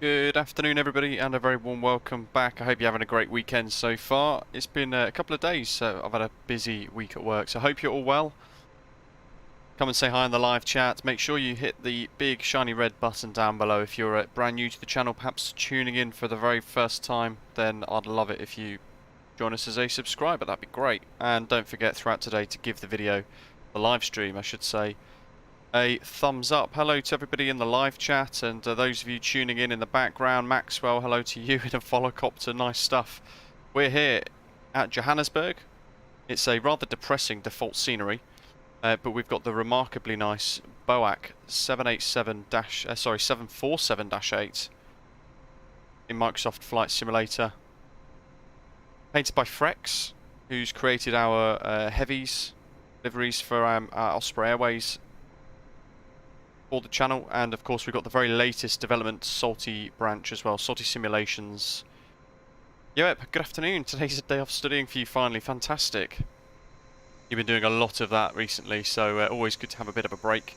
Good afternoon everybody and a very warm welcome back. I hope you're having a great weekend so far. It's been a couple of days, so I've had a busy week at work, so I hope you're all well. Come and say hi in the live chat. Make sure you hit the big shiny red button down below if you're brand new to the channel, perhaps tuning in for the very first time. Then I'd love it if you join us as a subscriber, that'd be great. And don't forget throughout today to give the video, the live stream I should say, a thumbs up. Hello to everybody in the live chat, and those of you tuning in the background. Maxwell, hello to you in a Volocopter, nice stuff. We're here at Johannesburg. It's a rather depressing default scenery, but we've got the remarkably nice BOAC 747-8 in Microsoft Flight Simulator, painted by Frex, who's created our heavies liveries for Osprey Airways for the channel. And of course we've got the very latest development Salty branch as well, Salty Simulations. Yep, good afternoon. Today's a day off studying for you finally, fantastic. You've been doing a lot of that recently, so always good to have a bit of a break.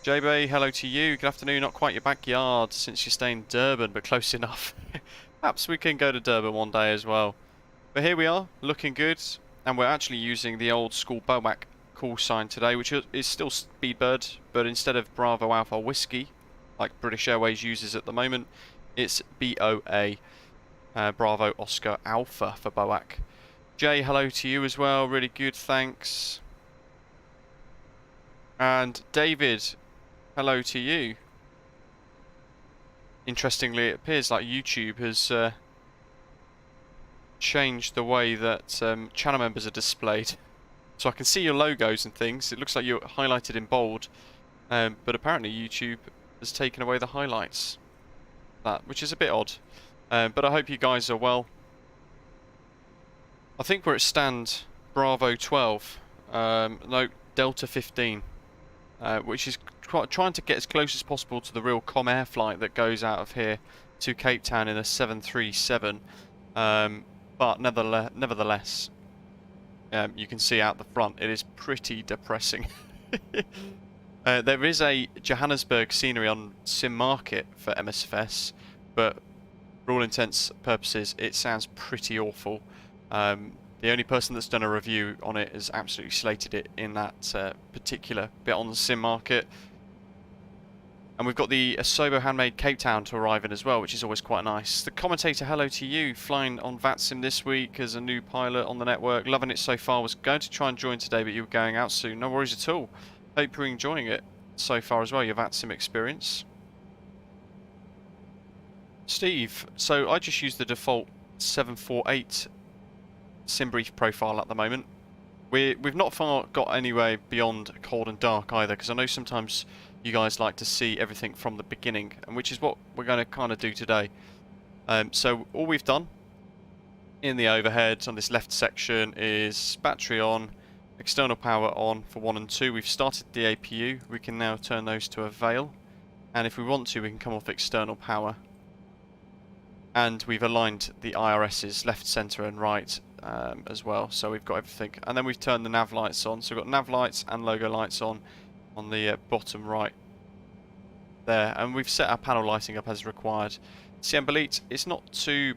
JB, hello to you, good afternoon. Not quite your backyard since you stay in Durban, but close enough. Perhaps we can go to Durban one day as well. But here we are, looking good, and we're actually using the old school BOAC Callsign today, which is still Speedbird, but instead of Bravo Alpha Whiskey, like British Airways uses at the moment, it's BOA, Bravo Oscar Alpha for BOAC. Jay, hello to you as well, really good, thanks. And David, hello to you. Interestingly, it appears like YouTube has changed the way that channel members are displayed. So I can see your logos and things. It looks like you're highlighted in bold, but apparently YouTube has taken away the highlights, which is a bit odd. But I hope you guys are well. I think we're at stand Bravo 12, no, Delta 15, which is trying to get as close as possible to the real Comair flight that goes out of here to Cape Town in a 737. But nevertheless. You can see out the front, it is pretty depressing. There is a Johannesburg scenery on Sim Market for MSFS, but for all intents and purposes, it sounds pretty awful. The only person that's done a review on it has absolutely slated it in that particular bit on the Sim Market. And we've got the Asobo Handmade Cape Town to arrive in as well, which is always quite nice. The commentator, hello to you, flying on vatsim this week as a new pilot on the network. Loving it so far. Was going to try and join today, but you were going out soon. No worries at all. Hope you're enjoying it so far as well, your vatsim experience. Steve, so I just use the default 748 sim brief profile at the moment. We've not far got anywhere beyond cold and dark either, because I know sometimes you guys like to see everything from the beginning, and which is what we're going to kind of do today. So all we've done in the overhead on this left section is battery on, external power on for 1 and 2. We've started the APU. We can now turn those to avail, and if we want to, we can come off external power. And we've aligned the IRSs left, centre and right as well, so we've got everything. And then we've turned the nav lights on, so we've got nav lights and logo lights on the bottom right there, and we've set our panel lighting up as required. CM Elite, it's not too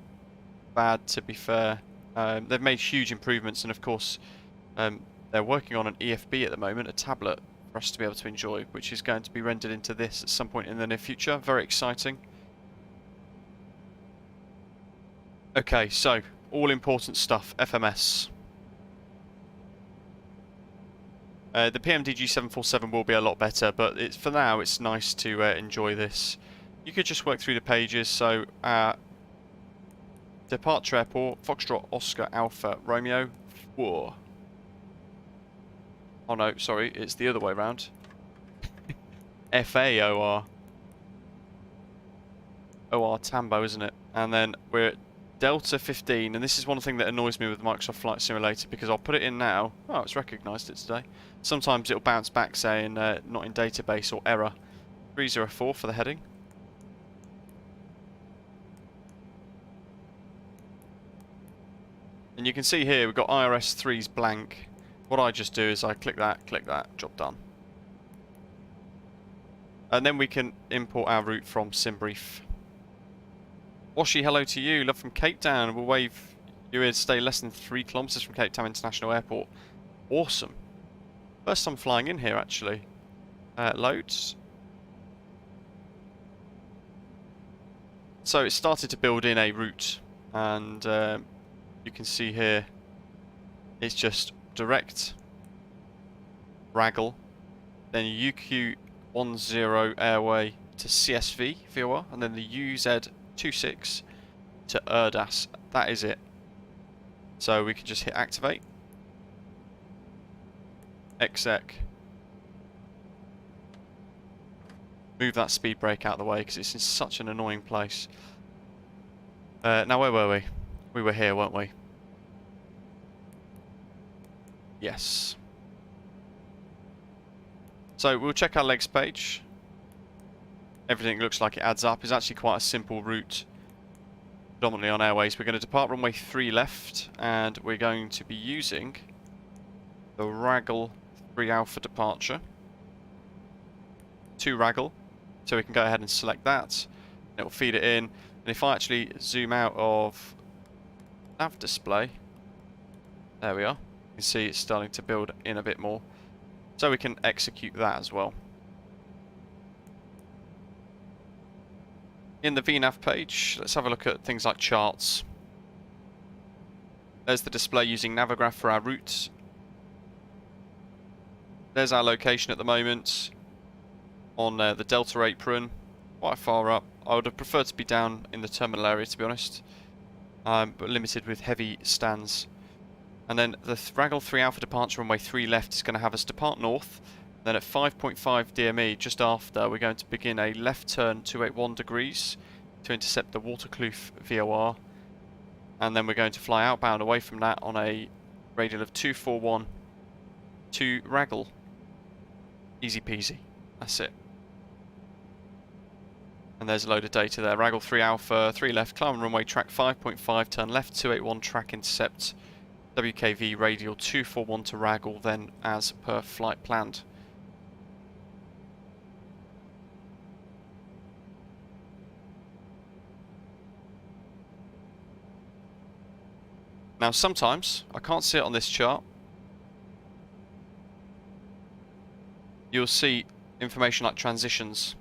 bad to be fair. They've made huge improvements, and of course they're working on an EFB at the moment, a tablet for us to be able to enjoy, which is going to be rendered into this at some point in the near future. Very exciting. Okay, so all important stuff, FMS. The PMDG 747 will be a lot better, but for now it's nice to enjoy this. You could just work through the pages. So departure airport, Foxtrot Oscar Alpha Romeo FOAR. Oh no, sorry, it's the other way around. FAOR. OR Tambo, isn't it? And then we're at Delta 15, and this is one thing that annoys me with Microsoft Flight Simulator, because I'll put it in now. Oh, it's recognised it today. Sometimes it'll bounce back saying not in database or error. 304 for the heading. And you can see here we've got IRS 3's blank. What I just do is I click that, job done. And then we can import our route from SimBrief. Washi, hello to you. Love from Cape Town. We'll wave you in. Stay less than 3 kilometres from Cape Town International Airport. Awesome. First time flying in here, actually. Loads. So it started to build in a route, and you can see here it's just direct RAGUL, then UQ10 airway to CSV VOR, and then the UZ26 to ERDAS. That is it. So we can just hit activate, exec, move that speed brake out of the way because it's in such an annoying place. Now where were we? We were here, weren't we? Yes. So we'll check our legs page. Everything looks like it adds up. It's actually quite a simple route, predominantly on airways. We're going to depart runway 3 left, and we're going to be using the RAGUL 3 Alpha departure. 2 RAGUL, so we can go ahead and select that. It will feed it in, and if I actually zoom out of nav display, there we are. You can see it's starting to build in a bit more, so we can execute that as well. In the VNav page, let's have a look at things like charts. There's the display using Navigraph for our route. There's our location at the moment on the Delta apron, quite far up. I would have preferred to be down in the terminal area, to be honest, but limited with heavy stands. And then the RAGUL 3 Alpha departure runway 3 left is going to have us depart north. Then at 5.5 DME, just after, we're going to begin a left turn 281 degrees to intercept the Waterkloof VOR. And then we're going to fly outbound away from that on a radial of 241 to RAGUL. Easy peasy. That's it. And there's a load of data there. RAGUL 3 Alpha, 3 left, climb runway track 5.5, turn left 281, track intercept WKV radial 241 to RAGUL, then as per flight planned. Now sometimes, I can't see it on this chart, you'll see information like transitions.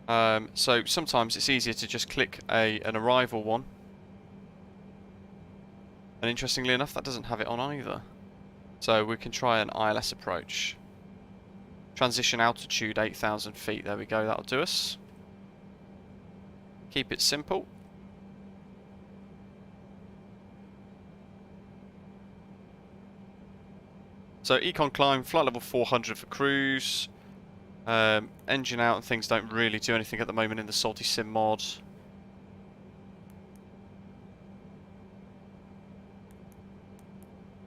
So sometimes it's easier to just click an arrival one. And interestingly enough, that doesn't have it on either. So we can try an ILS approach. Transition altitude 8,000 feet. There we go, that'll do us. Keep it simple. So econ climb, flight level 400 for cruise. Engine out and things don't really do anything at the moment in the Salty Sim mod.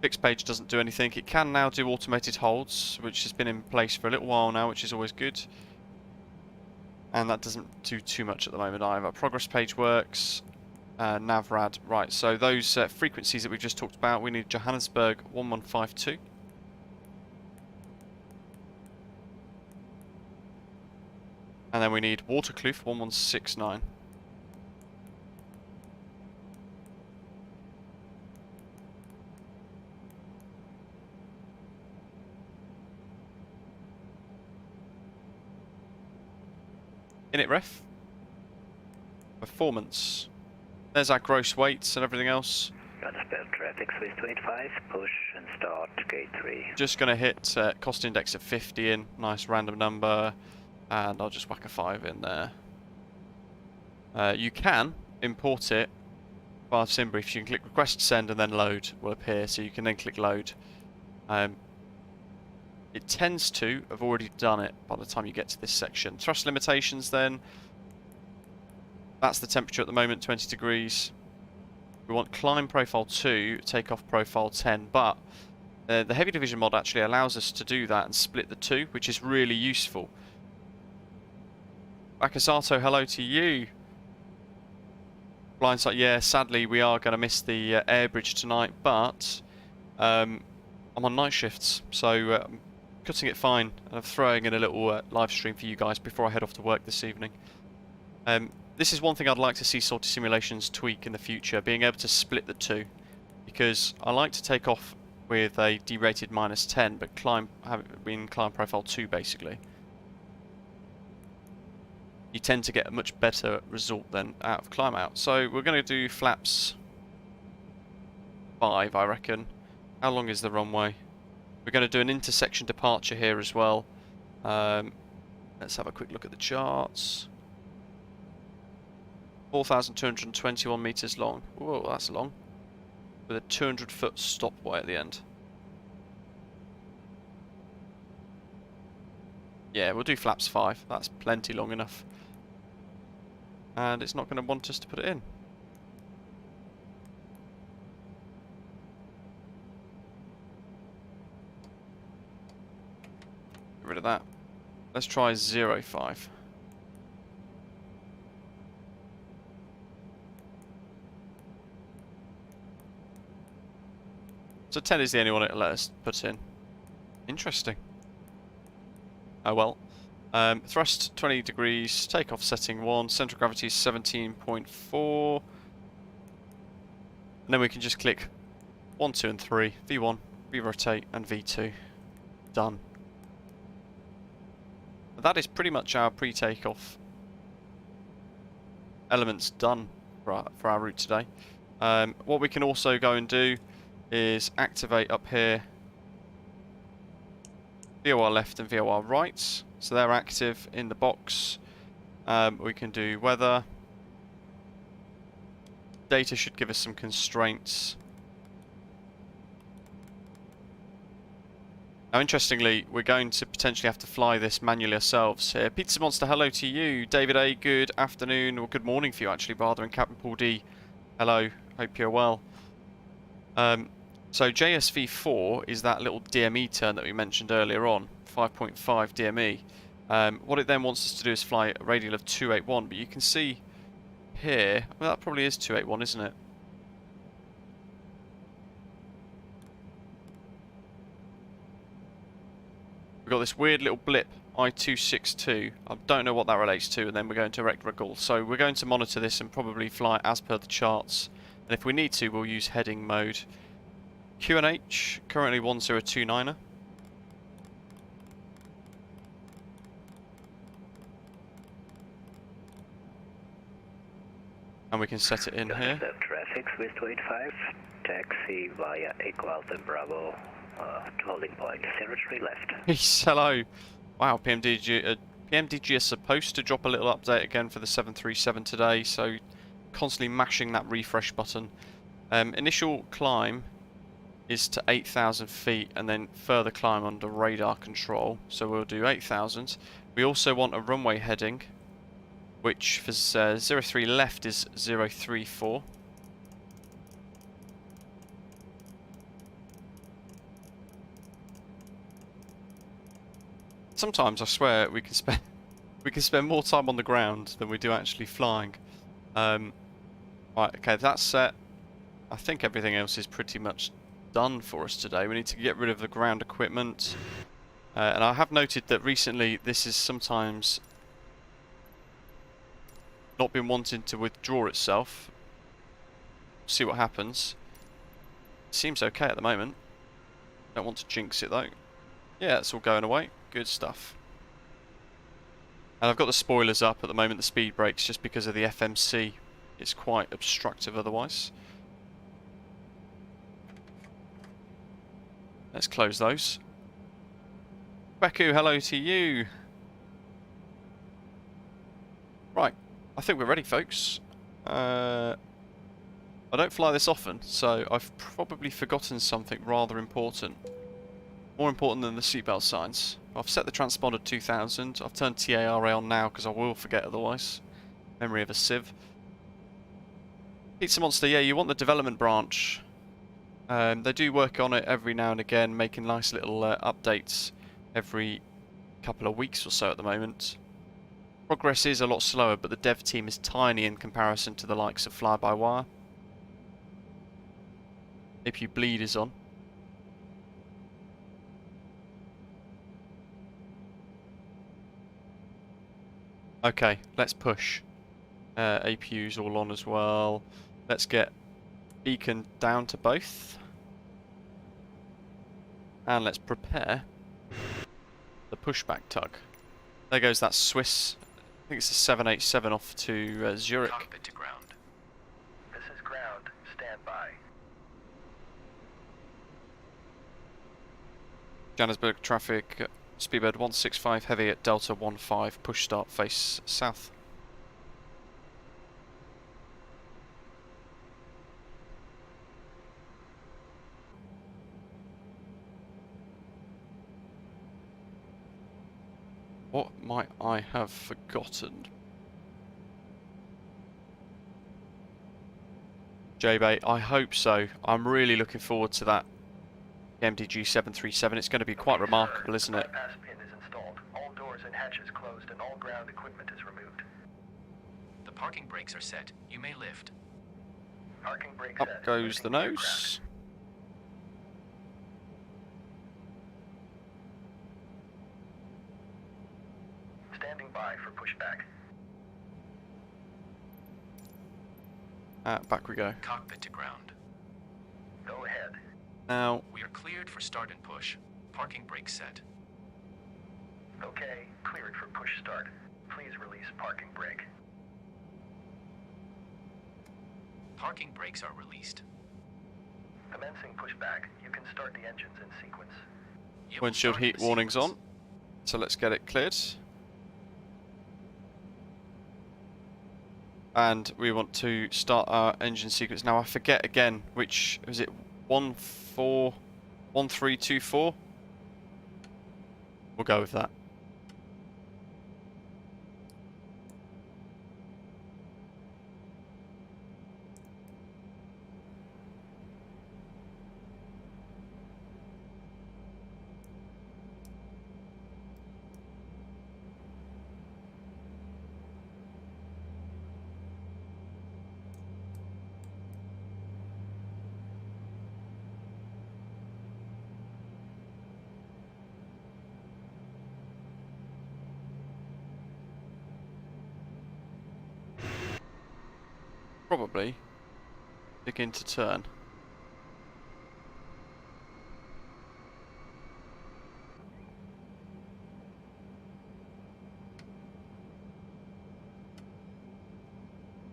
Fixed page doesn't do anything. It can now do automated holds, which has been in place for a little while now, which is always good. And that doesn't do too much at the moment either. Progress page works. Navrad. Right, so those frequencies that we've just talked about, we need Johannesburg 1152. And then we need Waterkloof 1169. Init ref. Performance. There's our gross weights and everything else. Johannesburg traffic, Swiss 25, push and start gate 3. Just going to hit cost index of 50 in, nice random number, and I'll just whack a 5 in there. You can import it via SimBrief. You can click request send and then load will appear, so you can then click load. It tends to have already done it by the time you get to this section. Thrust limitations then. That's the temperature at the moment, 20 degrees. We want climb profile 2, takeoff profile 10, but the heavy division mod actually allows us to do that and split the two, which is really useful. Bakasato, hello to you. Blindside, yeah, sadly we are going to miss the air bridge tonight, but I'm on night shifts, so cutting it fine, and I'm throwing in a little live stream for you guys before I head off to work this evening. This is one thing I'd like to see Salty Simulations tweak in the future, being able to split the two. Because I like to take off with a derated -10, but have it be in climb profile 2 basically. You tend to get a much better result than out of climb out. So we're going to do flaps 5, I reckon. How long is the runway? We're going to do an intersection departure here as well. Let's have a quick look at the charts. 4,221 meters long. Whoa, that's long. With a 200-foot stopway at the end. Yeah, we'll do flaps 5. That's plenty long enough. And it's not going to want us to put it in. Get rid of that. Let's try 0.5. So 10 is the only one it'll let us put in. Interesting. Oh well. Thrust 20 degrees, takeoff setting 1, central gravity 17.4. And then we can just click 1, 2 and 3, V1, re-rotate and V2. Done. That is pretty much our pre-takeoff elements done for our route today. What we can also go and do is activate up here VOR left and VOR right. So they're active in the box. We can do weather. Data should give us some constraints. Now interestingly, we're going to potentially have to fly this manually ourselves here. Pizza Monster, hello to you. David A, good afternoon, or good morning for you actually, rather, and Captain Paul D, hello, hope you're well. So JSV4 is that little DME turn that we mentioned earlier on, 5.5 DME. What it then wants us to do is fly a radial of 281, but you can see here, well that probably is 281, isn't it? We've got this weird little blip, I262, I don't know what that relates to, and then we're going to erect RAGUL. So we're going to monitor this and probably fly as per the charts, and if we need to, we'll use heading mode. QNH, currently 1029er. And we can set it in here. Traffic, Swiss 285, taxi via Equal and Bravo, holding point 03 left. Peace, hello. Wow, PMDG is supposed to drop a little update again for the 737 today, so constantly mashing that refresh button. Initial climb is to 8,000 feet and then further climb under radar control, so we'll do 8,000. We also want a runway heading, which for 03 left is 034. Sometimes I swear we can spend more time on the ground than we do actually flying. Right, okay, that's set. I think everything else is pretty much done for us today. We need to get rid of the ground equipment, and I have noted that recently this is sometimes not been wanting to withdraw itself. See what happens. Seems okay at the moment. Don't want to jinx it though. Yeah, it's all going away. Good stuff. And I've got the spoilers up at the moment, the speed brakes, just because of the FMC. It's quite obstructive otherwise. Let's close those. Beku, hello to you. Right, I think we're ready, folks. I don't fly this often, so I've probably forgotten something rather important. More important than the seatbelt signs. I've set the transponder to 2000. I've turned TARA on now because I will forget otherwise. Memory of a sieve. Pizza Monster, yeah, you want the development branch. They do work on it every now and again, making nice little updates every couple of weeks or so at the moment. Progress is a lot slower, but the dev team is tiny in comparison to the likes of Fly-by-Wire. If you bleed is on. Okay, let's push. APU's all on as well. Let's get beacon down to both. And let's prepare the pushback tug. There goes that Swiss. I think it's a 787 off to Zurich. Cockpit to ground. This is ground. Stand by. Johannesburg traffic. Speedbird 165 heavy at Delta 15. Push start face south. What might I have forgotten? J-Bay, I hope so. I'm really looking forward to that MDG 737. It's going to be quite remarkable, isn't it? Bypass pin is installed. All doors and hatches closed and all ground equipment is removed. The parking brakes are set. You may lift. Parking brake set. Up goes the nose. Standing by for pushback. Back we go. Cockpit to ground. Go ahead. Now, We are cleared for start and push. Parking brake set. Okay, cleared for push start. Please release parking brake. Parking brakes are released. Commencing pushback. You can start the engines in sequence. You will windshield start heat the warning's on. sequence. So let's get it cleared. And we want to start our engine sequence. Now I forget again which, was it 1324? We'll go with that. Probably begin to turn.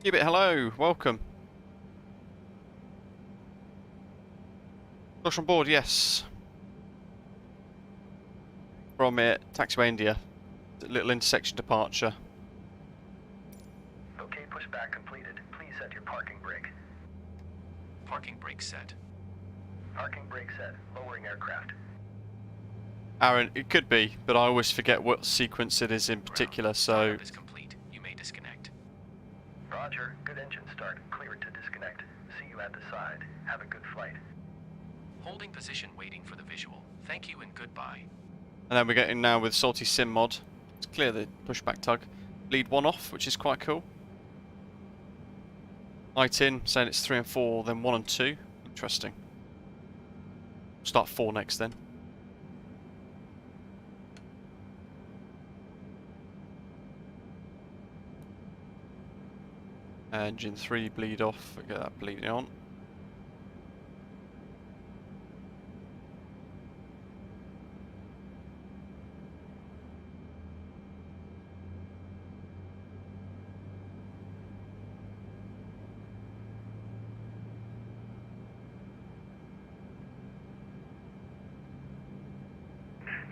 Gibbet, hello, welcome. Rush on board, yes. From it, taxiway India. Little intersection departure. Okay, pushback completed. Please set your parking brake. Parking brake set. Parking brake set. Lowering aircraft. Aaron, it could be, but I always forget what sequence it is in particular, so... Startup is complete. You may disconnect. Roger. Good engine start. Clear it to disconnect. See you at the side. Have a good flight. Holding position waiting for the visual. Thank you and goodbye. And then we're getting now with Salty Sim mod. Let's clear the pushback tug. Lead 1 off, which is quite cool. Light in, saying it's 3 and 4, then 1 and 2. Interesting. Start 4 next then. Engine 3 bleed off, get that bleeding on.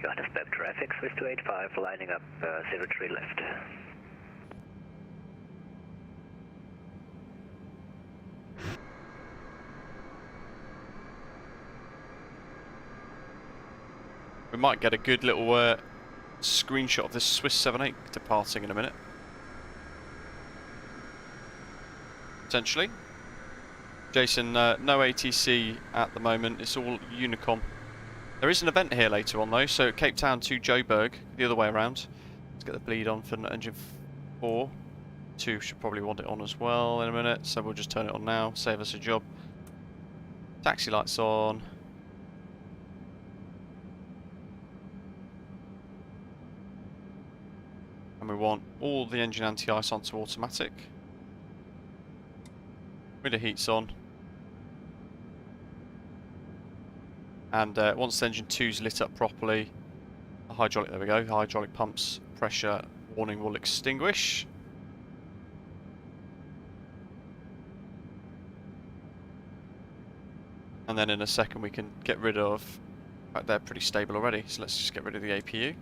Johannesburg traffic, Swiss 285, lining up 03 left. We might get a good little screenshot of this Swiss 78 departing in a minute. Potentially. Jason, no ATC at the moment, it's all Unicom. There is an event here later on though, so Cape Town to Joburg, the other way around. Let's get the bleed on for engine 4. 2 should probably want it on as well in a minute, so we'll just turn it on now, save us a job. Taxi lights on. And we want all the engine anti-ice onto automatic. Window heat's on. And once engine 2's lit up properly, the hydraulic, there we go, the hydraulic pumps pressure warning will extinguish. And then in a second we can get rid of, in fact they're pretty stable already, so let's just get rid of the APU.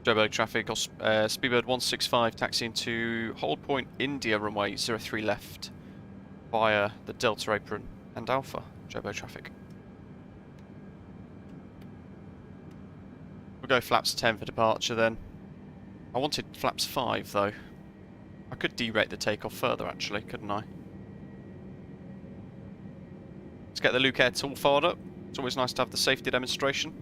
Joburg traffic, Speedbird 165 taxiing to hold point India runway 03 left via the Delta apron and Alpha. Joburg traffic. We'll go flaps 10 for departure then. I wanted flaps 5 though. I could derate the takeoff further actually, couldn't I? Let's get the Luke Air tool fired up. It's always nice to have the safety demonstration.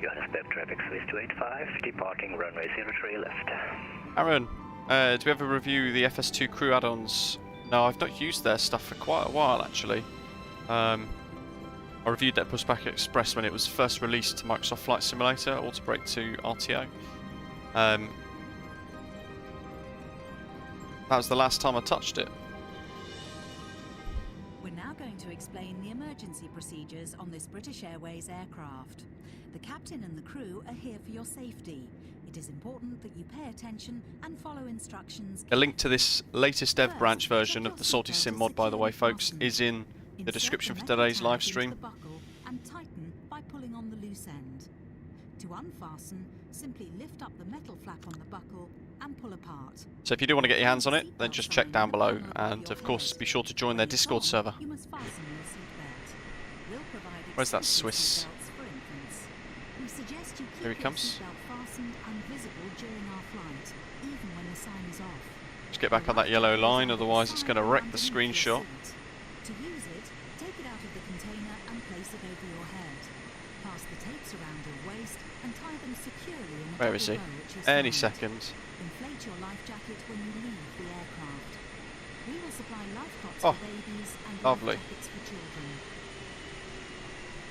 Johannesburg traffic Swiss 285, departing runway 03 left. Aaron, do we ever review the FS2 crew add-ons? No, I've not used their stuff for quite a while actually. I reviewed that Pushback Express when it was first released to Microsoft Flight Simulator, Auto Brake to RTO. That was the last time I touched it. We're now going to explain the emergency procedures on this British Airways aircraft. The captain and the crew are here for your safety. It is important that you pay attention and follow instructions. A link to this latest dev branch version of the Salty Sim mod, by the way, folks, is in the description for today's live stream. And tighten by pulling on the loose end. To unfasten, simply lift up the metal flap on the buckle and pull apart. So if you do want to get your hands on it, then just check down below, and of course be sure to join their Discord server. You must fasten your seatbelt. We'll provide Where's that exclusive Swiss? seatbelts for infants. We suggest you keep Here he your comes. seatbelt fastened and visible during our flight, even when the sign is off. Just get back on that yellow line, otherwise it's going to wreck the screenshot. To use it, take it out of the container and place it over your head. Pass the tapes around your waist and tie them securely in a Where is he? double bow at your Any side. second. Inflate your life jacket when you leave the aircraft. We will supply life cots Oh, for babies and lovely. life jackets for children.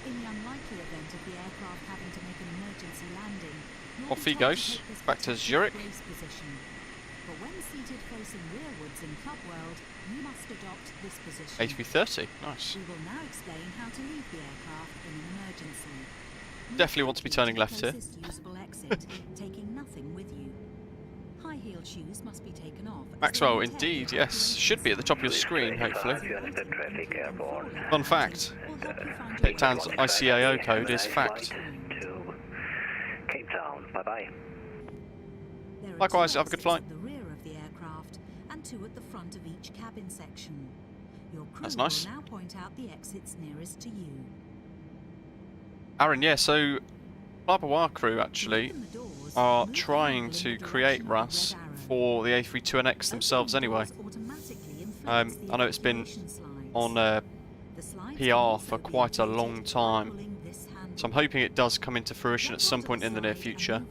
In the unlikely event of the aircraft having to make an emergency landing, you'll Off be he told goes, to take this back to protective Zurich. brace position. But when seated facing rearwards in Club World, you must adopt this position. A330, nice. We will now explain how to leave the aircraft in an emergency. Definitely want to be turning left here. Closest usable exit, taking nothing with you. High-heeled shoes must be taken off. as Maxwell, they intend indeed, yes. Should be at the top of your screen, hopefully. Johannesburg traffic airborne. Fun fact, will help you find your Cape Town's way. ICAO code is Have a nice fact. flight to Cape Town. Bye bye. There are Likewise, two have a good exits flight. at the rear of the aircraft and two at the front of each cabin section. Your crew That's nice. will now point out the exits nearest to you. Aaron, yeah, so BOAC crew actually Open the doors, are move the trying handle to in the create direction of the RAS red arrow. for the A32NX themselves Opening anyway. doors automatically inflates the I know it's been evacuation slides. on The slides can PR also for be quite a inflated long by time, pulling this handle. so I'm hoping it does come into fruition at some point in the near future.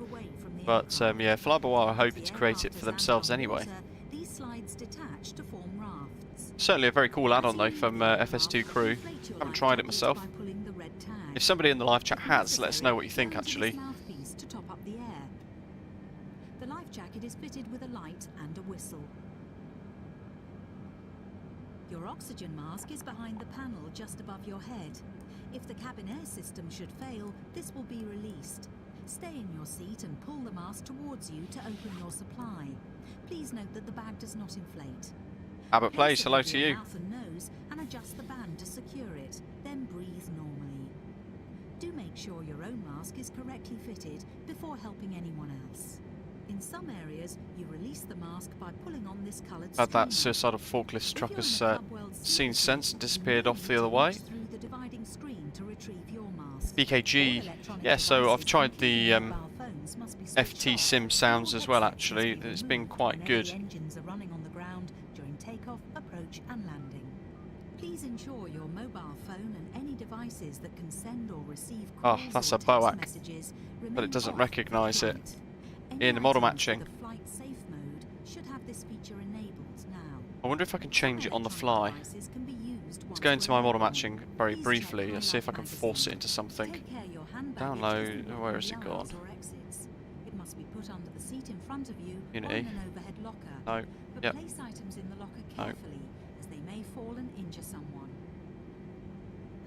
But yeah, BOAC are hoping to create it for themselves anyway. These slides detach to form rafts. Certainly a very cool add-on though from FS2 crew. Haven't tried it myself. If somebody in the live chat has, let us know what you think actually. To top up the air. The life jacket is fitted with a light and a whistle. Your oxygen mask is behind the panel just above your head. If the cabin air system should fail, this will be released. Stay in your seat and pull the mask towards you to open your supply. Please note that the bag does not inflate. Abbott Plays, Place it hello over to your you. mouth and nose and adjust the band to secure it, then breathe normally. Do make sure your own mask is correctly fitted before helping anyone else. In some areas, you release the mask by pulling on this coloured Had that streamer. suicidal forklift If truck you're in has a Club World seen seat sense and position, disappeared you off need the to other way. reach through the dividing screen to retrieve your mask. BKG, All electronic yeah, so I've devices, tried the including mobile phones, must be switched FT off. Sim sounds All as well headsets actually. must be It's been removed quite whenever good. the engines are running on the ground during takeoff, approach and landing. Please ensure your mobile phone and any devices that can send or receive Oh, calls that's or a BOAC, text messages but remain it doesn't off recognise it mid-flight. Any in the model items with matching. the flight safe mode should have this feature enabled now. I wonder if I can change it on the fly. Let's go into my model matching very briefly and see if I can force it into something. Download, where has it gone? It must be put under the seat in front of you Unity. or in an overhead locker. No. But Yep. place items in the locker No. carefully, as they may fall and injure someone.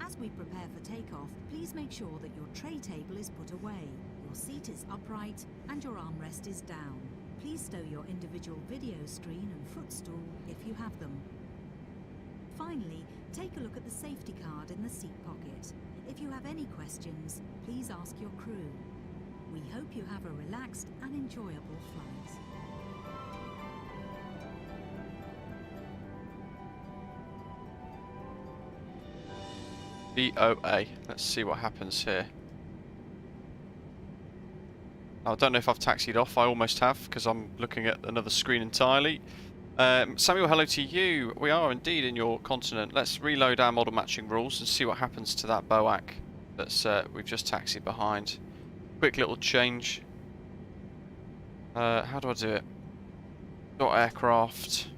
As we prepare for takeoff, please make sure that your tray table is put away, your seat is upright, and your armrest is down. Please stow your individual video screen and footstool if you have them. Finally, take a look at the safety card in the seat pocket. If you have any questions, please ask your crew. We hope you have a relaxed and enjoyable flight. BOA. Let's see what happens here. I don't know if I've taxied off. I almost have, because I'm looking at another screen entirely. Samuel, hello to you. We are indeed in your continent. Let's reload our model matching rules and see what happens to that BOAC that's we've just taxied behind. Quick little change. How do I do it? Dot aircraft.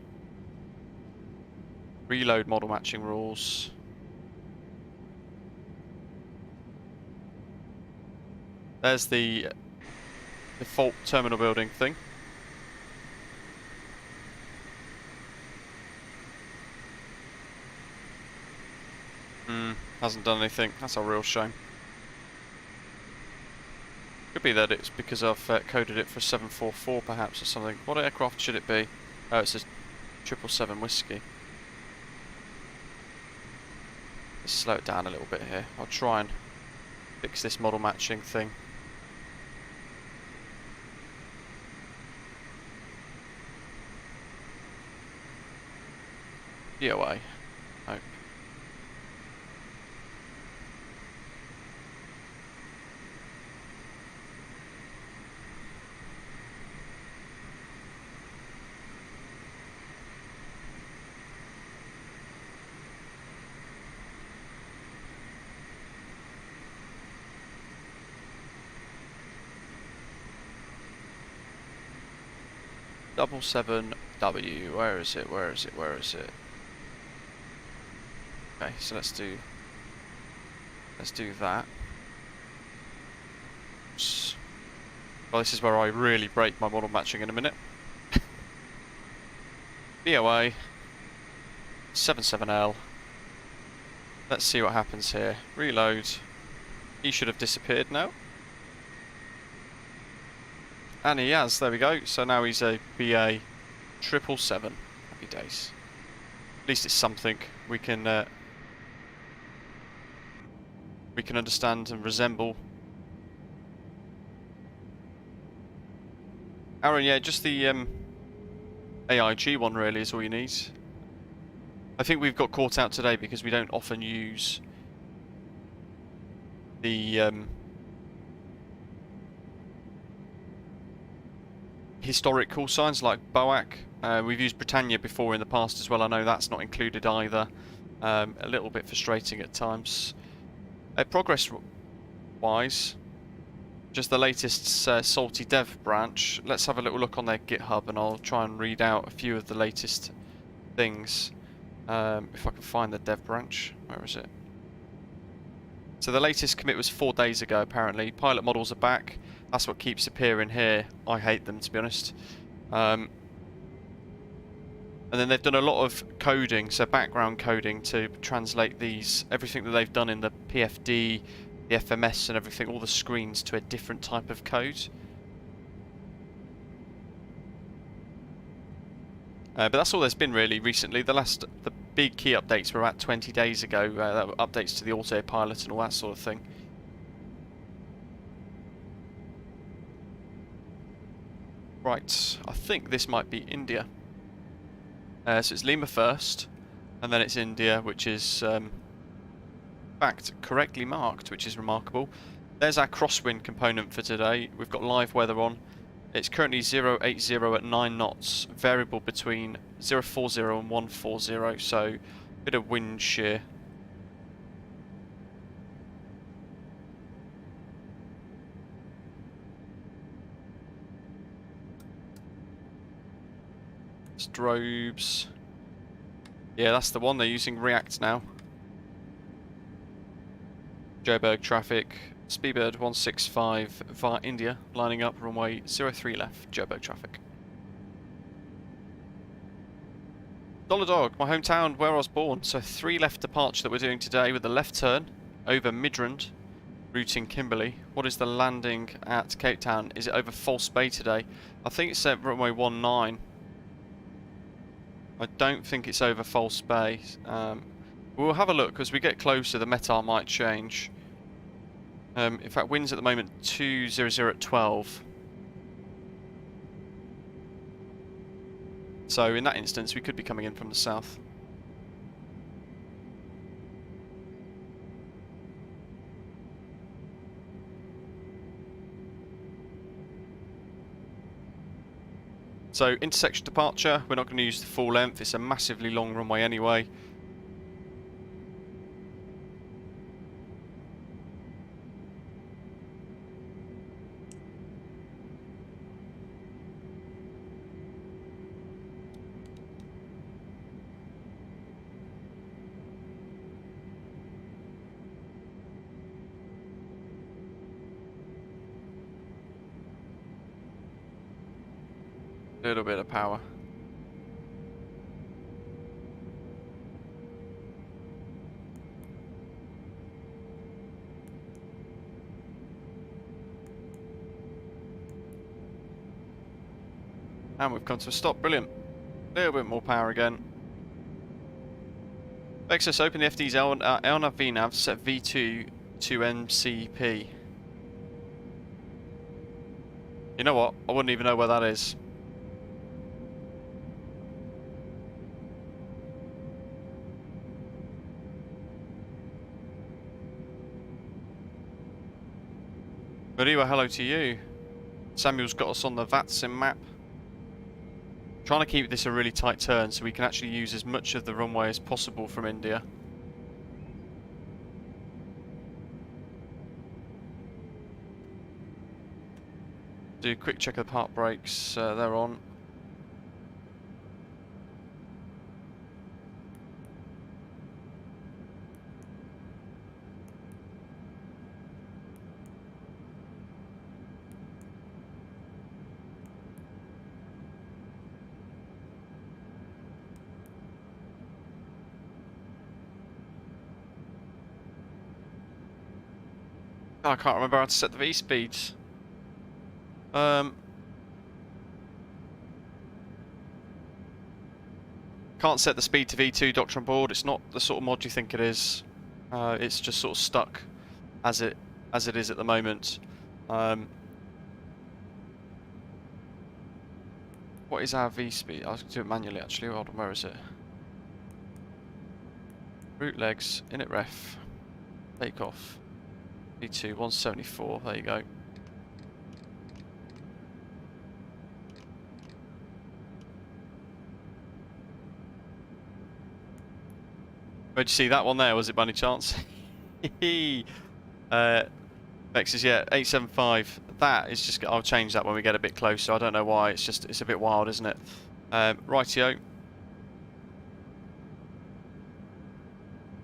Reload model matching rules. There's the default terminal building thing. Hasn't done anything. That's a real shame. Could be that it's because I've coded it for 744 perhaps or something. What aircraft should it be? Oh, it says 777 Whiskey. Let's slow it down a little bit here. I'll try and fix this model matching thing. BOA. Nope. Double 7W. Where is it? Where is it? Where is it? Okay, so let's do that. Oops. Well, this is where I really break my model matching in a minute. BOA 77L. Let's see what happens here. Reload. He should have disappeared now. And he has, there we go. So now he's a BA 777. Happy days. At least it's something we can understand and resemble. Aaron, yeah, just the AIG one really is all you need. I think we've got caught out today because we don't often use the historic call signs like BOAC. We've used Britannia before in the past as well. I know that's not included either. A little bit frustrating at times. Progress-wise, just the latest Salty Dev branch. Let's have a little look on their GitHub and I'll try and read out a few of the latest things. If I can find the dev branch. Where is it? So the latest commit was 4 days ago apparently. Pilot models are back. That's what keeps appearing here. I hate them, to be honest. And then they've done a lot of coding, so background coding to translate these, everything that they've done in the PFD, the FMS and everything, all the screens to a different type of code. But that's all there's been really recently. The big key updates were about 20 days ago. That were updates to the autopilot and all that sort of thing. Right, I think this might be India. So it's Lima first, and then it's India, which is in fact correctly marked, which is remarkable. There's our crosswind component for today. We've got live weather on. It's currently 080 at 9 knots, variable between 040 and 140, so a bit of wind shear. Strobes. Yeah, that's the one. They're using React now. Joburg traffic. Speedbird 165 via India, lining up runway 03 left, Joburg traffic. Dollar Dog, my hometown, where I was born. So 3 left departure that we're doing today with the left turn over Midrand, routing Kimberley. What is the landing at Cape Town? Is it over False Bay today? I think it's at runway 19. I don't think it's over False Bay. We'll have a look. As we get closer, the METAR might change. In fact, winds at the moment 200 at 12. So in that instance, we could be coming in from the south. So intersection departure, we're not going to use the full length. It's a massively long runway anyway. Little bit of power. And we've come to a stop. Brilliant. A little bit more power again. Access open the FD's LNAV VNAV, set V2 to MCP. You know what? I wouldn't even know where that is. Mariwa, hello to you. Samuel's got us on the vatsim map. Trying to keep this a really tight turn so we can actually use as much of the runway as possible from India. Do a quick check of the park brakes, they're on. I can't remember how to set the V speeds. Can't set the speed to V2, Doctor on board. It's not the sort of mod you think it is. It's just sort of stuck as it is at the moment. What is our V speed? I was going to do it manually actually. Hold on, where is it? Route legs, init ref, takeoff. V2 174. There you go. Where'd you see that one there? Was it by any chance? Vex is, yeah, 875. That is just, I'll change that when we get a bit closer. I don't know why, it's a bit wild, isn't it? Rightio.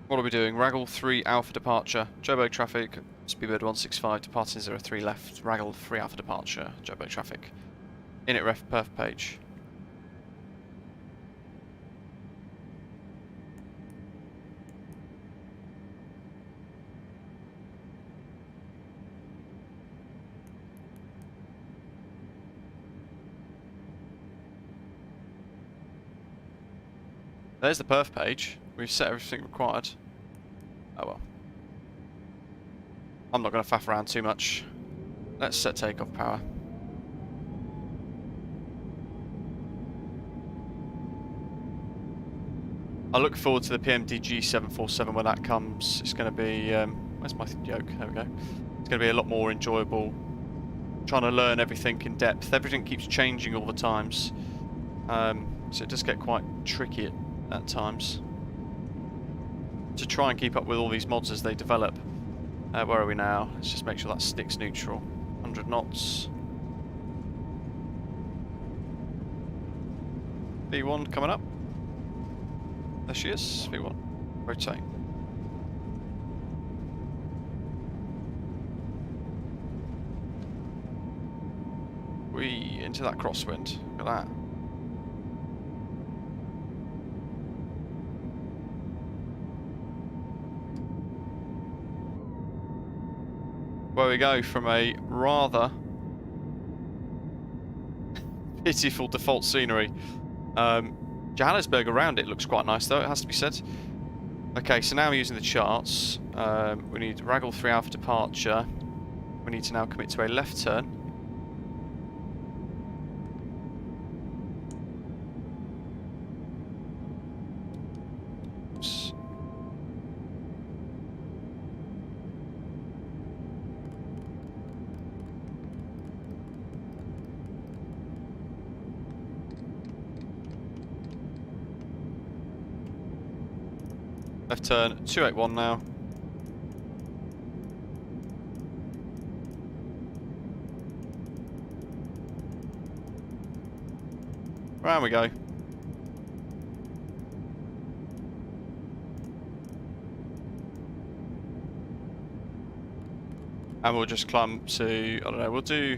What are we doing? RAGUL 3 Alpha departure. Joburg traffic. Speedbird 165 departing 03 left. RAGUL 3 Alpha departure. Joburg traffic. Init ref perf page. There's the perf page. We've set everything required. Oh well. I'm not going to faff around too much. Let's set takeoff power. I look forward to the PMDG 747 when that comes. It's going to be... where's my yoke? There we go. It's going to be a lot more enjoyable. Trying to learn everything in depth. Everything keeps changing all the times. So it does get quite tricky at times to try and keep up with all these mods as they develop. Where are we now? Let's just make sure that sticks neutral. 100 knots. V1 coming up. There she is. V1. Rotate. We into that crosswind. Look at that. Where we go from a rather pitiful default scenery. Johannesburg around it looks quite nice though, it has to be said. Okay, so now we're using the charts. We need RAGUL 3 Alpha departure. We need to now commit to a left turn. Oops. Left turn, 281 now. Round we go. And we'll just climb to, I don't know, we'll do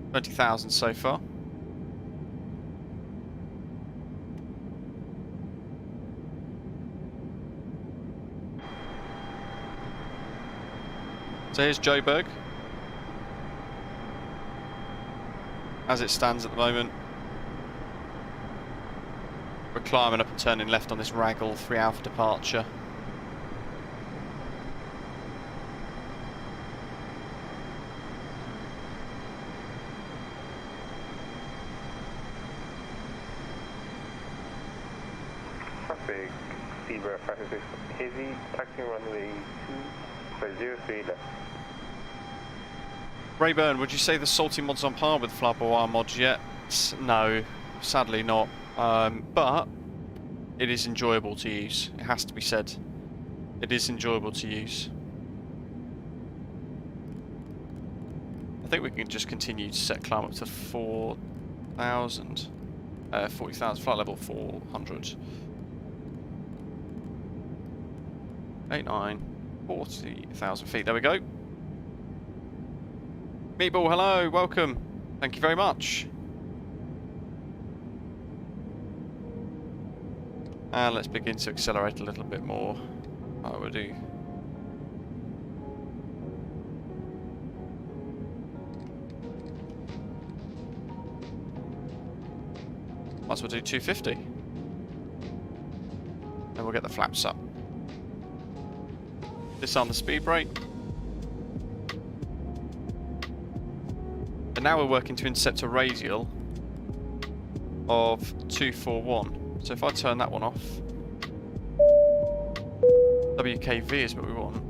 20,000 so far. So here's Joburg, as it stands at the moment. We're climbing up and turning left on this RAGUL 3 Alpha departure. Traffic, Speedbird 556, heavy, taxi runway 2, 03 left. Rayburn, would you say the salty mod's on par with FOAR mods yet? No, sadly not. But it is enjoyable to use. It has to be said. It is enjoyable to use. I think we can just continue to set climb up to 4,000. 40,000, flight level 400. 40,000 feet. There we go. Meatball, hello, welcome. Thank you very much. And let's begin to accelerate a little bit more. I will do. Might as well do 250. And we'll get the flaps up. Disarm the speed brake. And now we're working to intercept a radial of 241. So if I turn that one off, WKV is what we want.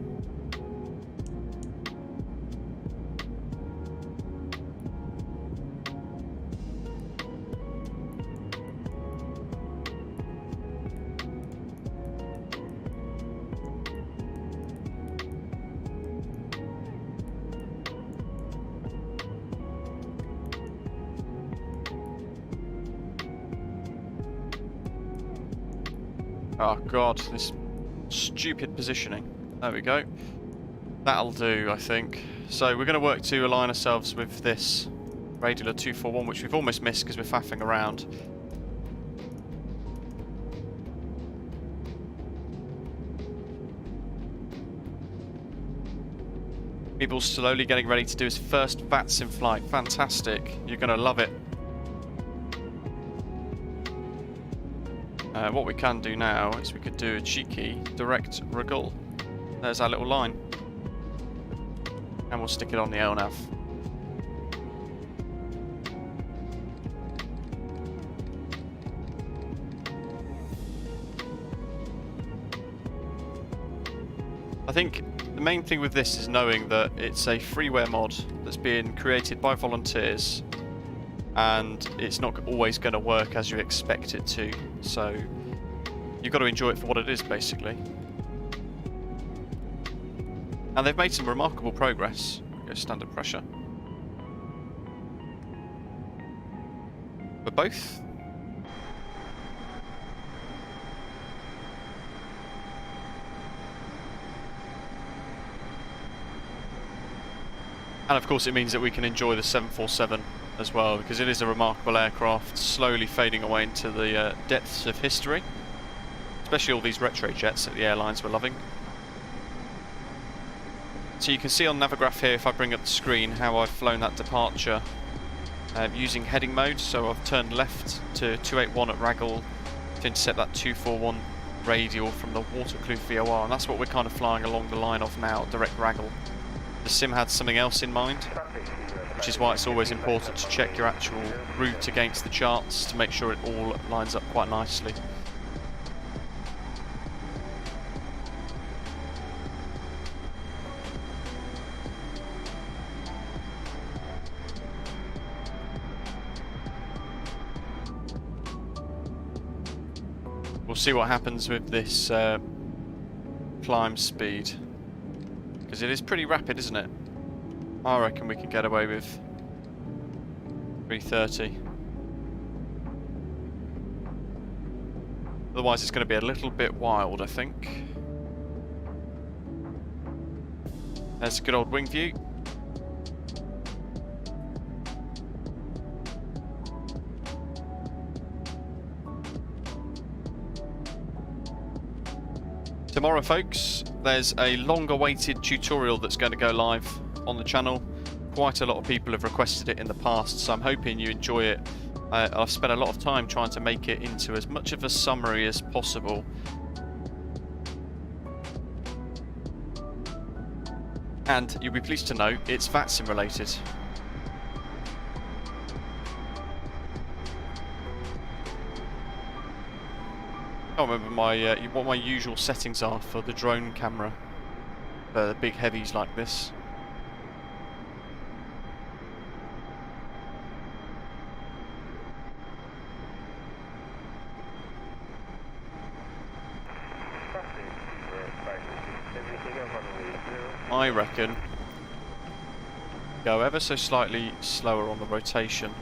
Oh god, this stupid positioning. There we go. That'll do, I think. So we're going to work to align ourselves with this radial 241, which we've almost missed because we're faffing around. Meatball's slowly getting ready to do his first vatsim flight. Fantastic. You're going to love it. What we can do now is we could do a cheeky direct RAGUL. There's our little line. And we'll stick it on the LNAV. I think the main thing with this is knowing that it's a freeware mod that's being created by volunteers, and it's not always going to work as you expect it to, so you've got to enjoy it for what it is, basically. And they've made some remarkable progress. Go standard pressure. For both. And of course it means that we can enjoy the 747 as well, because it is a remarkable aircraft, slowly fading away into the depths of history. Especially all these retro jets that the airlines were loving. So you can see on Navigraph here, if I bring up the screen, how I've flown that departure using heading mode. So I've turned left to 281 at RAGUL to intercept that 241 radial from the Waterkloof VOR, and that's what we're kind of flying along the line of now, direct RAGUL. The sim had something else in mind, which is why it's always important to check your actual route against the charts to make sure it all lines up quite nicely. We'll see what happens with this climb speed, because it is pretty rapid, isn't it? I reckon we can get away with 330. Otherwise it's going to be a little bit wild, I think. There's a good old wing view. Tomorrow, folks, there's a long-awaited tutorial that's going to go live on the channel. Quite a lot of people have requested it in the past, so I'm hoping you enjoy it. I've spent a lot of time trying to make it into as much of a summary as possible. And you'll be pleased to know it's vatsim related. I can't remember what my usual settings are for the drone camera for the big heavies like this. I reckon go ever so slightly slower on the rotation.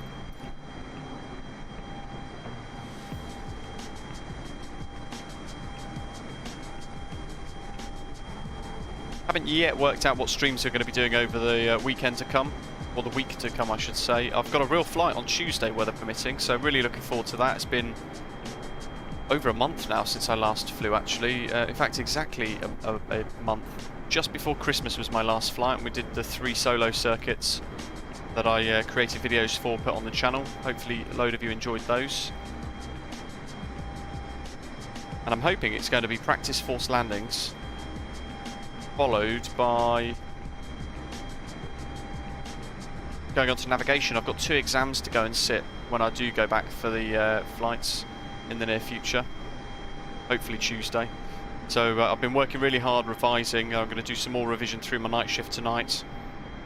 Haven't yet worked out what streams we're going to be doing over the weekend to come, or the week to come I should say. I've got a real flight on Tuesday, weather permitting, so really looking forward to that. It's been over a month now since I last flew actually, in fact exactly a month. Just before Christmas was my last flight, and we did the 3 solo circuits that I created videos for, put on the channel. Hopefully a load of you enjoyed those. And I'm hoping it's going to be practice forced landings, followed by going on to navigation. I've got 2 exams to go and sit when I do go back for the flights in the near future, hopefully Tuesday. So I've been working really hard revising. I'm going to do some more revision through my night shift tonight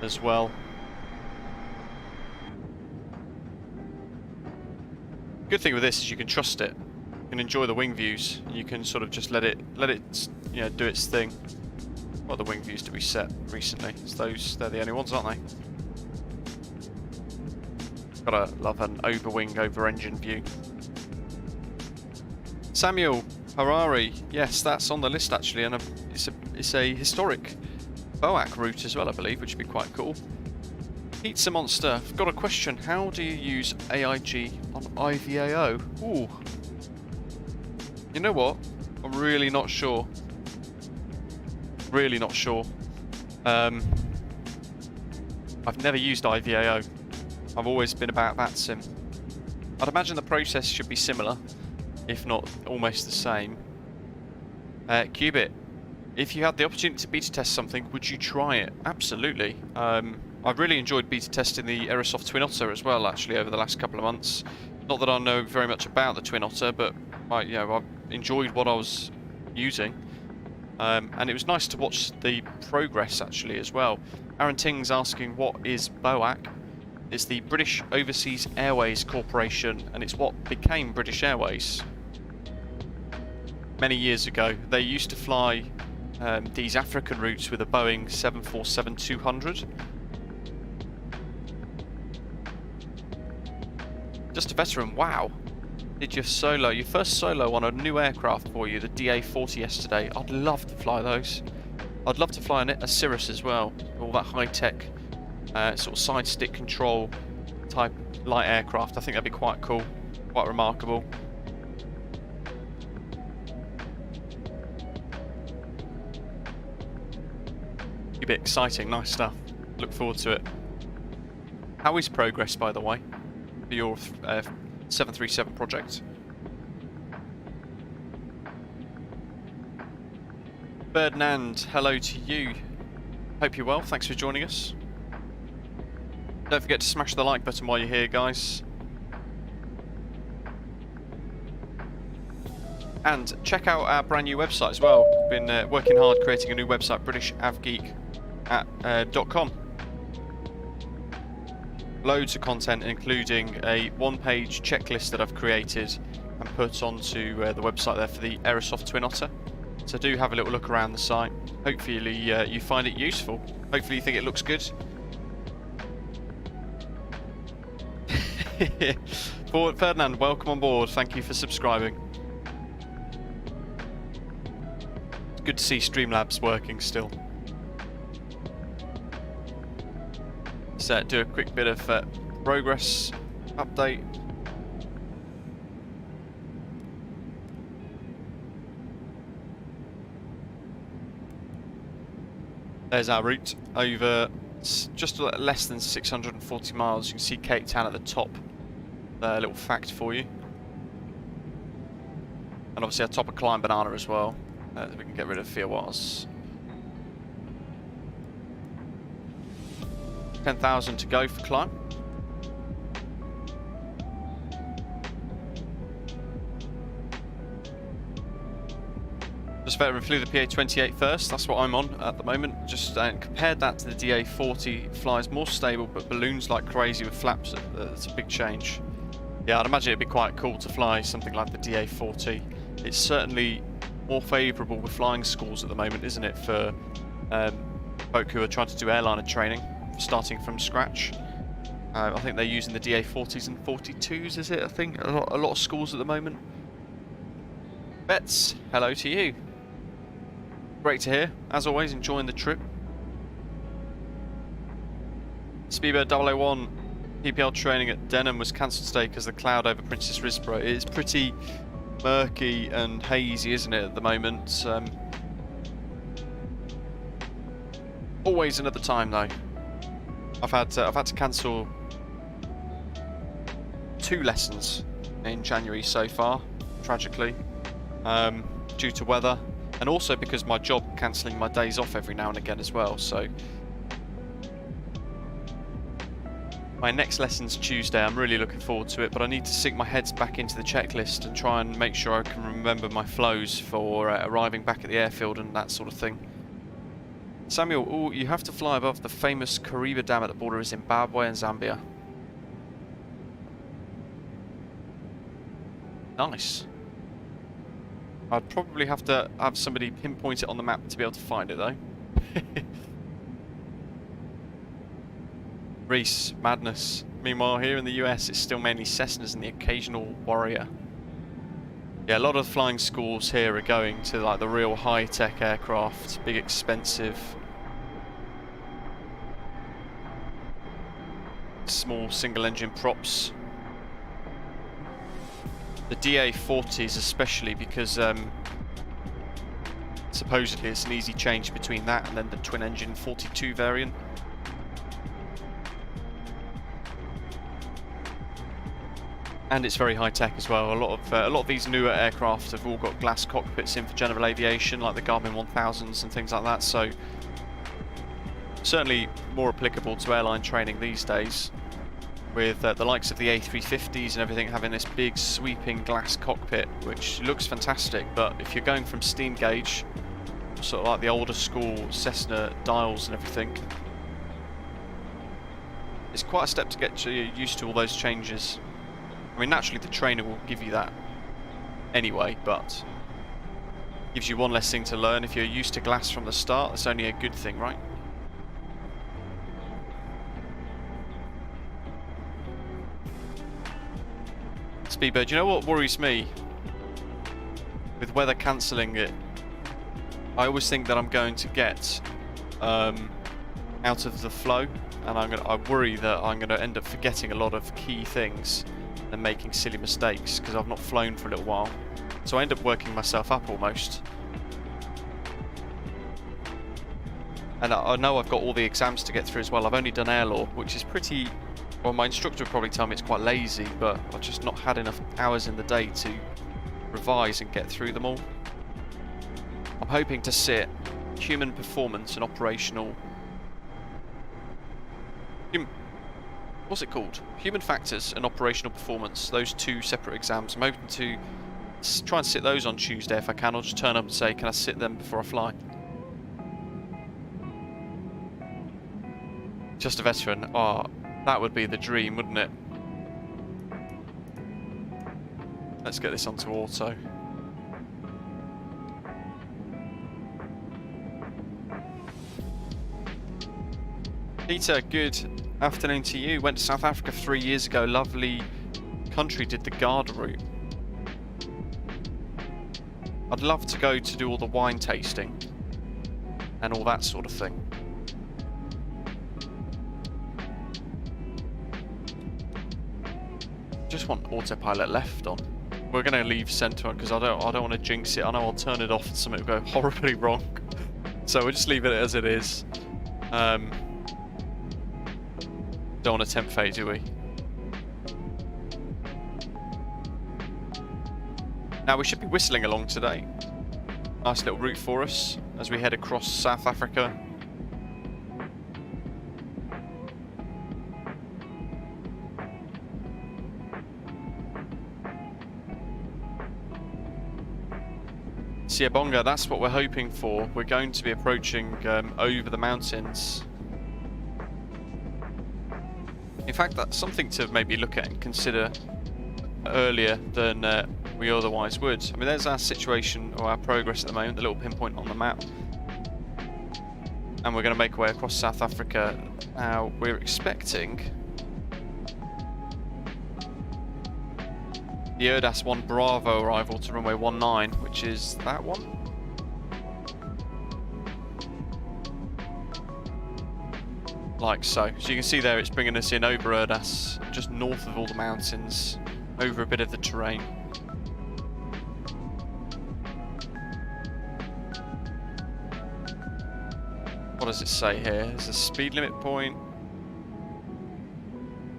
as well. Good thing with this is you can trust it. You can enjoy the wing views. You can sort of just let it you know, do its thing. What other wing views did we set recently? It's those, they're the only ones, aren't they? Gotta love an over wing, over engine view. Samuel Harari, yes, that's on the list actually, and it's a historic BOAC route as well, I believe, which would be quite cool. Pizza Monster, I've got a question. How do you use AIG on IVAO? Ooh. You know what? I'm really not sure. Really not sure. I've never used IVAO. I've always been about vatsim. I'd imagine the process should be similar, if not almost the same. Qubit, if you had the opportunity to beta test something, would you try it? Absolutely. I've really enjoyed beta testing the Aerosoft Twin Otter as well, actually, over the last couple of months. Not that I know very much about the Twin Otter, but I've enjoyed what I was using. And it was nice to watch the progress, actually, as well. Aaron Ting's asking, what is BOAC? It's the British Overseas Airways Corporation, and it's what became British Airways many years ago. They used to fly these African routes with a Boeing 747-200. Just a veteran, wow. Did your first solo on a new aircraft for you, the DA-40 yesterday. I'd love to fly those. I'd love to fly a Cirrus as well, all that high-tech sort of side stick control type light aircraft. I think that'd be quite cool, quite remarkable. A bit exciting, nice stuff. Look forward to it. How is progress, by the way, for your 737 project? Ferdinand, hello to you. Hope you're well. Thanks for joining us. Don't forget to smash the like button while you're here, guys. And check out our brand new website as well. Been working hard creating a new website, BritishAvGeek.com. Loads of content, including a one-page checklist that I've created and put onto the website there for the Aerosoft Twin Otter. So do have a little look around the site. Hopefully you find it useful. Hopefully you think it looks good. Ferdinand, welcome on board. Thank you for subscribing. It's good to see Streamlabs working still. Let's do a quick bit of progress update. There's our route over just less than 640 miles. You can see Cape Town at the top. A little fact for you. And obviously our top of Climb Banana as well. We can get rid of FOARs. 10,000 to go for climb. Just veteran flew the PA-28 first, that's what I'm on at the moment. Just compared that to the DA-40, flies more stable but balloons like crazy with flaps. It's a big change. Yeah, I'd imagine it'd be quite cool to fly something like the DA-40. It's certainly more favourable with flying schools at the moment, isn't it, for folk who are trying to do airliner training, starting from scratch. I think they're using the DA-40s and 42s, is it? I think a lot of schools at the moment. Bets, hello to you. Great to hear. As always, enjoying the trip. Speedbird 001 PPL training at Denham was cancelled today because of the cloud over Princess Risborough. It's pretty murky and hazy, isn't it, at the moment? Always another time though. I've had to cancel 2 lessons in January so far, tragically, due to weather, and also because my job cancelling my days off every now and again as well. So my next lesson's Tuesday. I'm really looking forward to it, but I need to sink my head back into the checklist and try and make sure I can remember my flows for arriving back at the airfield and that sort of thing. Samuel, ooh, you have to fly above the famous Kariba Dam at the border of Zimbabwe and Zambia. Nice. I'd probably have to have somebody pinpoint it on the map to be able to find it though. Reese, madness. Meanwhile, here in the US, it's still mainly Cessnas and the occasional Warrior. Yeah, a lot of flying schools here are going to like the real high-tech aircraft, big, expensive, small single-engine props. The DA-40s especially, because supposedly it's an easy change between that and then the twin-engine 42 variant. And it's very high tech as well. A lot of these newer aircraft have all got glass cockpits in for general aviation, like the Garmin 1000s and things like that. So certainly more applicable to airline training these days, with the likes of the A350s and everything having this big sweeping glass cockpit, which looks fantastic. But if you're going from steam gauge, sort of like the older school Cessna dials and everything, it's quite a step to get used to all those changes. I mean, naturally the trainer will give you that anyway, but gives you one less thing to learn. If you're used to glass from the start, that's only a good thing, right? Speedbird, you know what worries me? With weather cancelling it, I always think that I'm going to get out of the flow, and I worry that I'm going to end up forgetting a lot of key things and making silly mistakes because I've not flown for a little while. So I end up working myself up almost. And I know I've got all the exams to get through as well. I've only done air law, which is pretty... Well, my instructor would probably tell me it's quite lazy, but I've just not had enough hours in the day to revise and get through them all. I'm hoping to sit human performance and operational... What's it called? Human factors and operational performance. Those two separate exams. I'm hoping to try and sit those on Tuesday if I can. I'll just turn up and say, can I sit them before I fly? Just a veteran. Oh, that would be the dream, wouldn't it? Let's get this onto auto. Peter, good afternoon to you. Went to South Africa 3 years ago. Lovely country. Did the Garda route. I'd love to go to do all the wine tasting and all that sort of thing. Just want autopilot left on. We're going to leave centre because I don't want to jinx it. I know I'll turn it off and something will go horribly wrong. So we'll just leave it as it is. Don't want to tempt fate, do we? Now we should be whistling along today. Nice little route for us as we head across South Africa. Siyabonga, that's what we're hoping for. We're going to be approaching over the mountains. In fact, that's something to maybe look at and consider earlier than we otherwise would. I mean, there's our situation or our progress at the moment, the little pinpoint on the map. And we're going to make our way across South Africa. Now, we're expecting the ERDAS 1 Bravo arrival to runway 19, which is that one. Like so. So you can see there it's bringing us in over ERDAS, just north of all the mountains, over a bit of the terrain. What does it say here? There's a speed limit point.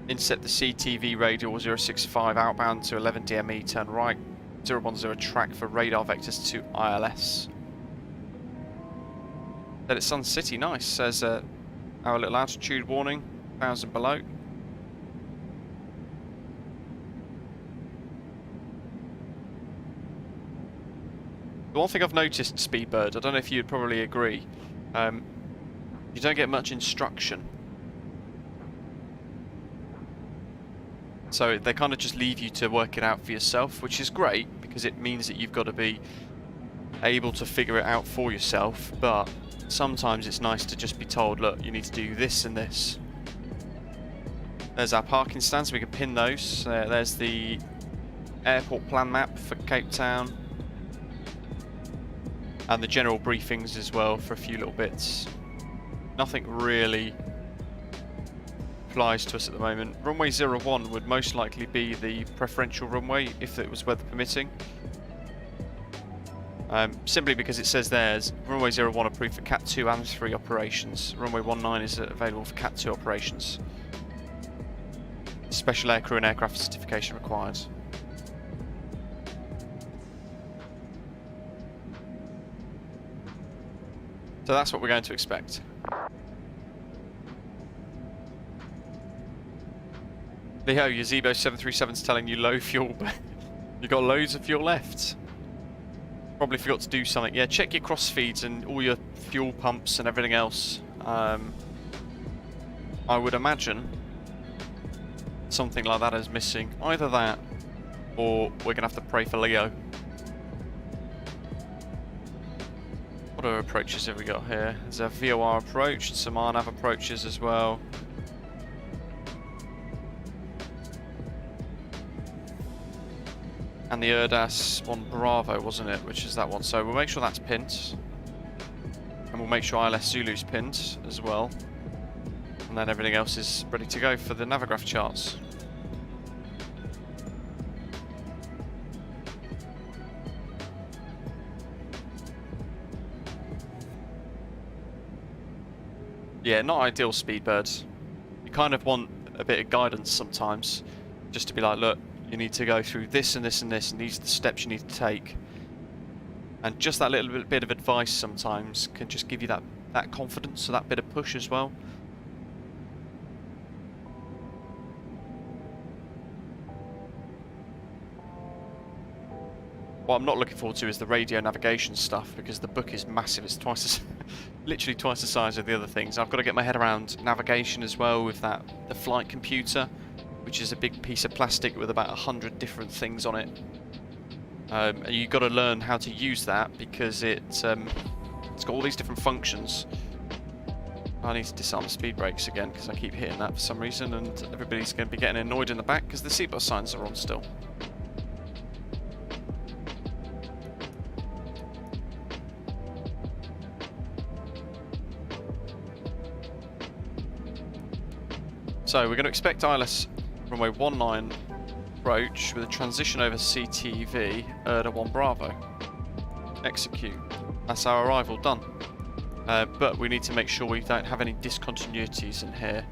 Inset the CTV radial 065 outbound to 11 DME, turn right. 010 track for radar vectors to ILS. Then it's Sun City, nice. Says our little altitude warning, 1,000 below. The one thing I've noticed, Speedbird, I don't know if you'd probably agree, you don't get much instruction. So they kind of just leave you to work it out for yourself, which is great because it means that you've got to be able to figure it out for yourself, but sometimes it's nice to just be told, look, you need to do this and this. There's our parking stands, we can pin those. There's the airport plan map for Cape Town. And the general briefings as well for a few little bits. Nothing really applies to us at the moment. Runway 01 would most likely be the preferential runway if it was weather permitting. Simply because it says there's runway 01 approved for Cat 2 and 3 operations. Runway 19 is available for Cat 2 operations. Special aircrew and aircraft certification required. So that's what we're going to expect. Leo, your Zebo 737's telling you low fuel, but you've got loads of fuel left. Probably forgot to do something. Yeah, check your cross feeds and all your fuel pumps and everything else. I would imagine something like that is missing. Either that, or we're going to have to pray for Leo. What other approaches have we got here? There's a VOR approach and some RNAV approaches as well. And the ERDAS 1 Bravo, wasn't it? Which is that one. So we'll make sure that's pinned. And we'll make sure ILS Zulu's pinned as well. And then everything else is ready to go for the Navigraph charts. Yeah, not ideal, Speedbird. You kind of want a bit of guidance sometimes, just to be like, look, you need to go through this and this and this, and these are the steps you need to take. And just that little bit of advice sometimes can just give you that confidence, so that bit of push as well. What I'm not looking forward to is the radio navigation stuff, because the book is massive. It's twice as, literally twice the size of the other things. I've got to get my head around navigation as well with the flight computer, which is a big piece of plastic with about 100 different things on it. And you've got to learn how to use that, because it's got all these different functions. I need to disarm the speed brakes again, because I keep hitting that for some reason, and everybody's going to be getting annoyed in the back because the seatbelt signs are on still. So we're going to expect ILS runway 19 approach with a transition over CTV, ERDA 1 Bravo. Execute. That's our arrival done. But we need to make sure we don't have any discontinuities in here.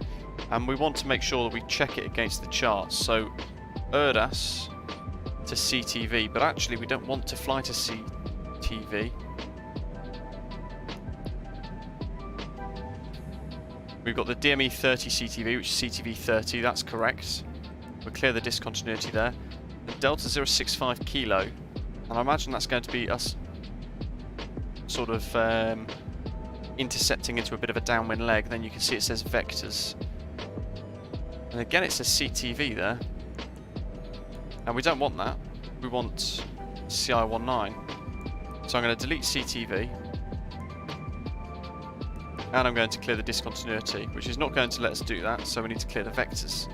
And we want to make sure that we check it against the charts. So ERDAS to CTV, but actually we don't want to fly to CTV. We've got the DME 30 CTV, which is CTV 30, that's correct. We'll clear the discontinuity there. The Delta 065 kilo, and I imagine that's going to be us sort of intercepting into a bit of a downwind leg. Then you can see it says vectors. And again it says CTV there. And we don't want that. We want CI19. So I'm going to delete CTV. And I'm going to clear the discontinuity, which is not going to let us do that, so we need to clear the vectors.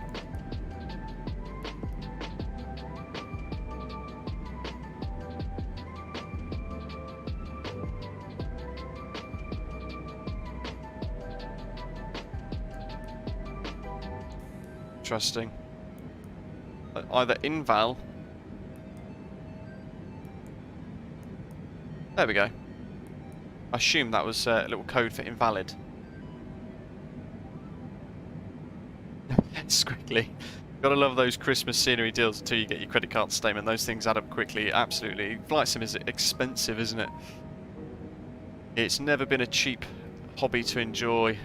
Interesting. Either inval. There we go. I assume that was a little code for invalid. Squiggly. Gotta love those Christmas scenery deals until you get your credit card statement. Those things add up quickly, absolutely. Flight sim is expensive, isn't it? It's never been a cheap hobby to enjoy.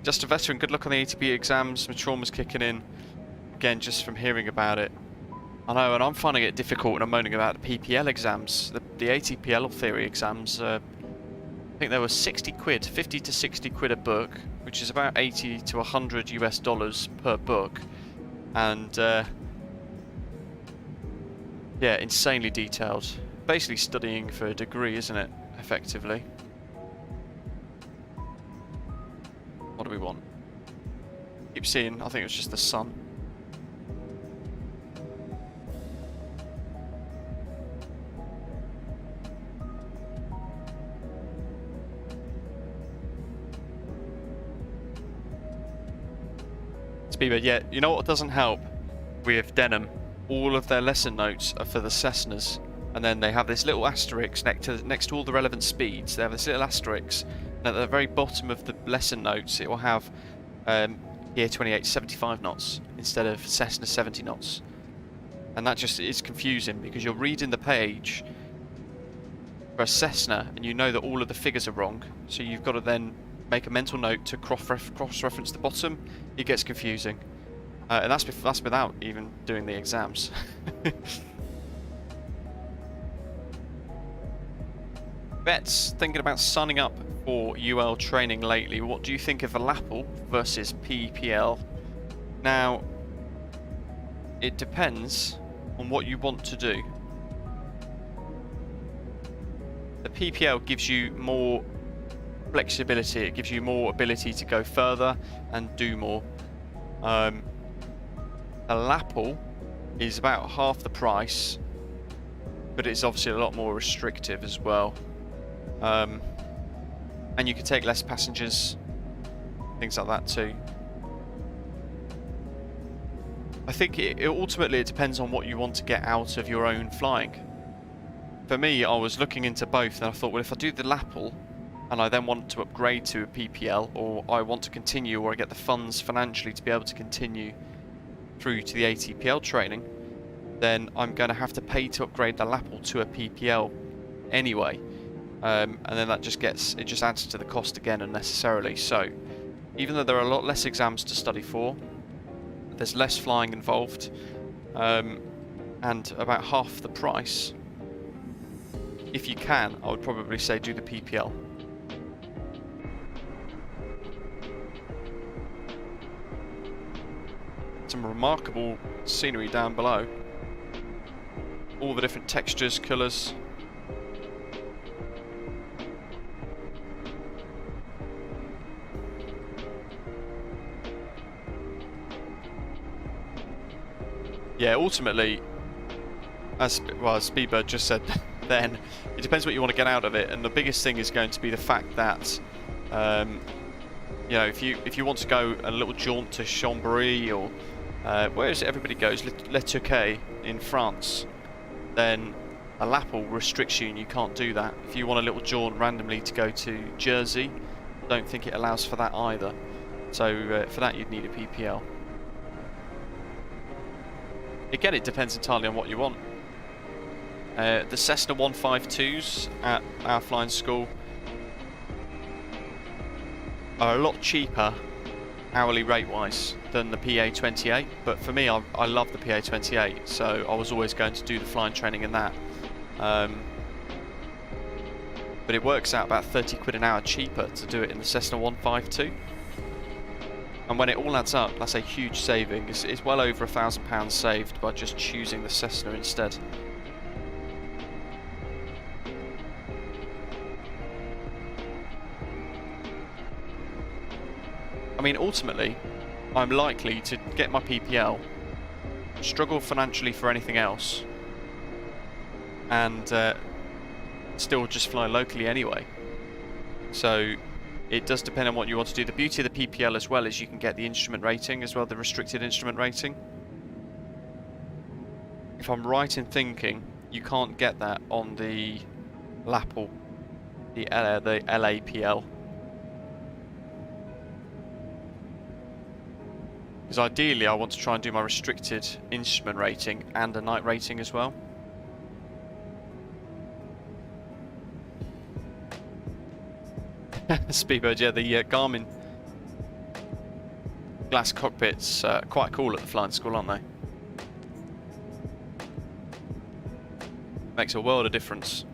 Just a veteran, good luck on the ATP exams. My trauma's kicking in. Again, just from hearing about it. I know, and I'm finding it difficult when I'm moaning about the PPL exams. The ATPL theory exams, I think there were 60 quid, 50 to 60 quid a book, which is about 80 to 100 US dollars per book. And yeah, insanely detailed. Basically studying for a degree, isn't it? Effectively. What do we want? Keep seeing, I think it was just the sun. Speedbird, yeah, you know what doesn't help with Denim? All of their lesson notes are for the Cessnas, and then they have this little asterisk next to all the relevant speeds. They have this little asterisk, and at the very bottom of the lesson notes it will have Year 28 75 knots instead of Cessna 70 knots. And that just is confusing because you're reading the page for a Cessna and you know that all of the figures are wrong, so you've got to then make a mental note to cross-reference the bottom. It gets confusing, and that's without even doing the exams. Vets thinking about signing up for UL training lately. What do you think of VLAPL versus PPL? Now, it depends on what you want to do. The PPL gives you more flexibility, it gives you more ability to go further and do more. A LAPL is about half the price, but it's obviously a lot more restrictive as well. And you can take less passengers, things like that too. I think ultimately it depends on what you want to get out of your own flying. For me, I was looking into both, and I thought, well, if I do the LAPL and I then want to upgrade to a PPL, or I want to continue, or I get the funds financially to be able to continue through to the ATPL training, then I'm going to have to pay to upgrade the LAPL to a PPL anyway, and then that just adds to the cost again unnecessarily. So even though there are a lot less exams to study for, there's less flying involved, and about half the price. If you can, I would probably say do the PPL. Some remarkable scenery down below. All the different textures, colours. Yeah, ultimately, as Speedbird just said then, it depends what you want to get out of it, and the biggest thing is going to be the fact that, you know, if you want to go a little jaunt to Chambéry, or where is it everybody goes, Le Touquet in France, then a LAPL restricts you and you can't do that. If you want a little jaunt randomly to go to Jersey, don't think it allows for that either. So for that you'd need a PPL. Again, it depends entirely on what you want. The Cessna 152s at our flying school are a lot cheaper hourly rate wise than the PA-28, but for me, I love the PA-28, so I was always going to do the flying training in that. But it works out about 30 quid an hour cheaper to do it in the Cessna 152. And when it all adds up, that's a huge saving. It's well over £1,000 saved by just choosing the Cessna instead. I mean, ultimately, I'm likely to get my PPL, struggle financially for anything else, and still just fly locally anyway. So it does depend on what you want to do. The beauty of the PPL as well is you can get the instrument rating as well, the restricted instrument rating. If I'm right in thinking, you can't get that on the LAPL, the LAPL. Because ideally I want to try and do my restricted instrument rating and a night rating as well. Speedbird, yeah, the Garmin glass cockpits quite cool at the flying school, aren't they? Makes a world of difference.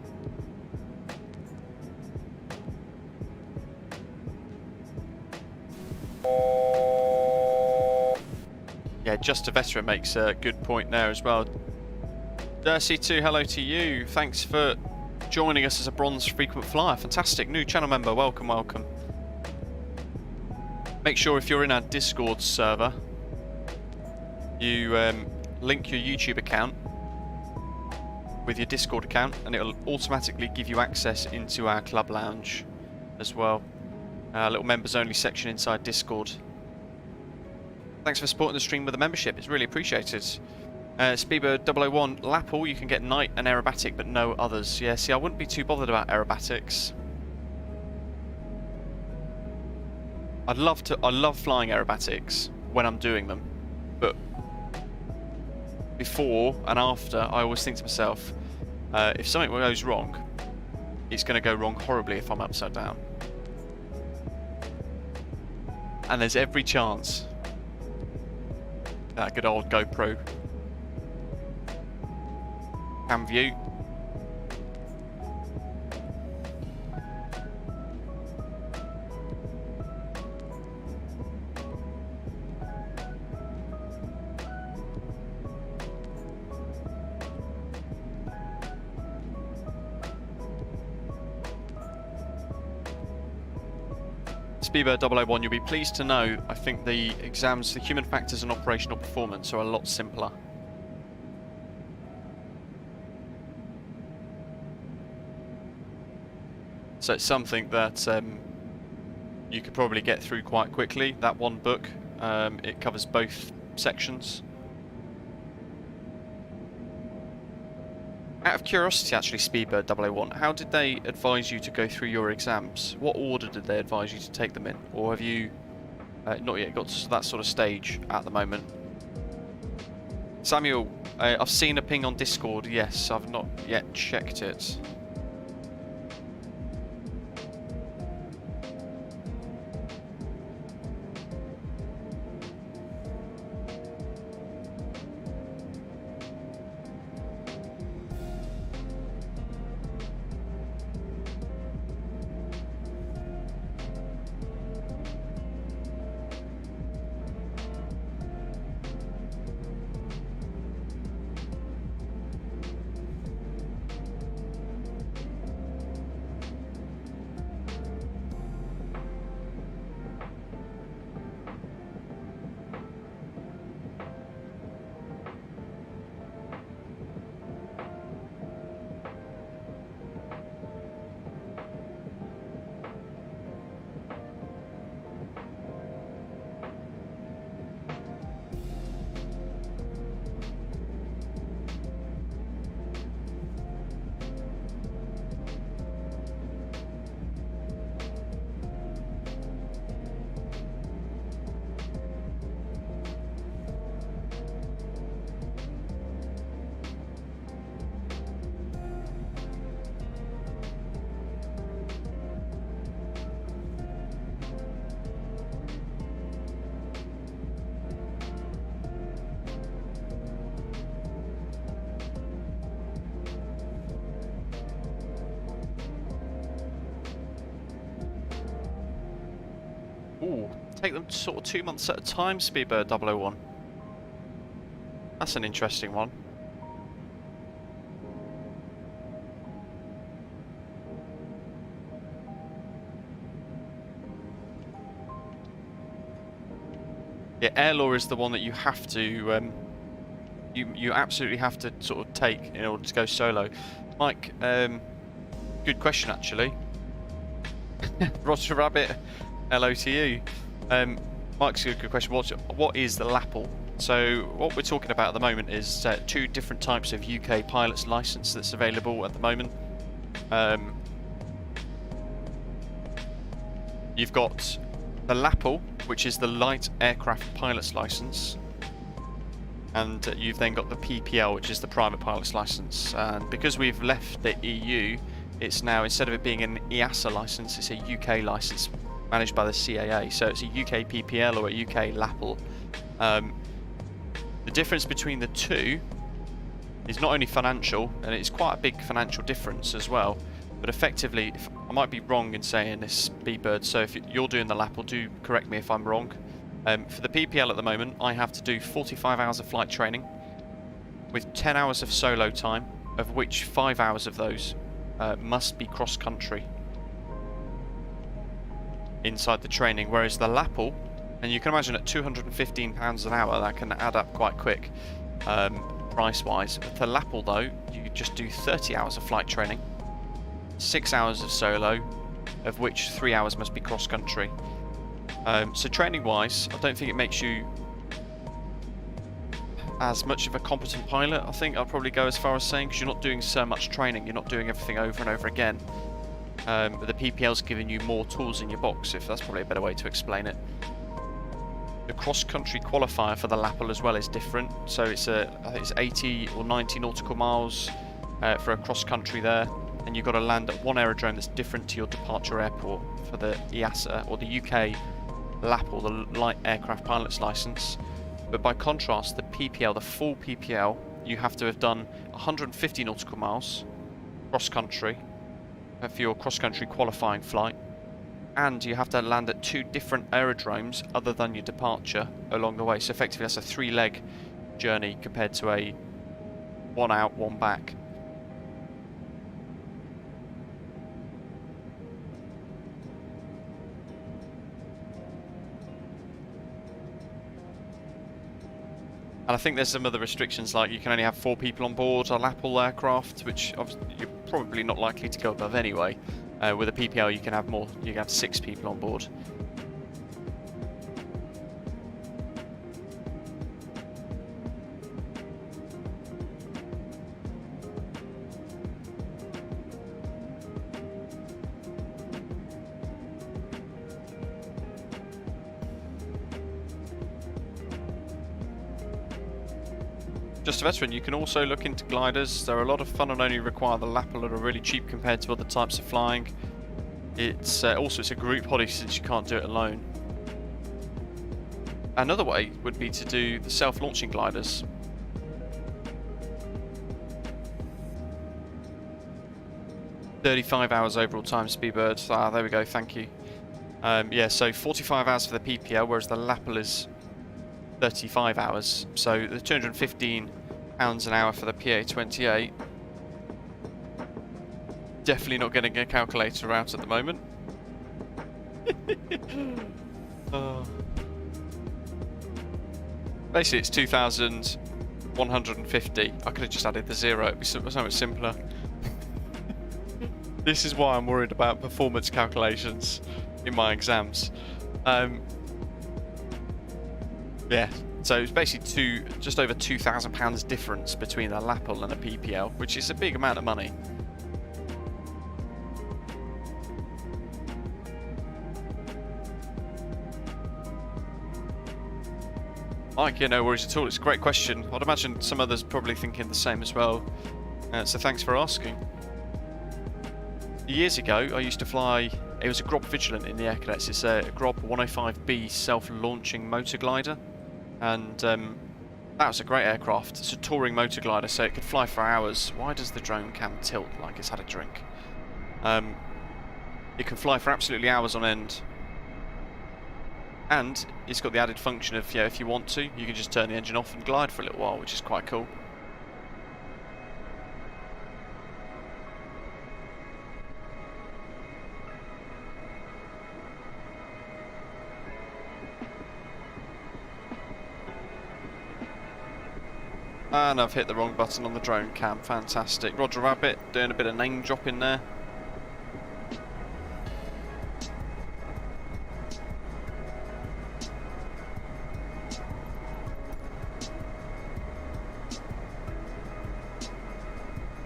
Yeah, Just a Veteran makes a good point there as well. C2, hello to you. Thanks for joining us as a bronze frequent flyer. Fantastic. New channel member. Welcome, welcome. Make sure if you're in our Discord server, you link your YouTube account with your Discord account, and it'll automatically give you access into our club lounge as well. A little members only section inside Discord. Thanks for supporting the stream with a membership. It's really appreciated. Speedbird 001, LAPL, you can get night and aerobatic, but no others. Yeah, see, I wouldn't be too bothered about aerobatics. I love flying aerobatics when I'm doing them, but before and after, I always think to myself, if something goes wrong, it's going to go wrong horribly if I'm upside down. And there's every chance that good old GoPro cam view. Speedbird 001, you'll be pleased to know I think the exams, the human factors and operational performance are a lot simpler. So it's something that you could probably get through quite quickly. That one book, it covers both sections. Out of curiosity, actually, Speedbird 001, how did they advise you to go through your exams? What order did they advise you to take them in? Or have you not yet got to that sort of stage at the moment? Samuel, I've seen a ping on Discord, yes, I've not yet checked it. Ooh, take them sort of 2 months at a time, Speedbird 001. That's an interesting one. Yeah, air law is the one that you have to, you absolutely have to sort of take in order to go solo. Mike, good question actually. Roger Rabbit, hello to you. Mike's a good question. What is the LAPL? So what we're talking about at the moment is two different types of UK pilot's license that's available at the moment. You've got the LAPL, which is the Light Aircraft Pilot's License, and you've then got the PPL, which is the Private Pilot's License. And because we've left the EU, it's now, instead of it being an EASA license, it's a UK license managed by the CAA. So it's a UK PPL or a UK LAPL. The difference between the two is not only financial, and it's quite a big financial difference as well, but effectively, I might be wrong in saying this, Speedbird, so if you're doing the LAPL, do correct me if I'm wrong. For the PPL at the moment, I have to do 45 hours of flight training with 10 hours of solo time, of which 5 hours of those must be cross-country inside the training, whereas the LAPL, and you can imagine at £215 an hour, that can add up quite quick price-wise. With the LAPL though, you just do 30 hours of flight training, 6 hours of solo, of which 3 hours must be cross-country. So training-wise, I don't think it makes you as much of a competent pilot. I think I'll probably go as far as saying, because you're not doing so much training, you're not doing everything over and over again. But the PPL's giving you more tools in your box, if that's probably a better way to explain it. The cross-country qualifier for the LAPL as well is different. So it's I think it's 80 or 90 nautical miles for a cross-country there, and you've got to land at one aerodrome that's different to your departure airport for the EASA or the UK LAPL, the Light Aircraft Pilot's License. But by contrast, the PPL, the full PPL, you have to have done 150 nautical miles cross-country for your cross-country qualifying flight, and you have to land at 2 different aerodromes other than your departure along the way. So effectively that's a 3-leg journey compared to a 1 out, 1 back. And I think there's some other restrictions, like you can only have 4 people on board a LAPL aircraft, which obviously you're probably not likely to go above anyway. With a PPL you can have more, you can have 6 people on board. Just a veteran, you can also look into gliders. They're a lot of fun and only require the lapel and are really cheap compared to other types of flying. It's also it's a group hobby since you can't do it alone. Another way would be to do the self-launching gliders. "35 hours overall time, Speedbird." Ah, there we go, thank you. Yeah, so 45 hours for the PPL, whereas the lapel is 35 hours. So the £215 an hour for the PA-28. Definitely not getting a calculator out at the moment. Basically, it's 2,150. I could have just added the zero. It'd be so much simpler. This is why I'm worried about performance calculations in my exams. Yeah, so it's basically just over £2,000 difference between a lapel and a PPL, which is a big amount of money. Mike, yeah, no worries at all. It's a great question. I'd imagine some others probably thinking the same as well. So thanks for asking. Years ago, I used to fly. It was a Grob Vigilant in the Air Cadets. It's a Grob 105B self-launching motor glider, and that was a great aircraft. It's a touring motor glider, so it could fly for hours. Why does the drone cam tilt like it's had a drink? It can fly for absolutely hours on end. And it's got the added function of, yeah, if you want to, you can just turn the engine off and glide for a little while, which is quite cool. And I've hit the wrong button on the drone cam. Fantastic. Roger Rabbit doing a bit of name dropping there.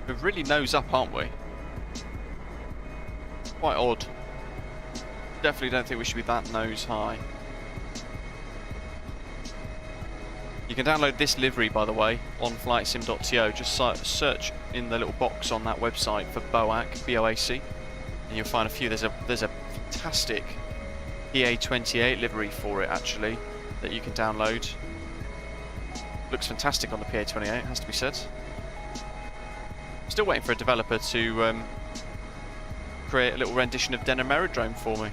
We're really nose up, aren't we? Quite odd. Definitely don't think we should be that nose high. You can download this livery, by the way, on flightsim.to. Just search in the little box on that website for BOAC, B-O-A-C, and you'll find a few. There's a fantastic PA-28 livery for it, actually, that you can download. Looks fantastic on the PA-28, has to be said. Still waiting for a developer to create a little rendition of Denim Aerodrome for me.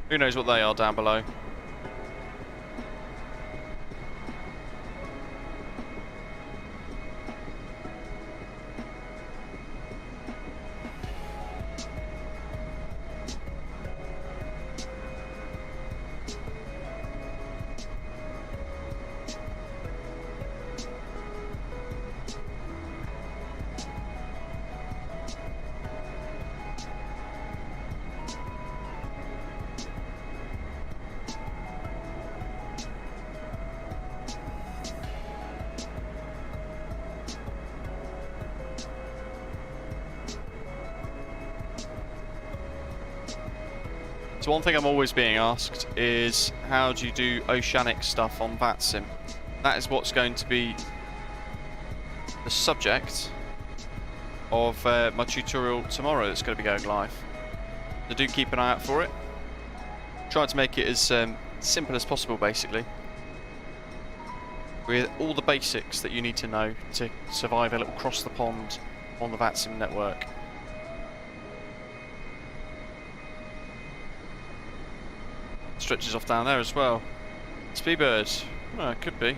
Who knows what they are down below? So one thing I'm always being asked is, how do you do oceanic stuff on vatsim? That is what's going to be the subject of my tutorial tomorrow that's going to be going live. So do keep an eye out for it. Try to make it as simple as possible, basically, with all the basics that you need to know to survive a little cross the pond on the vatsim network. Stretches off down there as well. Speedbird. Oh, it could be.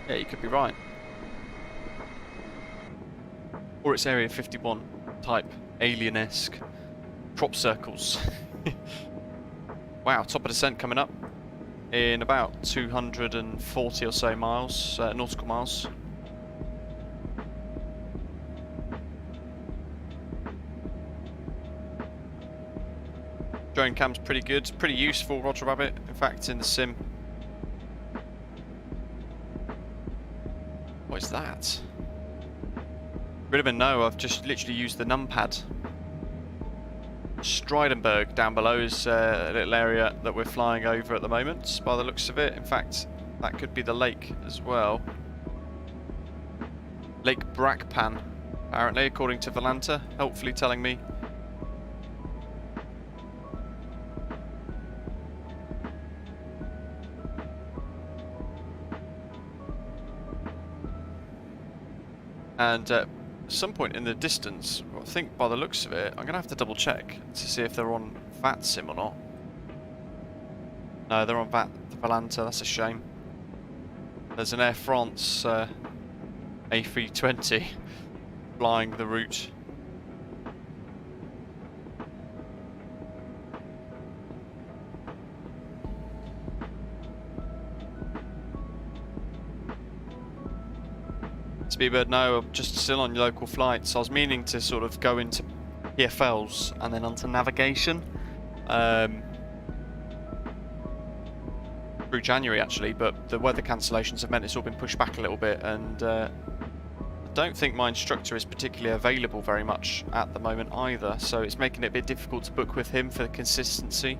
Yeah, you could be right. Or it's Area 51 type alien-esque crop circles. Wow, top of descent coming up in about 240 or so miles, nautical miles. Drone cam's pretty good, pretty useful, Roger Rabbit, in fact, in the sim. What is that? Ridderman, no, I've just literally used the numpad. Stridenberg down below is a little area that we're flying over at the moment, by the looks of it. In fact, that could be the lake as well. Lake Brakpan, apparently, according to Volanta, helpfully telling me. And at some point in the distance, I think by the looks of it, I'm going to have to double check to see if they're on vatsim or not. No, they're on Volanta, that's a shame. There's an Air France A320 flying the route. Speedbird, no, I'm just still on local flights. I was meaning to sort of go into PFLs and then onto navigation through January actually, but the weather cancellations have meant it's all been pushed back a little bit, and I don't think my instructor is particularly available very much at the moment either, so it's making it a bit difficult to book with him for consistency.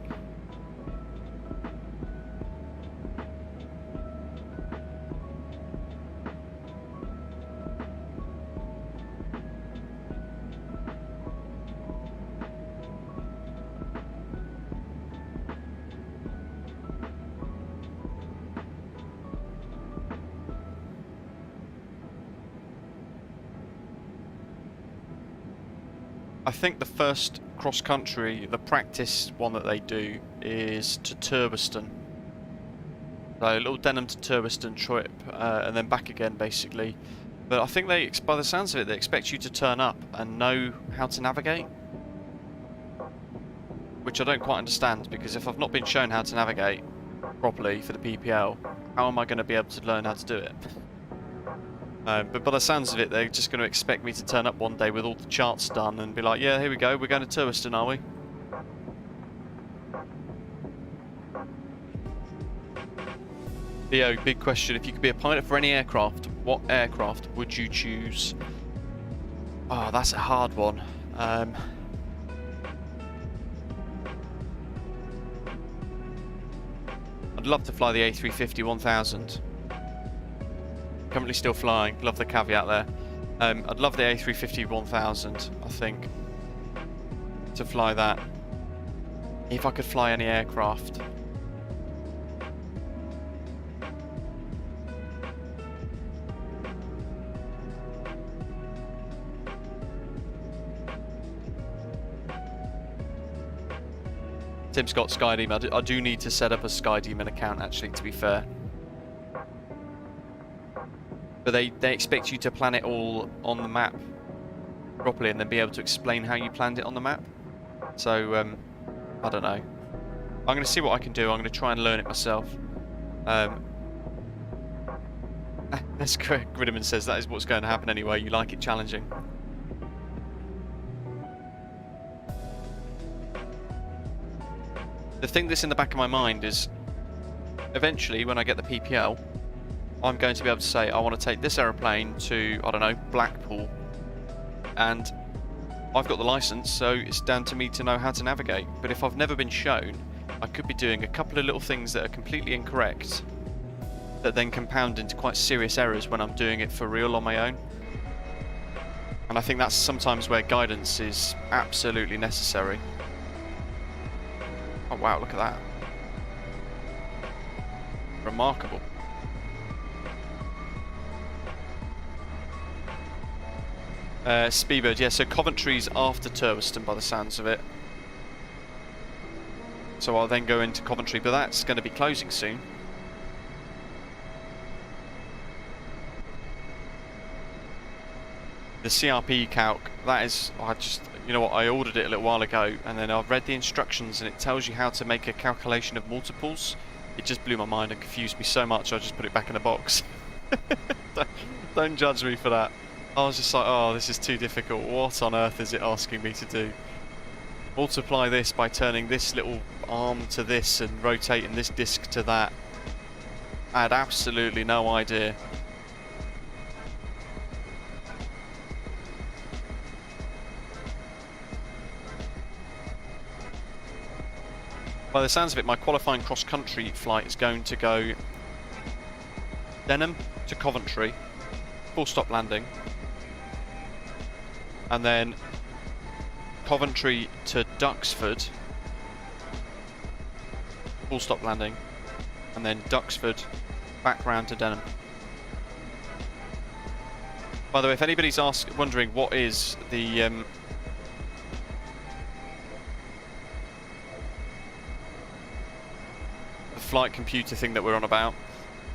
I think the first cross-country, the practice one that they do, is to Turbiston. So a little Denham to Turbiston trip, and then back again, basically. But I think they, by the sounds of it, they expect you to turn up and know how to navigate. Which I don't quite understand, because if I've not been shown how to navigate properly for the PPL, how am I going to be able to learn how to do it? But by the sounds of it, they're just going to expect me to turn up one day with all the charts done and be like, yeah, here we go, we're going to Turbiston, are we? Theo, big question. If you could be a pilot for any aircraft, what aircraft would you choose? Oh, that's a hard one. I'd love to fly the A350-1000. Currently still flying, love the caveat there. I'd love the A350-1000, I think, to fly that. If I could fly any aircraft. Tim Scott, Skydemon. I do need to set up a Skydemon account, actually, to be fair. But they expect you to plan it all on the map properly and then be able to explain how you planned it on the map. So, I don't know. I'm going to see what I can do. I'm going to try and learn it myself. That's correct. Ridderman says that is what's going to happen anyway. You like it challenging. The thing that's in the back of my mind is, eventually, when I get the PPL, I'm going to be able to say, I want to take this aeroplane to, I don't know, Blackpool. And I've got the license, so it's down to me to know how to navigate. But if I've never been shown, I could be doing a couple of little things that are completely incorrect that then compound into quite serious errors when I'm doing it for real on my own. And I think that's sometimes where guidance is absolutely necessary. Oh wow, look at that. Remarkable. Speedbird, yeah, so Coventry's after Turbiston by the sounds of it. So I'll then go into Coventry, but that's going to be closing soon. The CRP calc, that is, I just, you know what, I ordered it a little while ago, and then I've read the instructions and it tells you how to make a calculation of multiples. It just blew my mind and confused me so much I just put it back in the box. Don't judge me for that. I was just like, oh, this is too difficult. What on earth is it asking me to do? Multiply this by turning this little arm to this and rotating this disc to that. I had absolutely no idea. By the sounds of it, my qualifying cross-country flight is going to go Denham to Coventry, full stop landing, and then Coventry to Duxford, full stop landing, and then Duxford back round to Denham. By the way, if anybody's wondering what is the flight computer thing that we're on about,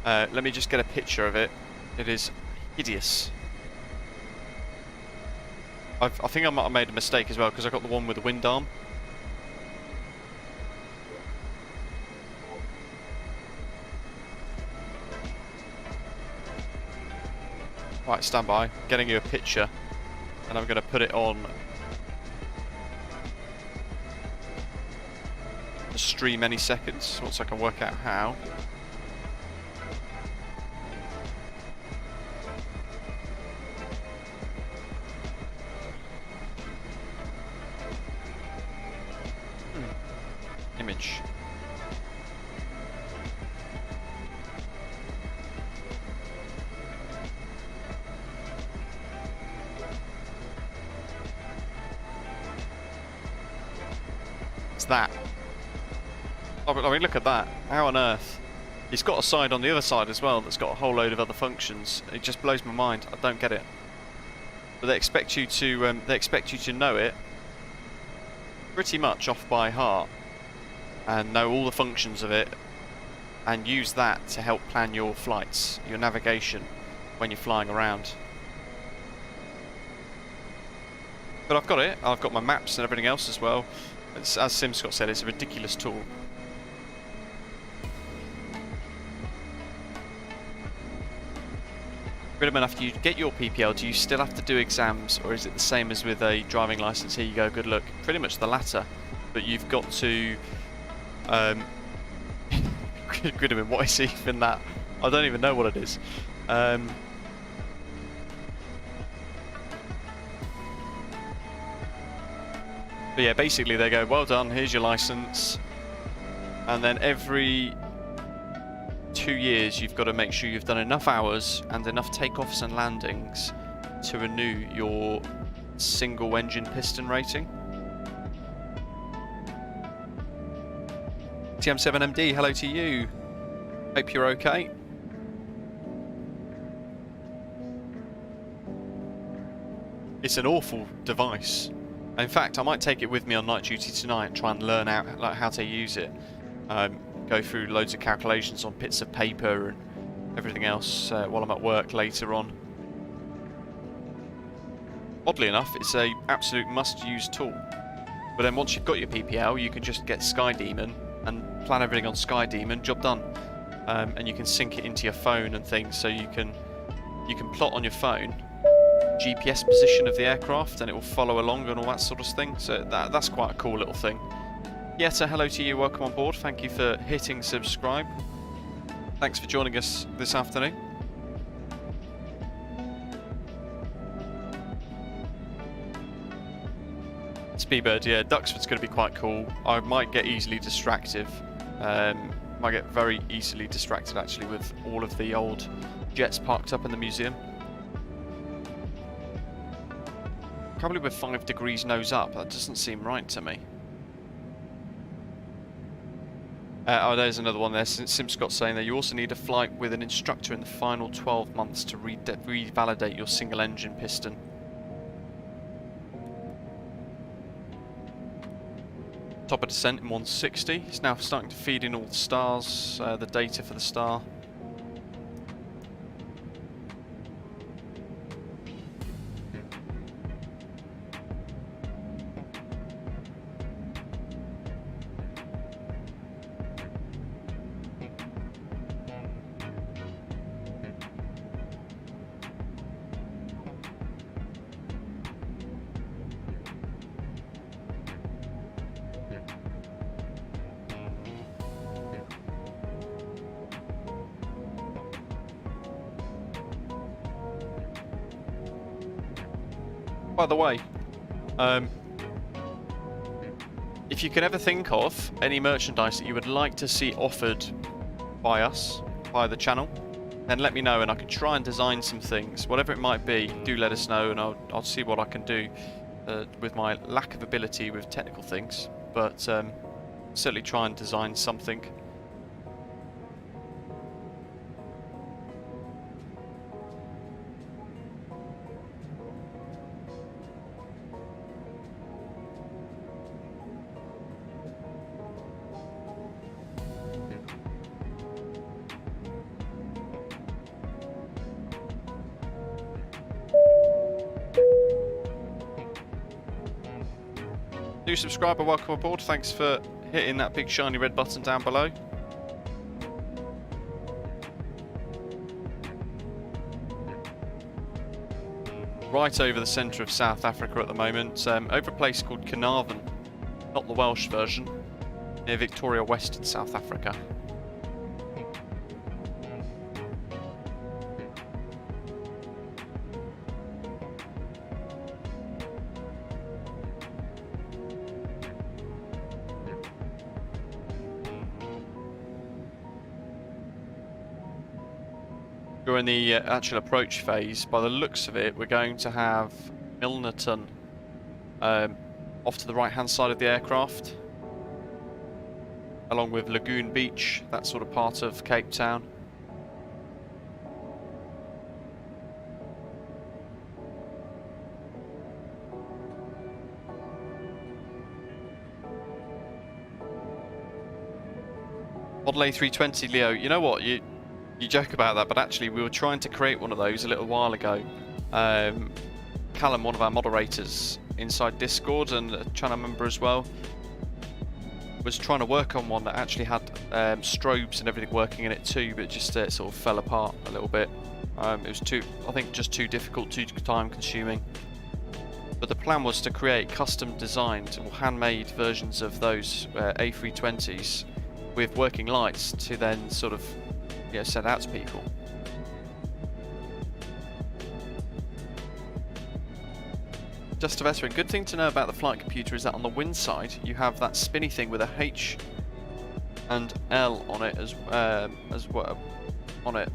let me just get a picture of it. It is hideous. I think I might have made a mistake as well, because I got the one with the wind arm. Right, stand by. Getting you a picture, and I'm going to put it on the stream any seconds, once I can work out how. Image. It's that. I mean, look at that. How on earth? It's got a side on the other side as well that's got a whole load of other functions. It just blows my mind. I don't get it. But they expect you to know it pretty much off by heart and know all the functions of it, and use that to help plan your flights, your navigation when you're flying around. But I've got it. I've got my maps and everything else as well. It's, as Sim Scott said, it's a ridiculous tool. Ridderman, after you get your PPL, do you still have to do exams, or is it the same as with a driving licence? Here you go, good luck. Pretty much the latter, but you've got to Ridderman, what is even that? I don't even know what it is. But yeah, basically they go, well done, here's your licence, and then every 2 years you've got to make sure you've done enough hours and enough takeoffs and landings to renew your single engine piston rating. TM7MD, hello to you. Hope you're okay. It's an awful device. In fact, I might take it with me on night duty tonight and try and learn out like how to use it. Go through loads of calculations on bits of paper and everything else while I'm at work later on. Oddly enough, it's a absolute must-use tool. But then once you've got your PPL, you can just get SkyDemon and plan everything on SkyDemon, job done. And you can sync it into your phone and things, so you can plot on your phone GPS position of the aircraft and it will follow along and all that sort of thing. So that's quite a cool little thing. Yetta, hello to you, welcome on board. Thank you for hitting subscribe. Thanks for joining us this afternoon. Speedbird, yeah, Duxford's going to be quite cool. I might get easily distracted. Might get very easily distracted actually with all of the old jets parked up in the museum. Probably with 5 degrees nose up, that doesn't seem right to me. Oh, there's another one there. Sim Scott's saying that you also need a flight with an instructor in the final 12 months to revalidate your single engine piston. Top of descent in 160. It's now starting to feed in all the stars, the data for the star. By the way, if you can ever think of any merchandise that you would like to see offered by us, by the channel, then let me know and I can try and design some things. Whatever it might be, do let us know and I'll see what I can do with my lack of ability with technical things. But certainly try and design something. New subscriber, welcome aboard. Thanks for hitting that big shiny red button down below. Right over the centre of South Africa at the moment, over a place called Carnarvon, not the Welsh version, near Victoria West in South Africa. During the actual approach phase, by the looks of it, we're going to have Milnerton off to the right hand side of the aircraft, along with Lagoon Beach, that sort of part of Cape Town. Model A320, Leo, you know what, you joke about that, but actually we were trying to create one of those a little while ago. Callum, one of our moderators inside Discord and a channel member as well, was trying to work on one that actually had strobes and everything working in it too, but just sort of fell apart a little bit. It was I think just too difficult, too time consuming. But the plan was to create custom designed or handmade versions of those A320s with working lights to then sort of send out to people. Just a veteran, good thing to know about the flight computer is that on the wind side you have that spinny thing with a H and L on it as well. On it,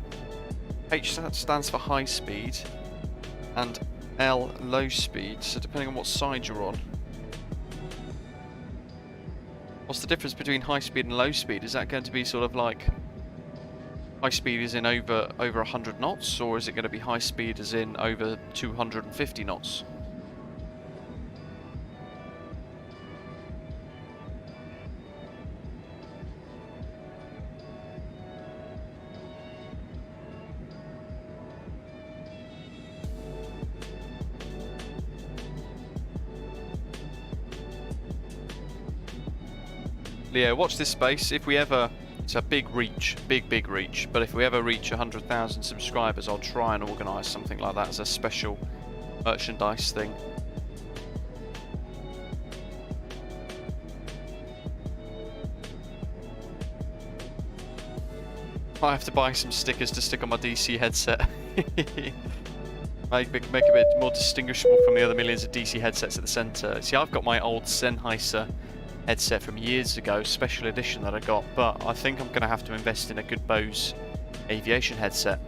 H stands for high speed and L low speed. So depending on what side you're on, what's the difference between high speed and low speed? Is that going to be sort of like high speed is in over 100 knots, or is it going to be high speed as in over 250 knots? Leo, watch this space. If we ever, it's a big reach, big reach, but if we ever reach 100,000 subscribers, I'll try and organise something like that as a special merchandise thing. I have to buy some stickers to stick on my DC headset. make it a bit more distinguishable from the other millions of DC headsets at the centre. See, I've got my old Sennheiser headset from years ago, special edition that I got, but I think I'm going to have to invest in a good Bose aviation headset.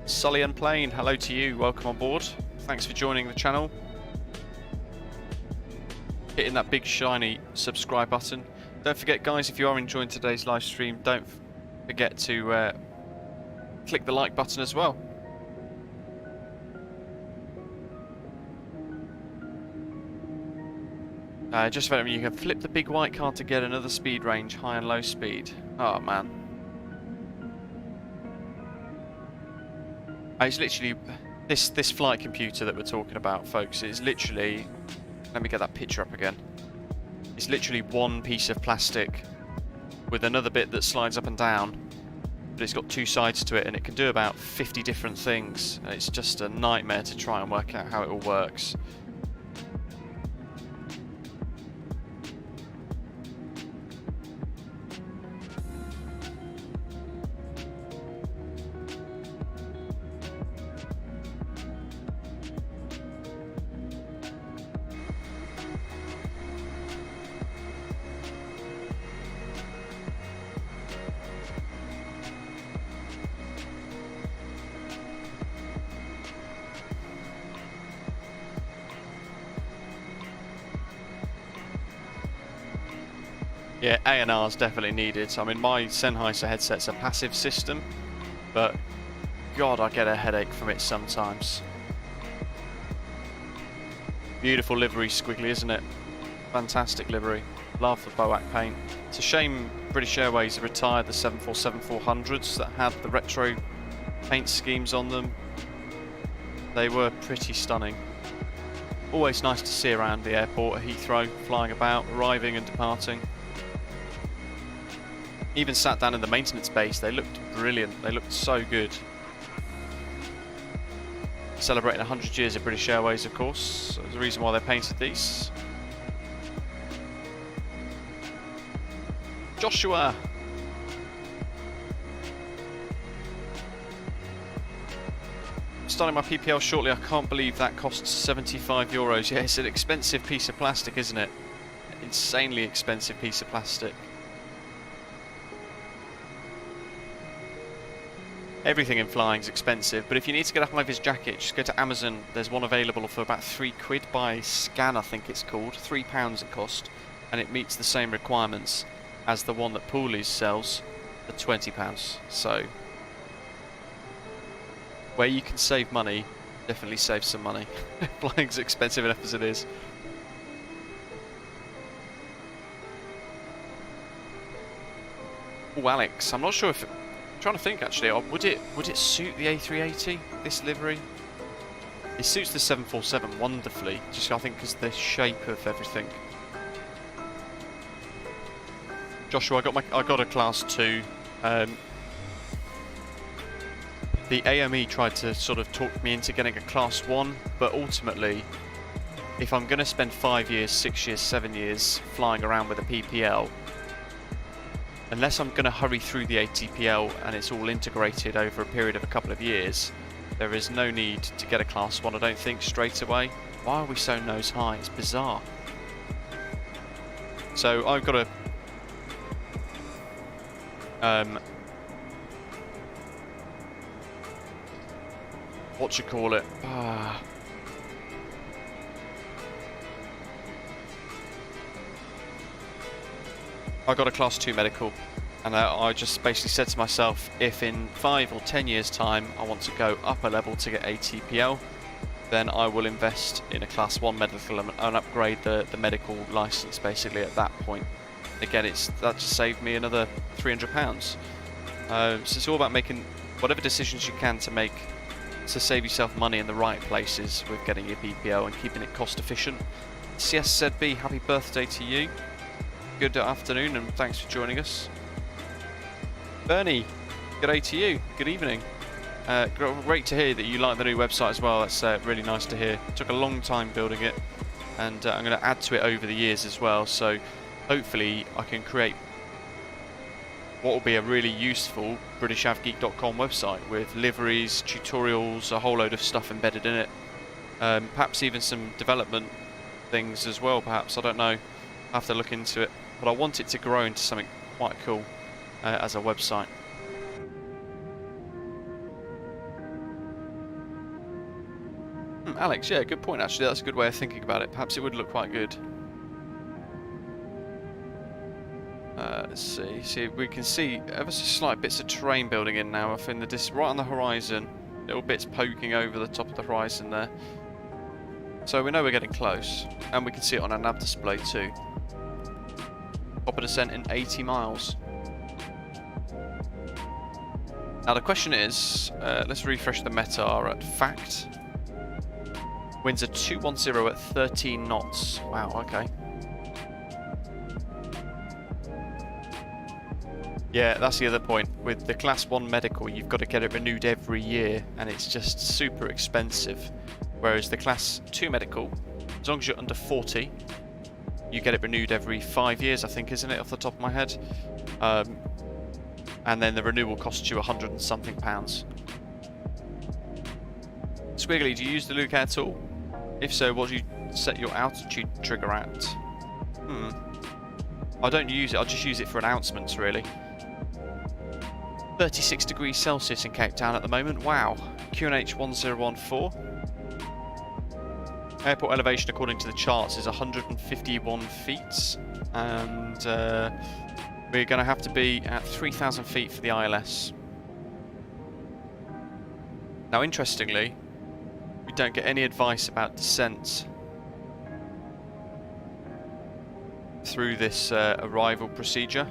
Sully and Plain, hello to you, welcome on board. Thanks for joining the channel. Hitting that big shiny subscribe button. Don't forget guys, if you are enjoying today's live stream, don't forget to click the like button as well. Just about you can flip the big white card to get another speed range, high and low speed. Oh man. It's literally this flight computer that we're talking about, folks, is literally, let me get that picture up again. It's literally one piece of plastic with another bit that slides up and down, but it's got two sides to it and it can do about 50 different things. And it's just a nightmare to try and work out how it all works. Yeah, A&R is definitely needed. I mean, my Sennheiser headset's a passive system, but God, I get a headache from it sometimes. Beautiful livery, Squiggly, isn't it? Fantastic livery. Love the BOAC paint. It's a shame British Airways have retired the 747-400s that had the retro paint schemes on them. They were pretty stunning. Always nice to see around the airport at Heathrow, flying about, arriving and departing. Even sat down in the maintenance base, they looked brilliant. They looked so good. Celebrating 100 years of British Airways, of course. There's a reason why they painted these. Joshua! Starting my PPL shortly. I can't believe that costs 75 euros. Yeah, it's an expensive piece of plastic, isn't it? Insanely expensive piece of plastic. Everything in flying is expensive, but if you need to get a high-vis jacket, just go to Amazon. There's one available for about £3 by scan, I think it's called. £3 it cost, and it meets the same requirements as the one that Pooley's sells for £20. So, where you can save money, definitely save some money. Flying's expensive enough as it is. Oh, Alex, I'm not sure if... I'm trying to think actually, would it suit the A380, this livery? It suits the 747 wonderfully, just I think because the shape of everything. Joshua, I got a class 2. The AME tried to sort of talk me into getting a class 1, but ultimately, if I'm going to spend 5 years, 6 years, 7 years flying around with a PPL, unless I'm going to hurry through the ATPL and it's all integrated over a period of a couple of years, there is no need to get a class 1, I don't think, straight away. Why are we so nose high? It's bizarre. So I've got a what you call it? I got a class 2 medical, and I just basically said to myself, if in 5 or 10 years time I want to go up a level to get ATPL, then I will invest in a class 1 medical and upgrade the medical license basically at that point. Again, that just saved me another £300. So it's all about making whatever decisions you can to make to save yourself money in the right places with getting your PPL and keeping it cost efficient. CSZB, happy birthday to you. Good afternoon and thanks for joining us. Bernie, good day to you. Good evening. Great to hear that you like the new website as well. That's really nice to hear. It took a long time building it, and I'm going to add to it over the years as well. So hopefully I can create what will be a really useful BritishAvGeek.com website with liveries, tutorials, a whole load of stuff embedded in it. Perhaps even some development things as well, perhaps. I don't know. I have to look into it. But I want it to grow into something quite cool as a website. Alex, yeah, good point actually. That's a good way of thinking about it. Perhaps it would look quite good. Let's see. See, we can see ever so slight bits of terrain building in now. Up in the right on the horizon, little bits poking over the top of the horizon there. So we know we're getting close, and we can see it on our nav display too. Proper descent in 80 miles. Now the question is, let's refresh the METAR at fact. Winds are 210 at 13 knots. Wow, okay. Yeah, that's the other point. With the Class 1 medical, you've got to get it renewed every year, and it's just super expensive. Whereas the Class 2 medical, as long as you're under 40, you get it renewed every 5 years, I think, isn't it, off the top of my head? And then the renewal costs you £100 and something. Squiggly, do you use the Luke Air tool? If so, what do you set your altitude trigger at? I don't use it, I just use it for announcements, really. 36 degrees Celsius in Cape Town at the moment. Wow. QNH 1014. Airport elevation, according to the charts, is 151 feet, and we're going to have to be at 3,000 feet for the ILS. Now, interestingly, we don't get any advice about descent through this arrival procedure.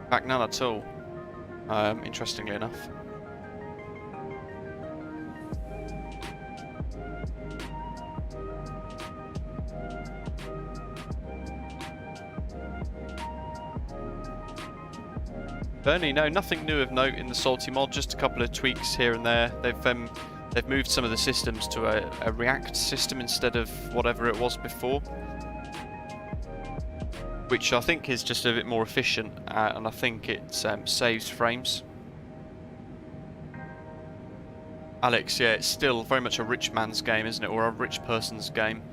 In fact, none at all, interestingly enough. Bernie, no, nothing new of note in the Salty mod, just a couple of tweaks here and there. They've moved some of the systems to a React system instead of whatever it was before, which I think is just a bit more efficient, and I think it saves frames. Alex, yeah, it's still very much a rich man's game, isn't it, or a rich person's game.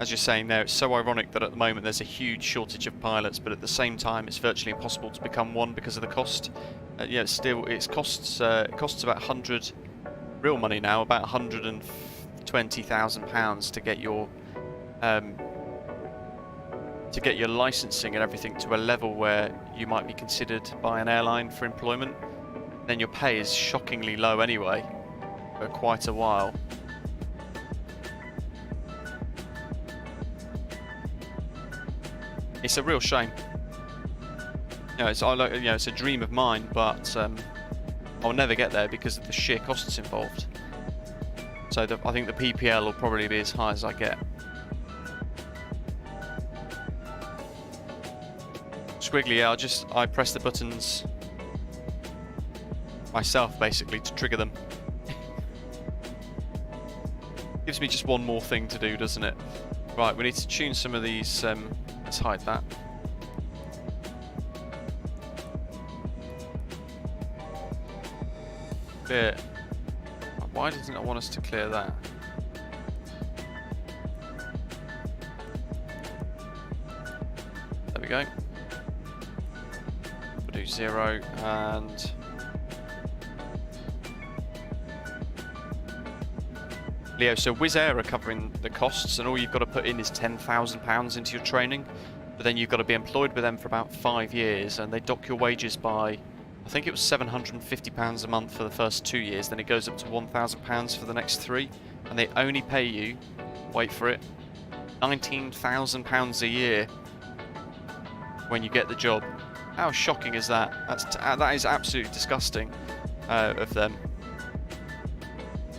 As you're saying there, it's so ironic that at the moment there's a huge shortage of pilots, but at the same time it's virtually impossible to become one because of the cost. Yeah, it costs about 100 real money now, about £120,000 to get your licensing and everything to a level where you might be considered by an airline for employment. Then your pay is shockingly low anyway for quite a while. It's a real shame. You know, it's a dream of mine, but I'll never get there because of the sheer costs involved. So I think the PPL will probably be as high as I get. Squiggly, yeah, I press the buttons myself basically to trigger them. Gives me just one more thing to do, doesn't it? Right, we need to tune some of these. Let's hide that. Clear. Why doesn't it want us to clear that? There we go. We'll do 0 and Leo, so Wizz Air are covering the costs, and all you've got to put in is £10,000 into your training, but then you've got to be employed with them for about 5 years, and they dock your wages by, I think it was £750 a month for the first 2 years, then it goes up to £1,000 for the next 3, and they only pay you, wait for it, £19,000 a year when you get the job. How shocking is that? That is absolutely disgusting of them.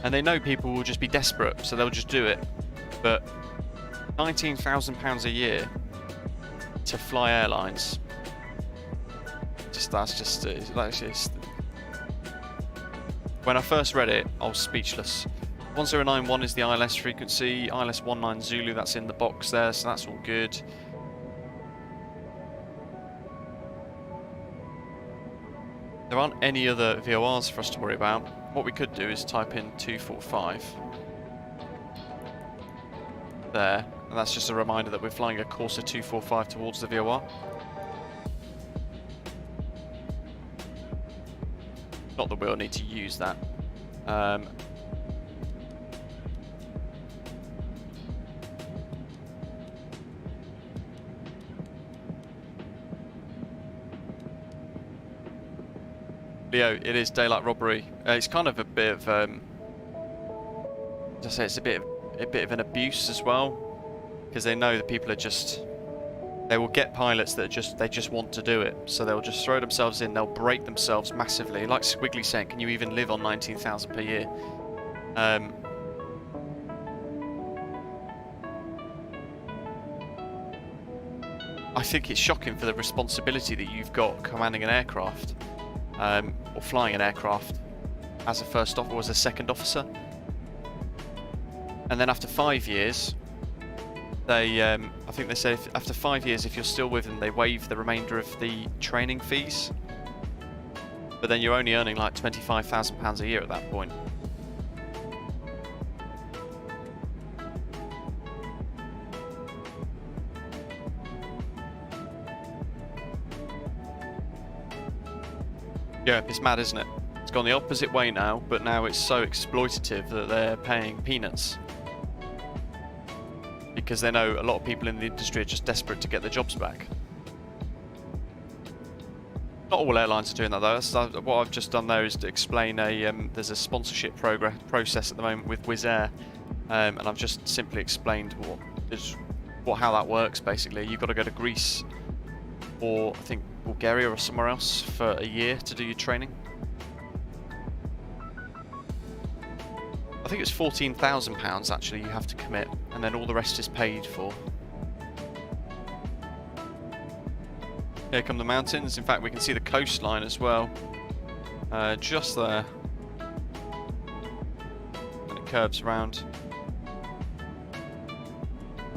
And they know people will just be desperate, so they'll just do it. But £19,000 a year to fly airlines, that's just. When I first read it, I was speechless. 1091 is the ILS frequency, ILS 19 Zulu, that's in the box there, so that's all good. There aren't any other VORs for us to worry about. What we could do is type in 245 there, and that's just a reminder that we're flying a Corsa 245 towards the VOR. Not that we'll need to use that. Leo, it is daylight robbery. It's kind of a bit of, as I say, it's a bit of an abuse as well, because they know that people are just, they will get pilots that they just want to do it, so they'll just throw themselves in. They'll break themselves massively. Like Squiggly saying, can you even live on 19,000 per year? I think it's shocking for the responsibility that you've got commanding an aircraft. Or flying an aircraft as a first officer or as a second officer, and then after 5 years, they I think they say after 5 years, if you're still with them, they waive the remainder of the training fees. But then you're only earning like £25,000 a year at that point. Yeah, it's mad, isn't it? It's gone the opposite way now, but now it's so exploitative that they're paying peanuts. Because they know a lot of people in the industry are just desperate to get their jobs back. Not all airlines are doing that though. What I've just done there is to explain there's a sponsorship process at the moment with Wizz Air, and I've just simply explained how that works. Basically, you've got to go to Greece or I think Bulgaria or somewhere else for a year to do your training. I think it's £14,000 actually you have to commit, and then all the rest is paid for. Here come the mountains. In fact, we can see the coastline as well, just there, and it curves around.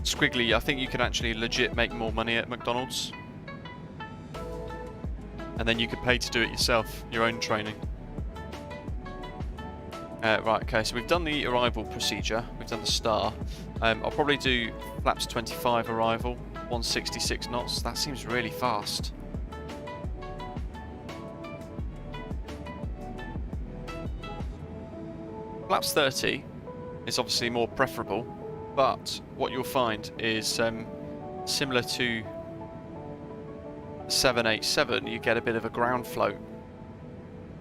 Squiggly, I think you can actually legit make more money at McDonald's, and then you could pay to do it yourself, your own training. Right, okay, so we've done the arrival procedure, we've done the star. I'll probably do flaps 25 arrival, 166 knots. That seems really fast. Flaps 30 is obviously more preferable, but what you'll find is similar to 787, you get a bit of a ground float.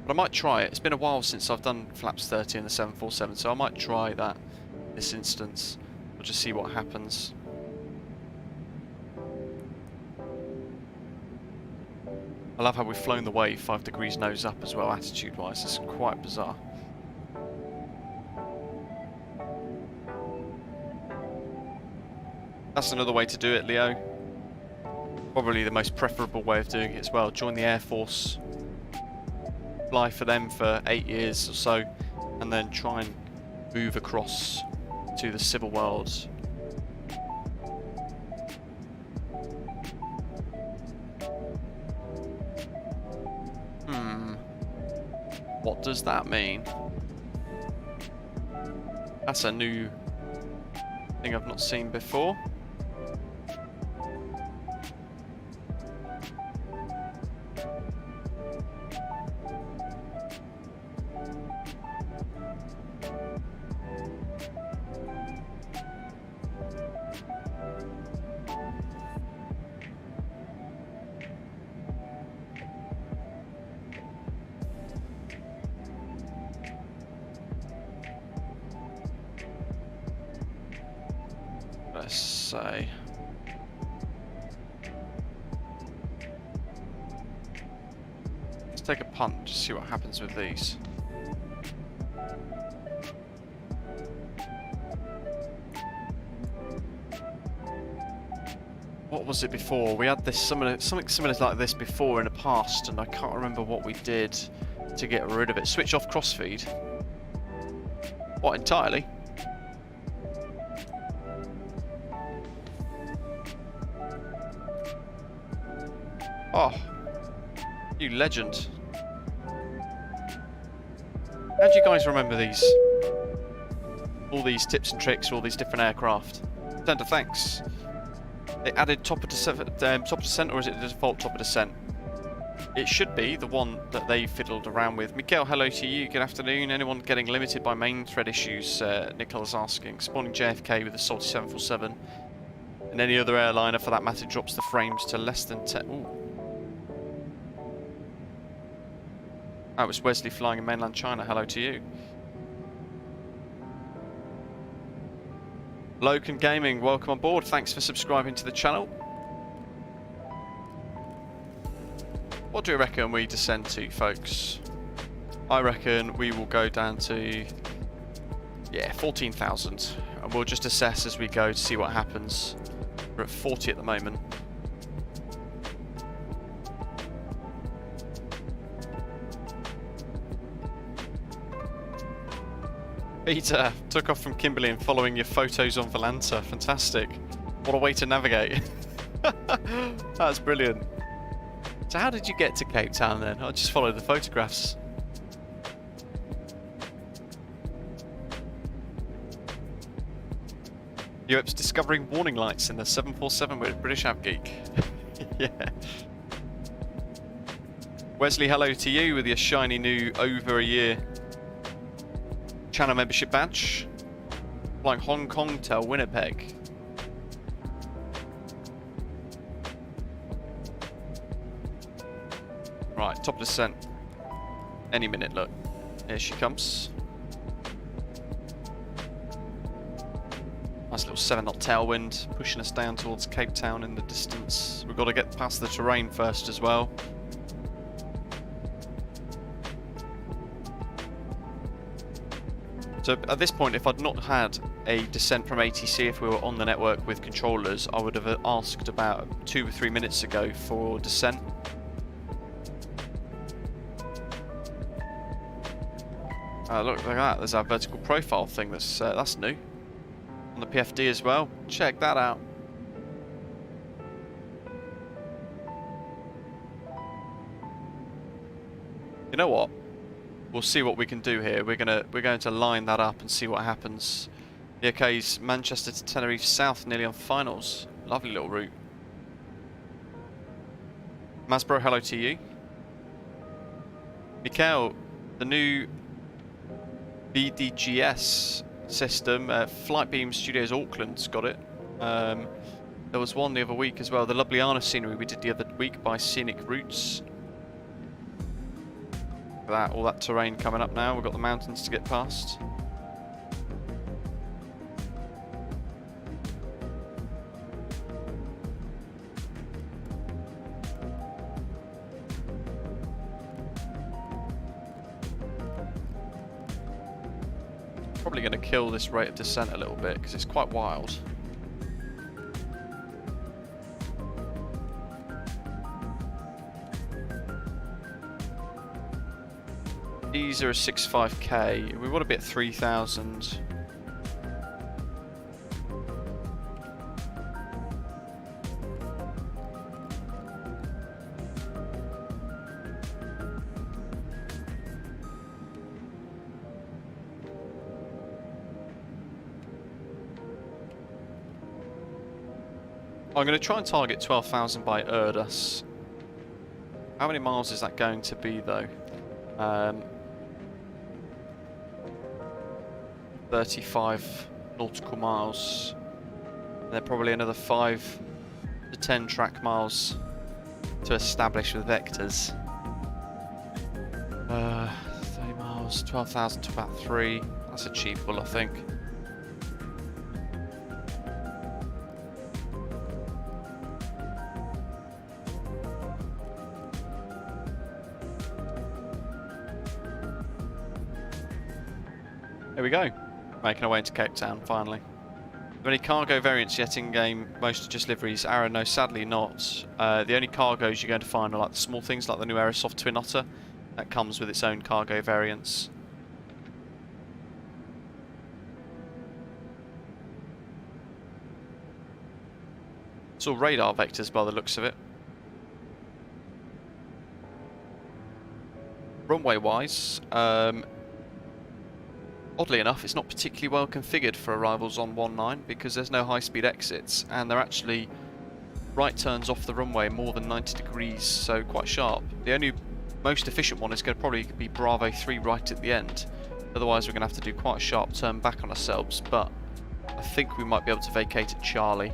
But I might try it. It's been a while since I've done flaps 30 in the 747, so I might try that this instance. We'll just see what happens. I love how we've flown the wave 5 degrees nose up as well, attitude-wise. It's quite bizarre. That's another way to do it, Leo. Probably the most preferable way of doing it as well. Join the Air Force, fly for them for 8 years or so, and then try and move across to the civil world. What does that mean? That's a new thing I've not seen before. Let's say let's take a punt to see what happens with these. What was it before? We had this something similar like this before in the past, and I can't remember what we did to get rid of it. Switch off crossfeed. What, entirely? Oh, you legend. How do you guys remember these? All these tips and tricks for all these different aircraft. Tender thanks. They added top of descent, or is it the default top of descent? It should be the one that they fiddled around with. Mikael, hello to you. Good afternoon. Anyone getting limited by main thread issues? Nicola's asking. Spawning JFK with the Salty 747. And any other airliner, for that matter, drops the frames to less than 10. Ooh. Oh, it's Wesley flying in mainland China. Hello to you. Loken Gaming, welcome on board. Thanks for subscribing to the channel. What do you reckon we descend to, folks? I reckon we will go down to, yeah, 14,000. And we'll just assess as we go to see what happens. We're at 40 at the moment. Peter, took off from Kimberley and following your photos on Volanta. Fantastic. What a way to navigate. That's brilliant. So how did you get to Cape Town then? I just followed the photographs. You're discovering warning lights in the 747 with British Av Geek. Yeah. Wesley, hello to you with your shiny new over a year channel membership badge. Flying Hong Kong to Winnipeg. Right, top of descent. Any minute, look. Here she comes. Nice little 7-knot tailwind, pushing us down towards Cape Town in the distance. We've got to get past the terrain first as well. So at this point, if I'd not had a descent from ATC, if we were on the network with controllers, I would have asked about 2 or 3 minutes ago for descent. Look at that, there's our vertical profile thing, that's new. On the PFD as well, check that out. You know what? We'll see what we can do here. We're going to line that up and see what happens. The OK's Manchester to Tenerife South, nearly on finals. Lovely little route. Masbro, hello to you. Mikhail, the new BDGS system, Flightbeam Studios Auckland's got it. There was one the other week as well. The Ljubljana scenery we did the other week by Scenic Routes. All that terrain coming up now. We've got the mountains to get past. Probably going to kill this rate of descent a little bit because it's quite wild. E065K, we want to be at 3,000. I'm going to try and target 12,000 by ERDAS. How many miles is that going to be though? 35 nautical miles, and then probably another 5 to 10 track miles to establish with vectors. 30 miles, 12,000 to about 3. That's achievable, I think. Here we go. Making our way into Cape Town, finally. Are there any cargo variants yet in game? Most are just liveries. Arrow, no, sadly not. The only cargoes you're going to find are like the small things, like the new Aerosoft Twin Otter. That comes with its own cargo variants. It's all radar vectors by the looks of it. Runway-wise, oddly enough, it's not particularly well configured for arrivals on 19 because there's no high-speed exits, and they're actually right turns off the runway more than 90 degrees, so quite sharp. The only most efficient one is going to probably be Bravo 3 right at the end. Otherwise, we're going to have to do quite a sharp turn back on ourselves, but I think we might be able to vacate at Charlie.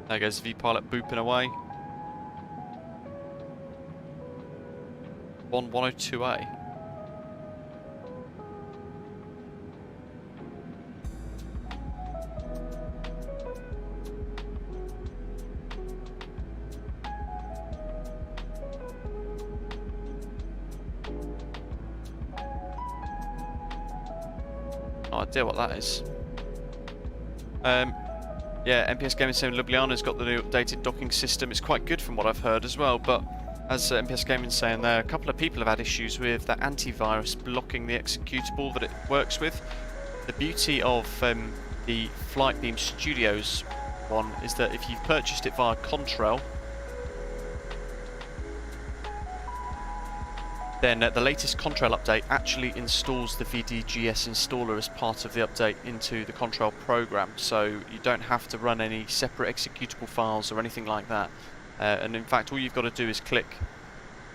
There goes the V-pilot booping away. 102A. No idea what that is. Yeah, MPS Gaming saying Ljubljana's got the new updated docking system. It's quite good from what I've heard as well, but as MPS Gaming saying there, a couple of people have had issues with that antivirus blocking the executable that it works with. The beauty of the Flightbeam Studios one is that if you've purchased it via Contrail, then the latest Contrail update actually installs the VDGS installer as part of the update into the Contrail program, so you don't have to run any separate executable files or anything like that. And in fact, all you've got to do is click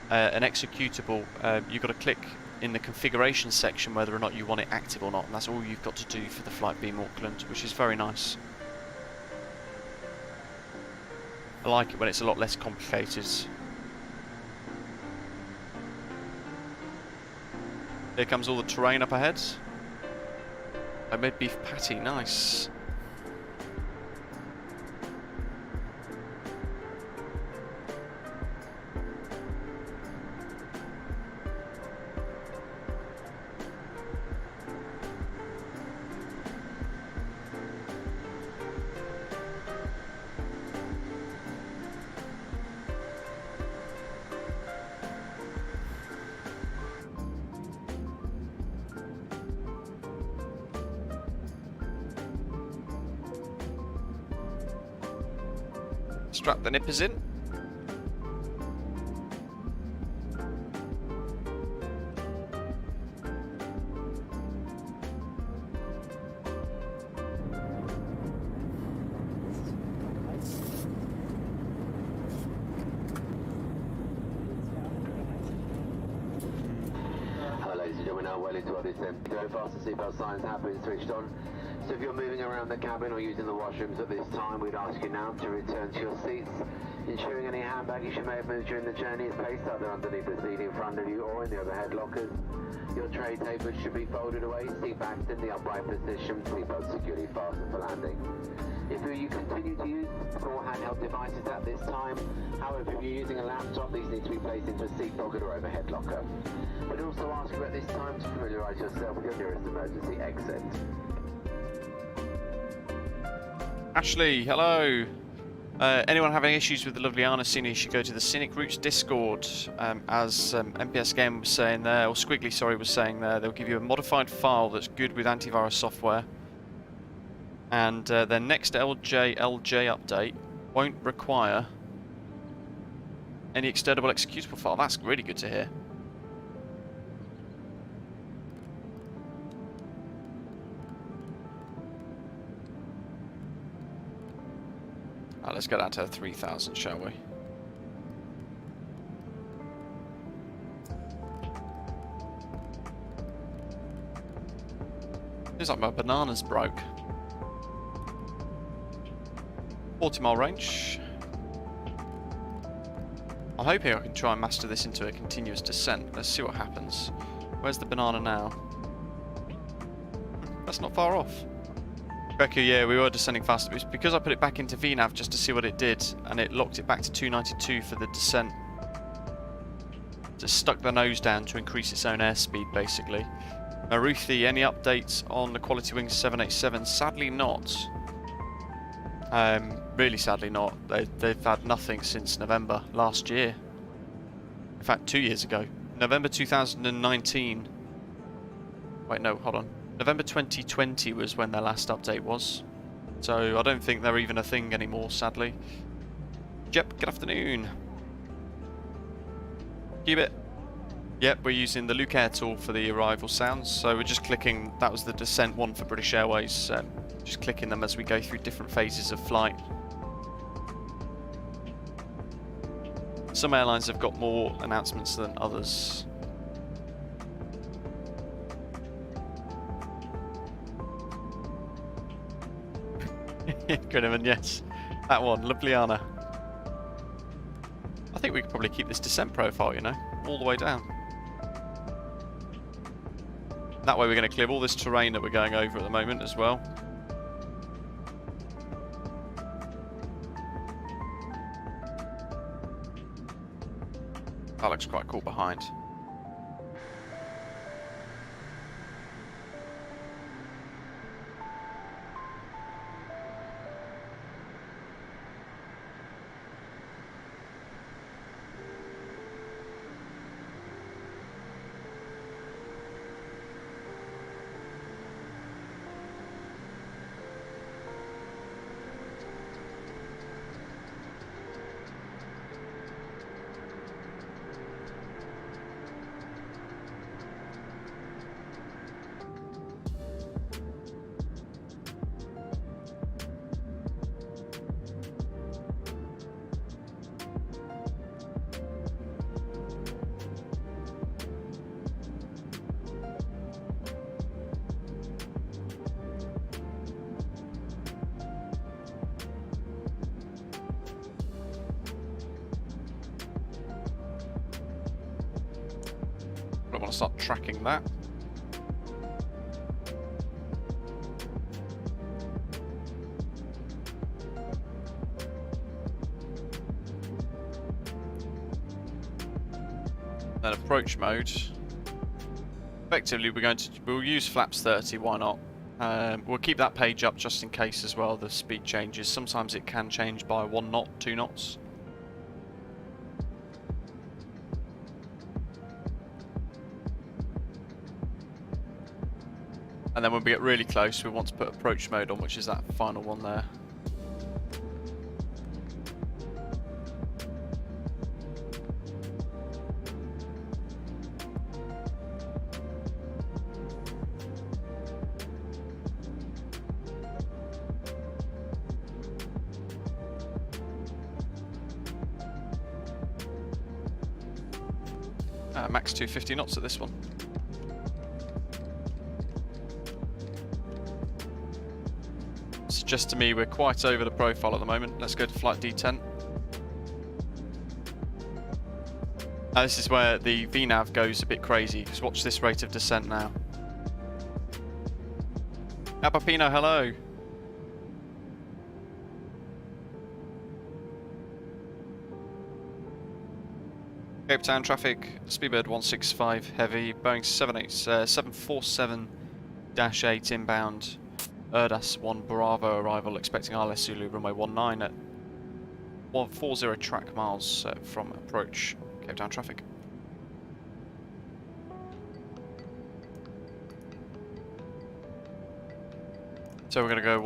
an executable. You've got to click in the configuration section whether or not you want it active or not, and that's all you've got to do for the Flightbeam Auckland, which is very nice. I like it when it's a lot less complicated. Here comes all the terrain up ahead. A mid beef patty, nice. Strap the nippers in. Hello ladies and gentlemen, now well into our descent. Go faster, seatbelt signs have been switched on. So if you're moving around the cabin or using the washrooms at this time, we'd ask you now to return to your seats, ensuring any hand baggage you may have moved during the journey is placed either underneath the seat in front of you or in the overhead lockers. Your tray tables should be folded away, seat backs in the upright position, seatbelt securely fastened for landing. If you continue to use four handheld devices at this time, however, if you're using a laptop, these need to be placed into a seat pocket or overhead locker. We'd also ask you at this time to familiarise yourself with your nearest emergency exit. Ashley, hello. Anyone having issues with the Ljubljana scene, you should go to the Scenic Routes Discord. As MPS Game was saying there, or Squiggly, sorry, was saying there, they'll give you a modified file that's good with antivirus software. And their next LJ update won't require any external executable file. That's really good to hear. Let's go down to 3,000, shall we? Feels like my bananas broke. 40-mile range. I'm hoping I can try and master this into a continuous descent. Let's see what happens. Where's the banana now? That's not far off. Becca, yeah, we were descending faster. It was because I put it back into VNAV just to see what it did, and it locked it back to 292 for the descent. Just stuck the nose down to increase its own airspeed, basically. Maruthi, any updates on the Quality Wings 787? Sadly not. Really sadly not. They've had nothing since November last year. In fact, 2 years ago. November 2019. Wait, no, hold on. November 2020 was when their last update was. So I don't think they're even a thing anymore, sadly. Jep, good afternoon. Qubit. Yep, we're using the Luke Air tool for the arrival sounds. So we're just clicking, that was the descent one for British Airways. Just clicking them as we go through different phases of flight. Some airlines have got more announcements than others. Grinneman, yes. That one, Ljubljana. I think we could probably keep this descent profile, you know, all the way down. That way we're going to clear all this terrain that we're going over at the moment as well. That looks quite cool behind. want to start tracking that. Then approach mode. Effectively, we'll use flaps 30. Why not? We'll keep that page up just in case as well. The speed changes. Sometimes it can change by 1 knot, 2 knots. And then when we get really close, we want to put approach mode on, which is that final one there. Max 250 knots at this one. Suggests to me we're quite over the profile at the moment. Let's go to flight D10. Now this is where the VNAV goes a bit crazy, because watch this rate of descent now. Apapino, hello! Cape Town traffic, Speedbird 165 heavy, Boeing 747-8 inbound, ERDAS 1 Bravo arrival, expecting ILS Zulu runway 19 at 140 track miles from approach, Cape Town traffic. So we're going to go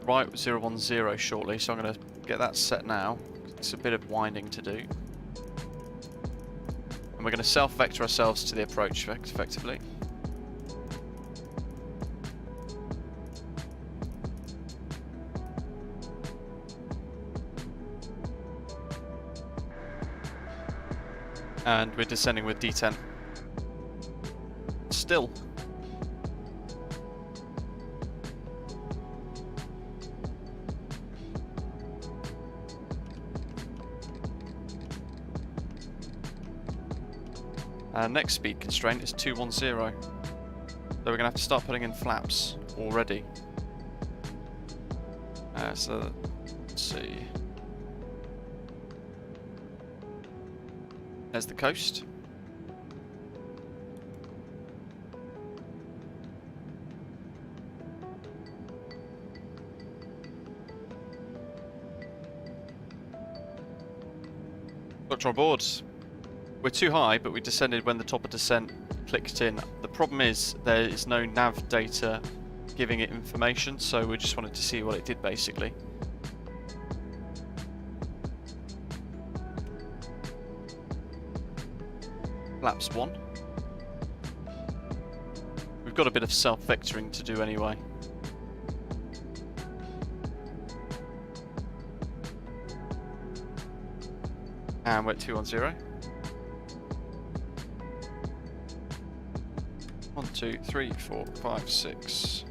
right 010 shortly, so I'm going to get that set now. It's a bit of winding to do. And we're going to self-vector ourselves to the approach effectively. And we're descending with D10. Still. Our next speed constraint is 210. So we're going to have to start putting in flaps already. So let's see. There's the coast. Doctor on board. We're too high, but we descended when the top of descent clicked in. The problem is there is no nav data giving it information, so we just wanted to see what it did basically. Flaps 1. We've got a bit of self-vectoring to do anyway. And we're at 210. 1, 2, 3, 4, 5, 6.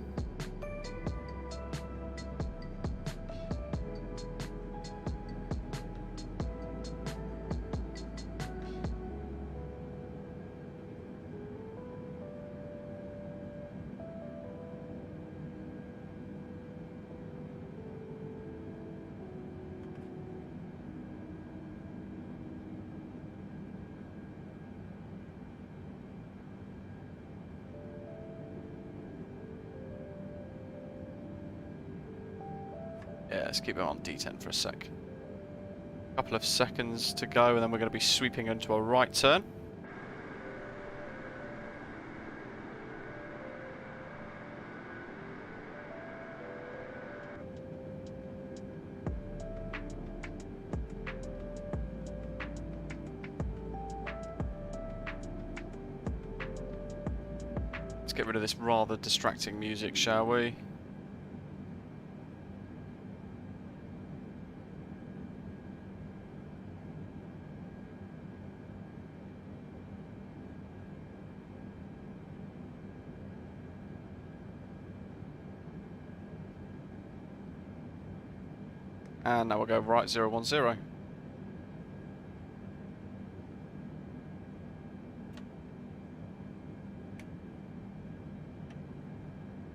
Yeah, let's keep it on D10 for a sec. Couple of seconds to go, and then we're going to be sweeping into a right turn. Let's get rid of this rather distracting music, shall we? And now we'll go right 010.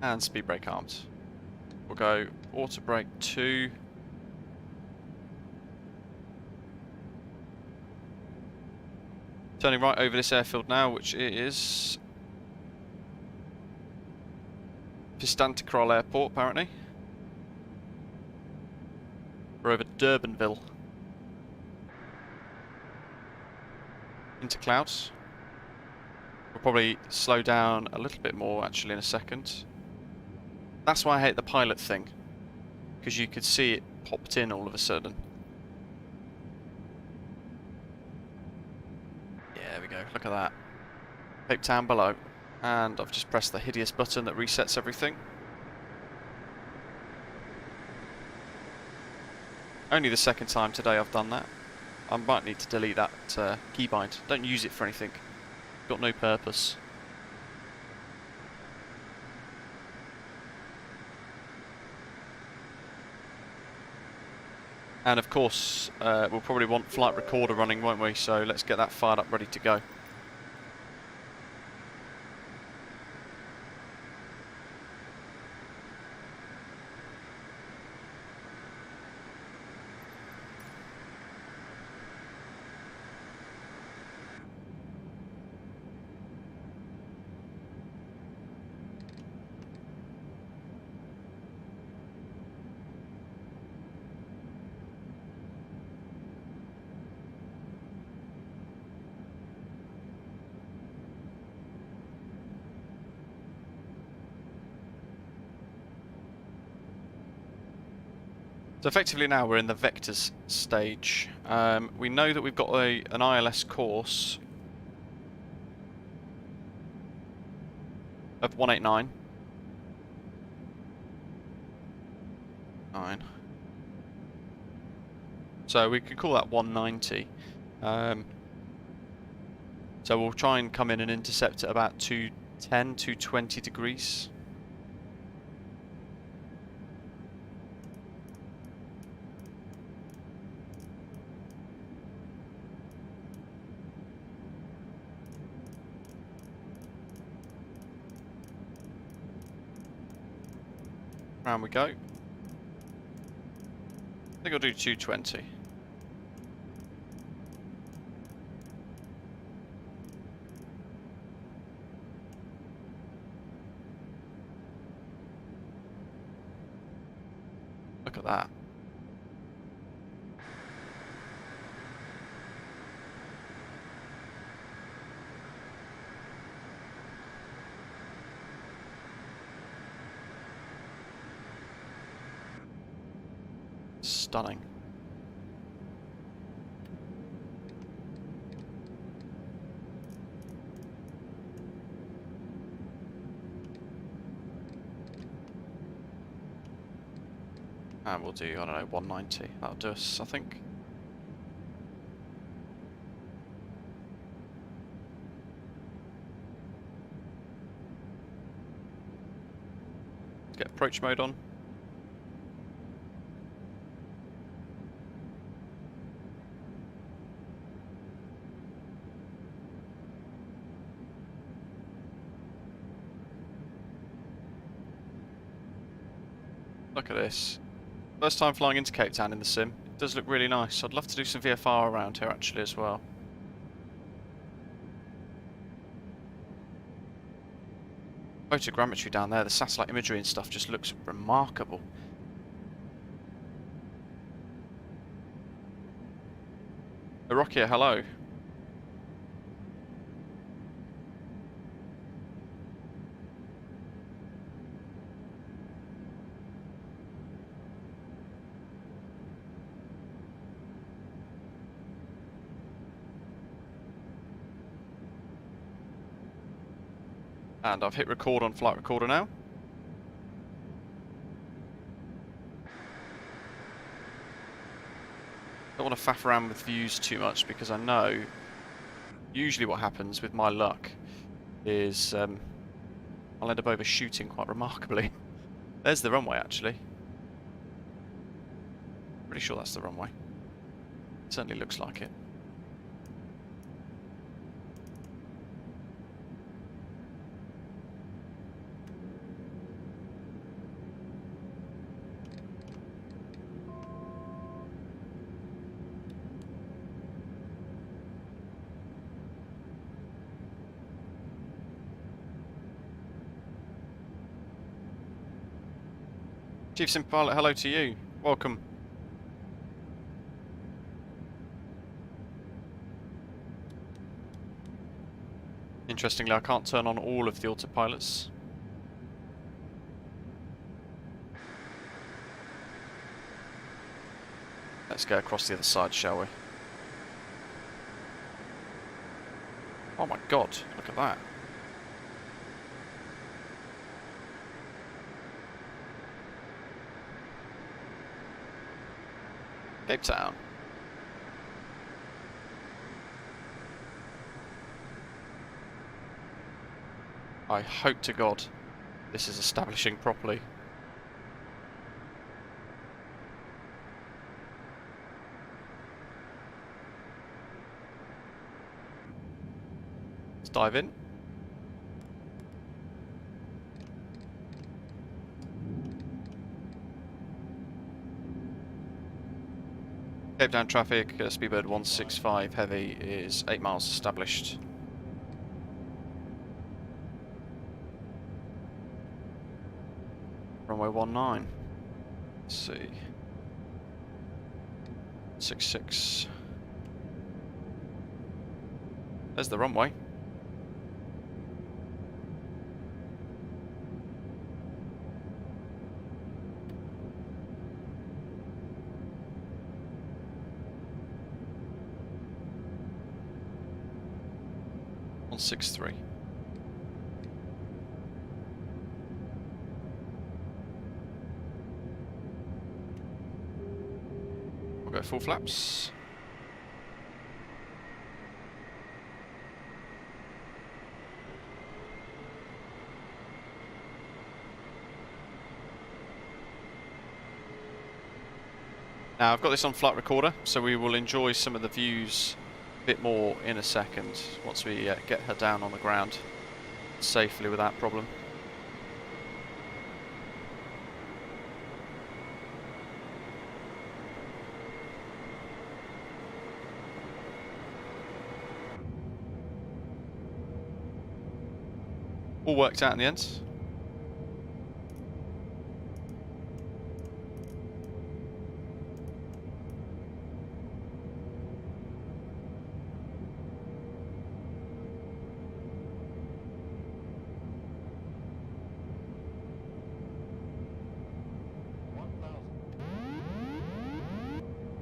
And speed brake armed. We'll go auto brake 2. Turning right over this airfield now, which is Pistanticrol Airport, apparently. We're over Durbanville. Into clouds. We'll probably slow down a little bit more actually in a second. That's why I hate the pilot thing, because you could see it popped in all of a sudden. Yeah, there we go, look at that. Cape Town below. And I've just pressed the hideous button that resets everything. Only the second time today I've done that. I might need to delete that keybind. Don't use it for anything. Got no purpose. And of course, we'll probably want flight recorder running, won't we? So let's get that fired up, ready to go. So effectively now we're in the vectors stage. We know that we've got an ILS course of 189. 9. So we could call that 190. So we'll try and come in and intercept at about 210, 220 degrees. Round we go. I think I'll do 220. Look at that. Stunning. And we'll do, I don't know, 190. That'll do us, I think. Let's get approach mode on. Look at this. First time flying into Cape Town in the sim. It does look really nice. I'd love to do some VFR around here actually as well. Photogrammetry down there, the satellite imagery and stuff just looks remarkable. Rokia, hello. And I've hit record on flight recorder now. Don't want to faff around with views too much because I know usually what happens with my luck is I'll end up overshooting quite remarkably. There's the runway actually. Pretty sure that's the runway. It certainly looks like it. Chief Sim Pilot, hello to you. Welcome. Interestingly, I can't turn on all of the autopilots. Let's go across the other side, shall we? Oh my god, look at that. Cape Town. I hope to God this is establishing properly. Let's dive in. Cape Town traffic, Speedbird 165 heavy is 8 miles established. Runway 19. Let's see. 66. There's the runway. On 63. We'll go full flaps. Now I've got this on flight recorder, so we will enjoy some of the views a bit more in a second once we get her down on the ground safely without problem. All worked out in the end.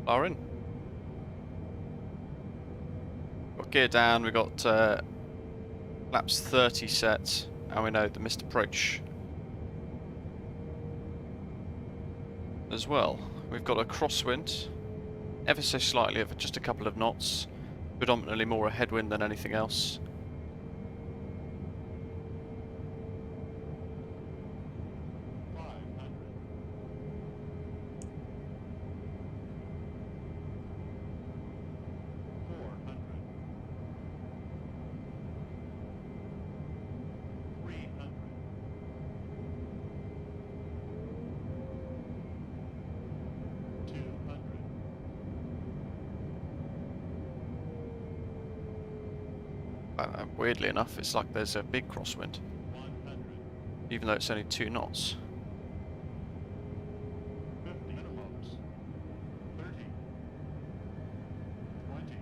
Are in. Got gear down, we got laps 30 set, and we know the missed approach as well. We've got a crosswind, ever so slightly of just a couple of knots, predominantly more a headwind than anything else. Weirdly enough, it's like there's a big crosswind, even though it's only 2 knots. 50 minimums. 30. 20.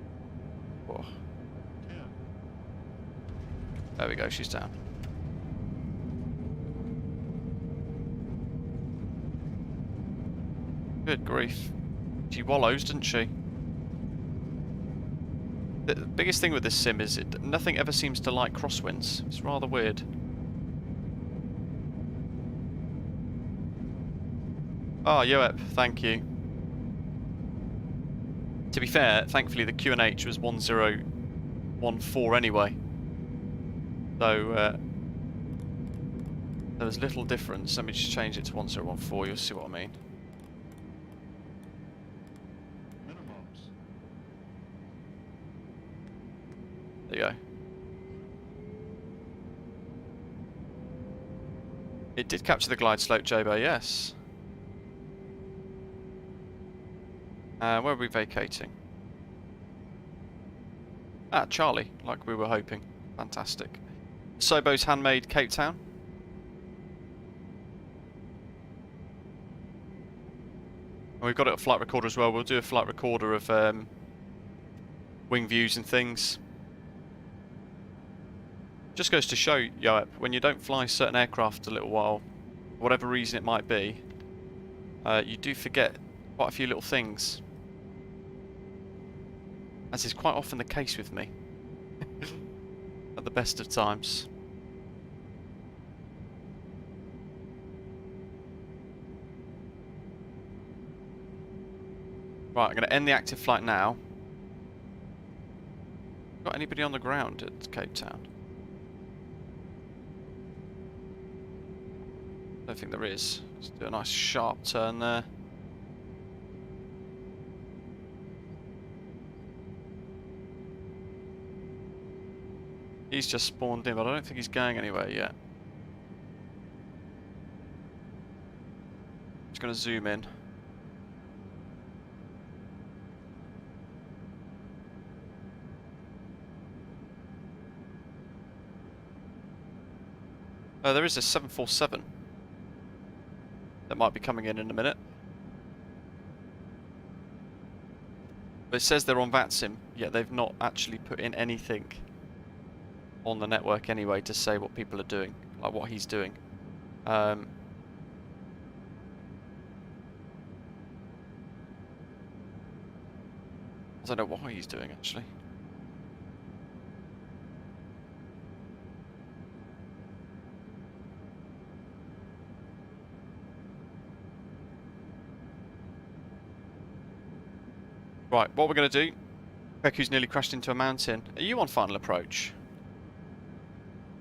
Whoa. 10. There we go, she's down. Good grief. She wallows, didn't she? The biggest thing with this sim is nothing ever seems to like crosswinds. It's rather weird. Oh, Yoep, thank you. To be fair, thankfully the QNH was 1014 anyway. So, there was little difference. Let me just change it to 1014, you'll see what I mean. There you go. It did capture the glide slope, Jobo, yes. Where are we vacating? Ah, Charlie, like we were hoping. Fantastic. Sobo's Handmade Cape Town. We've got it at flight recorder as well. We'll do a flight recorder of wing views and things. Just goes to show, Yoep, when you don't fly certain aircraft a little while, for whatever reason it might be, you do forget quite a few little things. As is quite often the case with me. At the best of times. Right, I'm going to end the active flight now. Got anybody on the ground at Cape Town? Don't think there is. Let's do a nice sharp turn there. He's just spawned in, but I don't think he's going anywhere yet. Just going to zoom in. Oh, there is a 747 that might be coming in a minute. But it says they're on vatsim, yet they've not actually put in anything on the network anyway to say what people are doing, like what he's doing. I don't know what he's doing actually. Right, what we're going to do, Peku's nearly crashed into a mountain. Are you on final approach?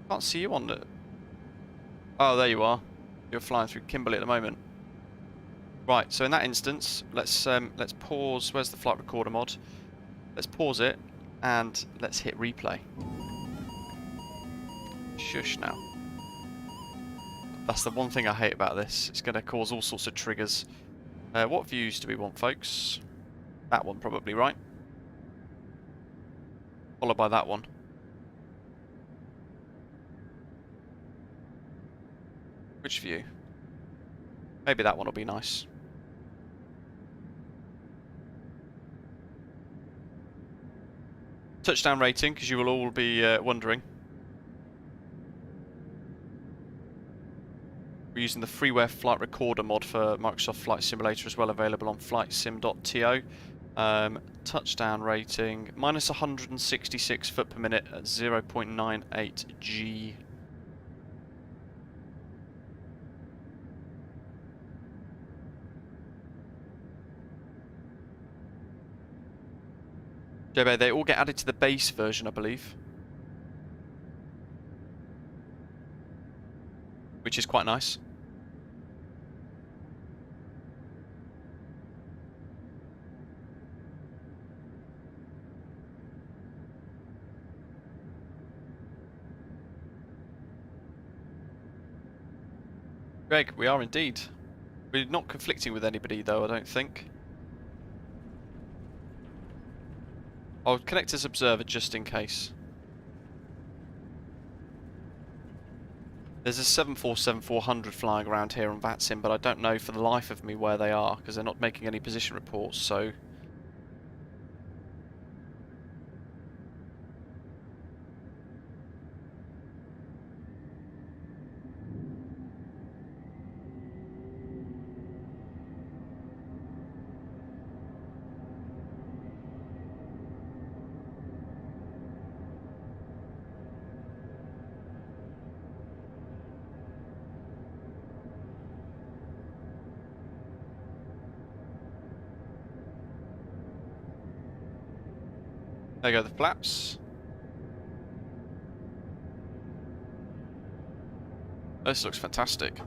Can't see you on the... Oh, there you are. You're flying through Kimberley at the moment. Right, so in that instance, let's pause. Where's the flight recorder mod? Let's pause it and let's hit replay. Shush now. That's the one thing I hate about this. It's going to cause all sorts of triggers. What views do we want, folks? That one probably, right? Followed by that one. Which view? Maybe that one will be nice. Touchdown rating, because you will all be wondering. We're using the freeware flight recorder mod for Microsoft Flight Simulator as well, available on flightsim.to. Touchdown rating, minus 166 foot per minute at 0.98 G. JB, they all get added to the base version, I believe. Which is quite nice. Greg, we are indeed. We're not conflicting with anybody though, I don't think. I'll connect as observer just in case. There's a 747-400 flying around here on vatsim, but I don't know for the life of me where they are because they're not making any position reports, so... There go the flaps. This looks fantastic.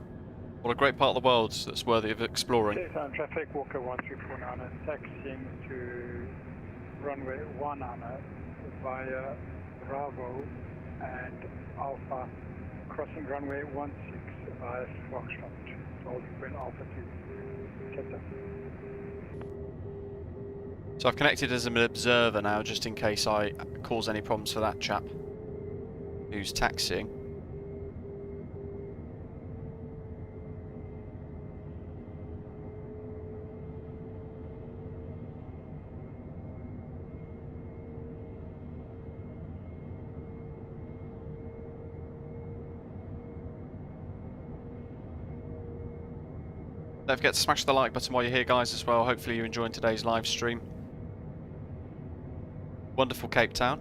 What a great part of the world that's worthy of exploring. Callsign traffic, Walker 134 taxiing to runway 100 via Bravo and Alpha, crossing runway 16 via Foxtrot, holding point Alpha 2, Cape Town. So I've connected as an observer now, just in case I cause any problems for that chap who's taxiing. Don't forget to smash the like button while you're here, guys, as well. Hopefully you're enjoying today's live stream. Wonderful Cape Town.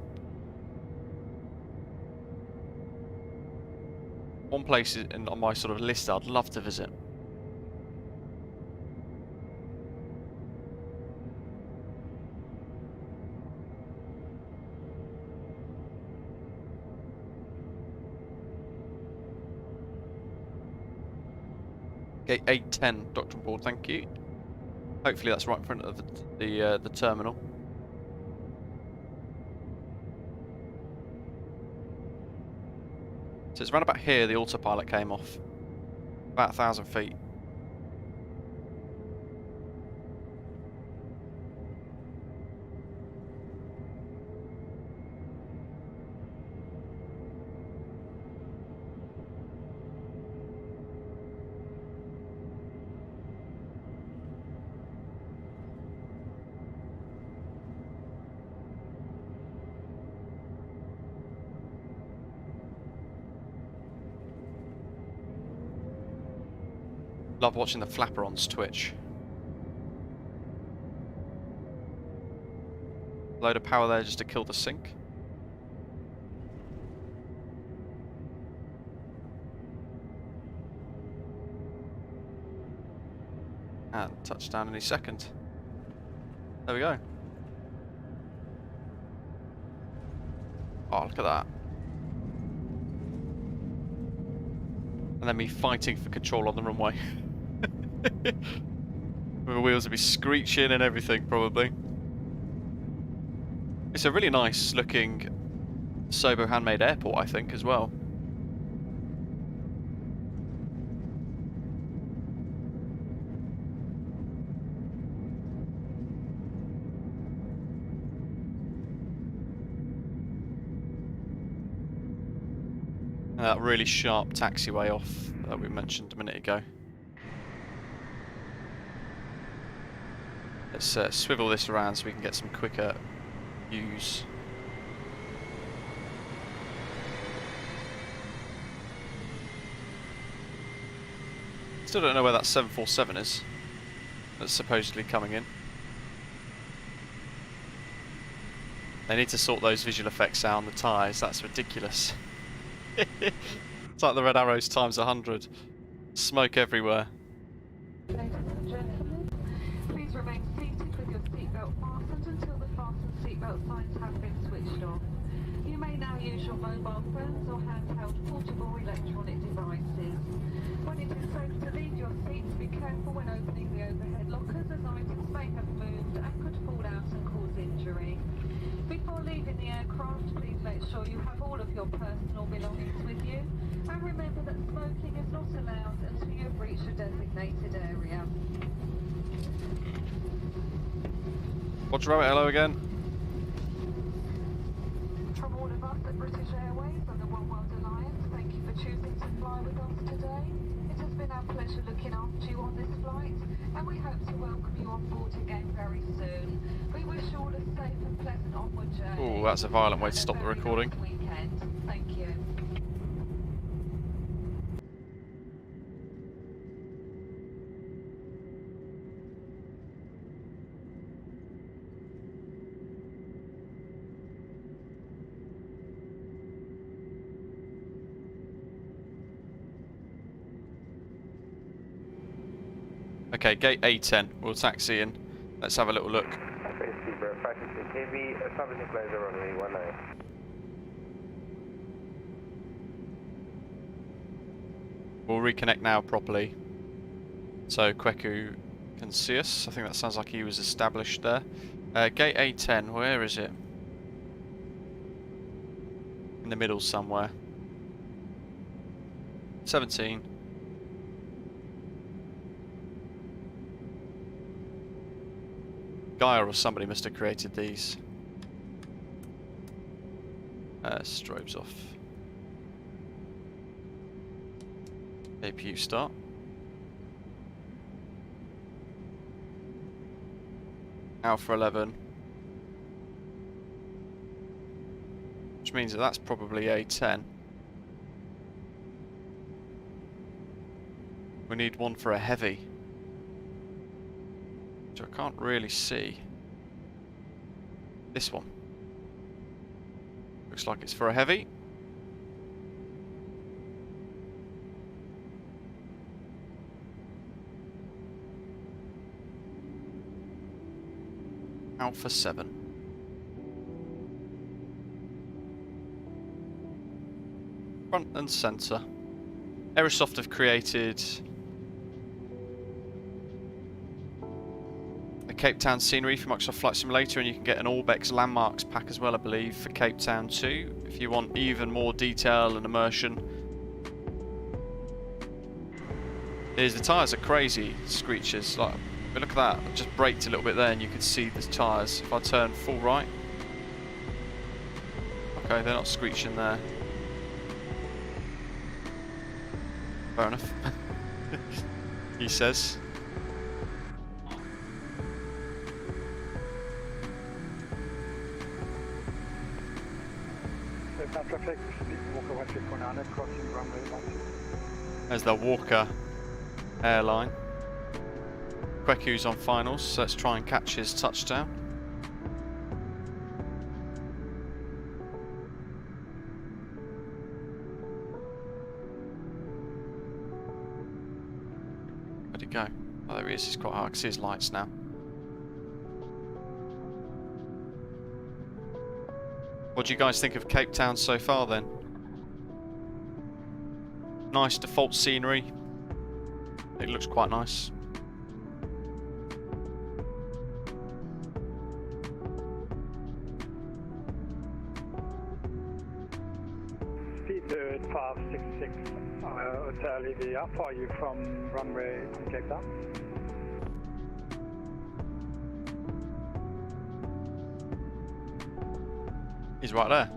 One place on my sort of list I'd love to visit. Gate 810, Doctor on board, thank you. Hopefully that's right in front of the terminal. So it's around about here the autopilot came off. About 1,000 feet. Love watching the flapper-ons twitch. Load of power there just to kill the sink. And touchdown any second. There we go. Oh, look at that. And then me fighting for control on the runway. The wheels would be screeching and everything, probably. It's a really nice looking Sobo handmade airport, I think, as well. And that really sharp taxiway off that we mentioned a minute ago. Let's swivel this around so we can get some quicker views. Still don't know where that 747 is that's supposedly coming in. They need to sort those visual effects out on the tyres, that's ridiculous. It's like the Red Arrows times 100. Smoke everywhere. Ladies and gentlemen, please remain seated with your seatbelt fastened until the fasten seatbelt signs have been switched on. You may now use your mobile phones or handheld portable electronic devices. When it is safe to leave your seats, be careful when opening the overhead lockers as items may have moved and could fall out and cause injury. Before leaving the aircraft, please make sure you have all of your personal belongings with you, and remember that smoking is not allowed until you have reached a designated area. Roger, hello again. From all of us at British Airways and the One World Alliance, thank you for choosing to fly with us today. It has been our pleasure looking after you on this flight, and we hope to welcome you on board again very soon. We wish you all a safe and pleasant onward journey. Oh, that's a violent way to stop the recording. Weekend. Thank you. Okay, gate A10. We'll taxi in. Let's have a little look. Speedbird 566 heavy, establishing closure runway 19. We'll reconnect now properly, so Kweku can see us. I think that sounds like he was established there. Gate A10, where is it? In the middle somewhere. 17. Gaia or somebody must have created these. Strobes off. APU start. Alpha 11. Which means that that's probably A10. We need one for a heavy. I can't really see. This one. Looks like it's for a heavy. Alpha 7. Front and centre. Aerosoft have created the Cape Town scenery for Microsoft Flight Simulator, and you can get an Orbex landmarks pack as well, I believe, for Cape Town too, if you want even more detail and immersion. The tyres are crazy screeches. Like, but look at that, I just braked a little bit there and you can see the tyres. If I turn full right. Okay, they're not screeching there. Fair enough. He says. Traffic, Walker 1349, crossing runway 16. There's the Walker airline. Kweku's on finals, so let's try and catch his touchdown. Where'd he go? Oh, there he is. He's quite hard. I can see his lights now. What do you guys think of Cape Town so far then? Nice default scenery. It looks quite nice. Speedbird 566, Hotel Levy. How far are you from runway in Cape Town? He's right there.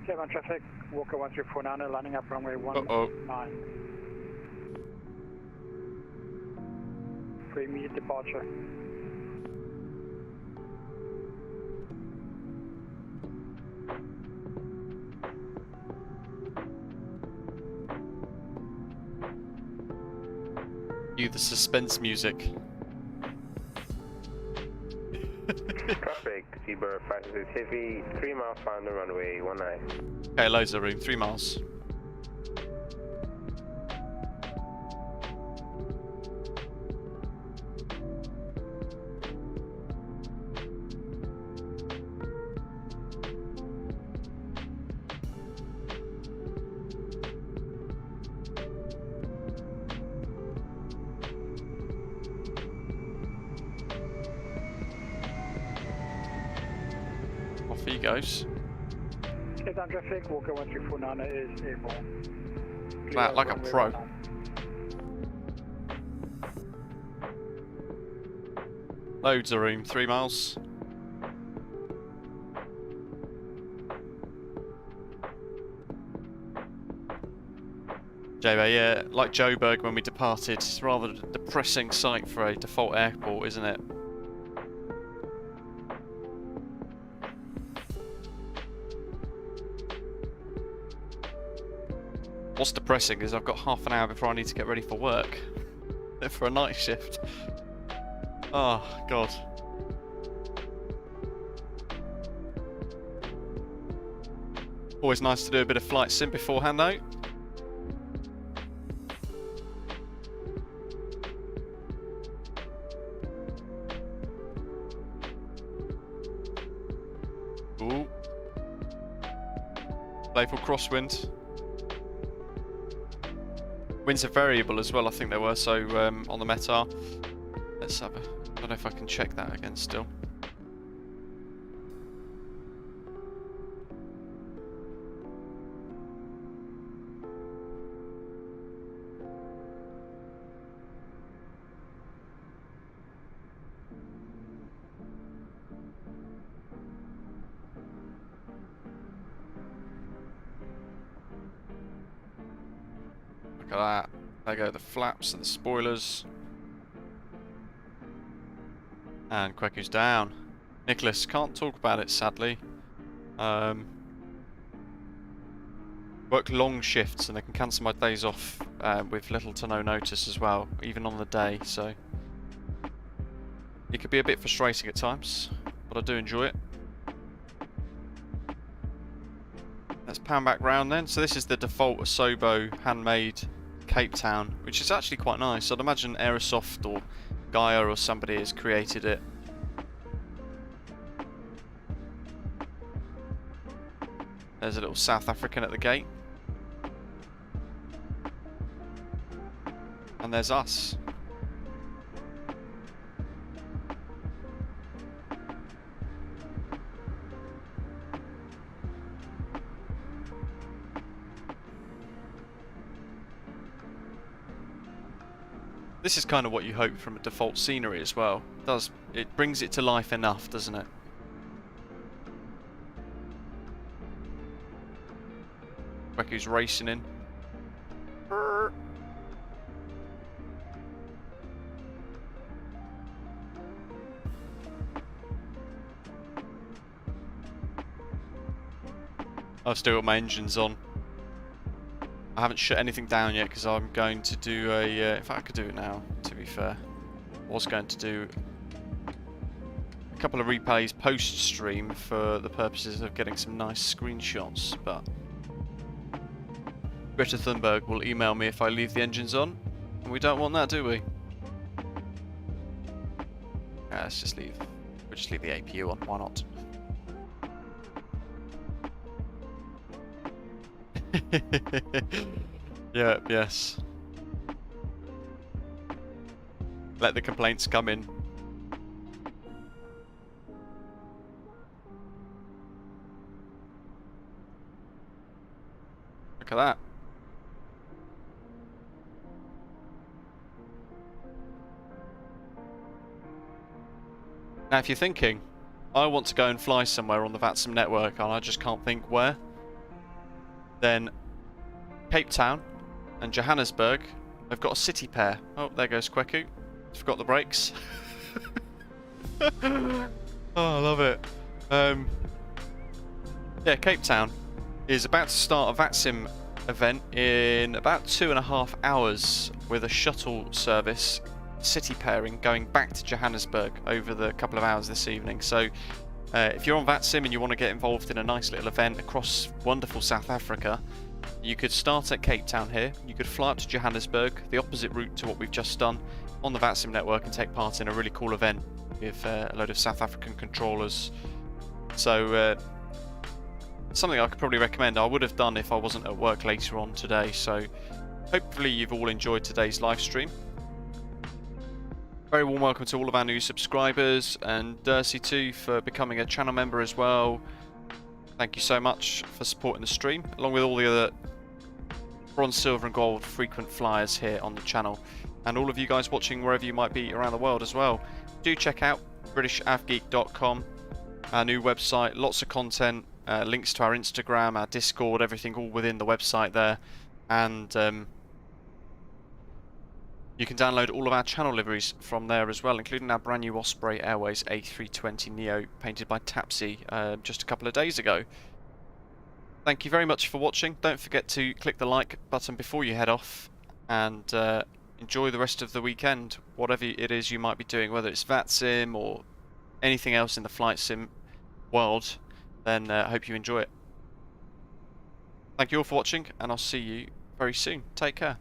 Cape traffic, Walker 1349, lining up runway 19. For immediate departure. Cue the suspense music. Traffic, Seabird 56 Heavy, 3 miles on the runway 19. Okay, loads of room, 3 miles. Off he goes. Cape Town traffic, Walker 1349 is airborne. Flat like a pro. 19. Loads of room, 3 miles. JB, yeah, like Joburg when we departed, it's rather a depressing sight for a default airport, isn't it? What's depressing is I've got half an hour before I need to get ready for work. For a night shift. Oh, God. Always nice to do a bit of flight sim beforehand though. Ooh. Playful crosswind. Winds are variable as well, I think they were, so on the METAR. Let's have a... I don't know if I can check that again still. at that. There go the flaps and the spoilers. And Kweku's down. Nicholas, can't talk about it sadly. Work long shifts and they can cancel my days off with little to no notice as well, even on the day, so it could be a bit frustrating at times, but I do enjoy it. Let's pan back round then. So this is the default Asobo handmade Cape Town, which is actually quite nice. I'd imagine Aerosoft or Gaia or somebody has created it. There's a little South African at the gate. And there's us. This is kind of what you hope from a default scenery as well. It brings it to life enough, doesn't it? Kweku's racing in. I've still got my engines on. I haven't shut anything down yet because I'm going to do a... in fact, I could do it now, to be fair. I was going to do a couple of replays post-stream for the purposes of getting some nice screenshots, but Greta Thunberg will email me if I leave the engines on, and we don't want that, do we? Let's just leave. We'll just leave the APU on, why not? Yeah, yes. Let the complaints come in. Look at that. Now if you're thinking, I want to go and fly somewhere on the VATSIM network and I just can't think where, then Cape Town and Johannesburg have got a city pair. Oh, there goes Kweku. Forgot the brakes. Oh, I love it. Yeah, Cape Town is about to start a VATSIM event in about 2.5 hours with a shuttle service, city pairing, going back to Johannesburg over the couple of hours this evening. So if you're on VATSIM and you want to get involved in a nice little event across wonderful South Africa, you could start at Cape Town here, you could fly up to Johannesburg, the opposite route to what we've just done on the VATSIM network, and take part in a really cool event with a load of South African controllers. So something I could probably recommend. I would have done if I wasn't at work later on today, so hopefully you've all enjoyed today's live stream. Very warm welcome to all of our new subscribers, and Dersey too for becoming a channel member as well. Thank you so much for supporting the stream, along with all the other bronze, silver and gold frequent flyers here on the channel, and all of you guys watching wherever you might be around the world as well. Do check out britishavgeek.com, our new website, lots of content, links to our Instagram, our Discord, everything all within the website there, and you can download all of our channel liveries from there as well, including our brand new Osprey Airways A320neo painted by Tapsy just a couple of days ago. Thank you very much for watching. Don't forget to click the like button before you head off, and enjoy the rest of the weekend, whatever it is you might be doing, whether it's VATSIM or anything else in the flight sim world, then I hope you enjoy it. Thank you all for watching, and I'll see you very soon. Take care.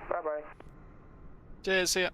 Bye-bye. Cheers, see ya.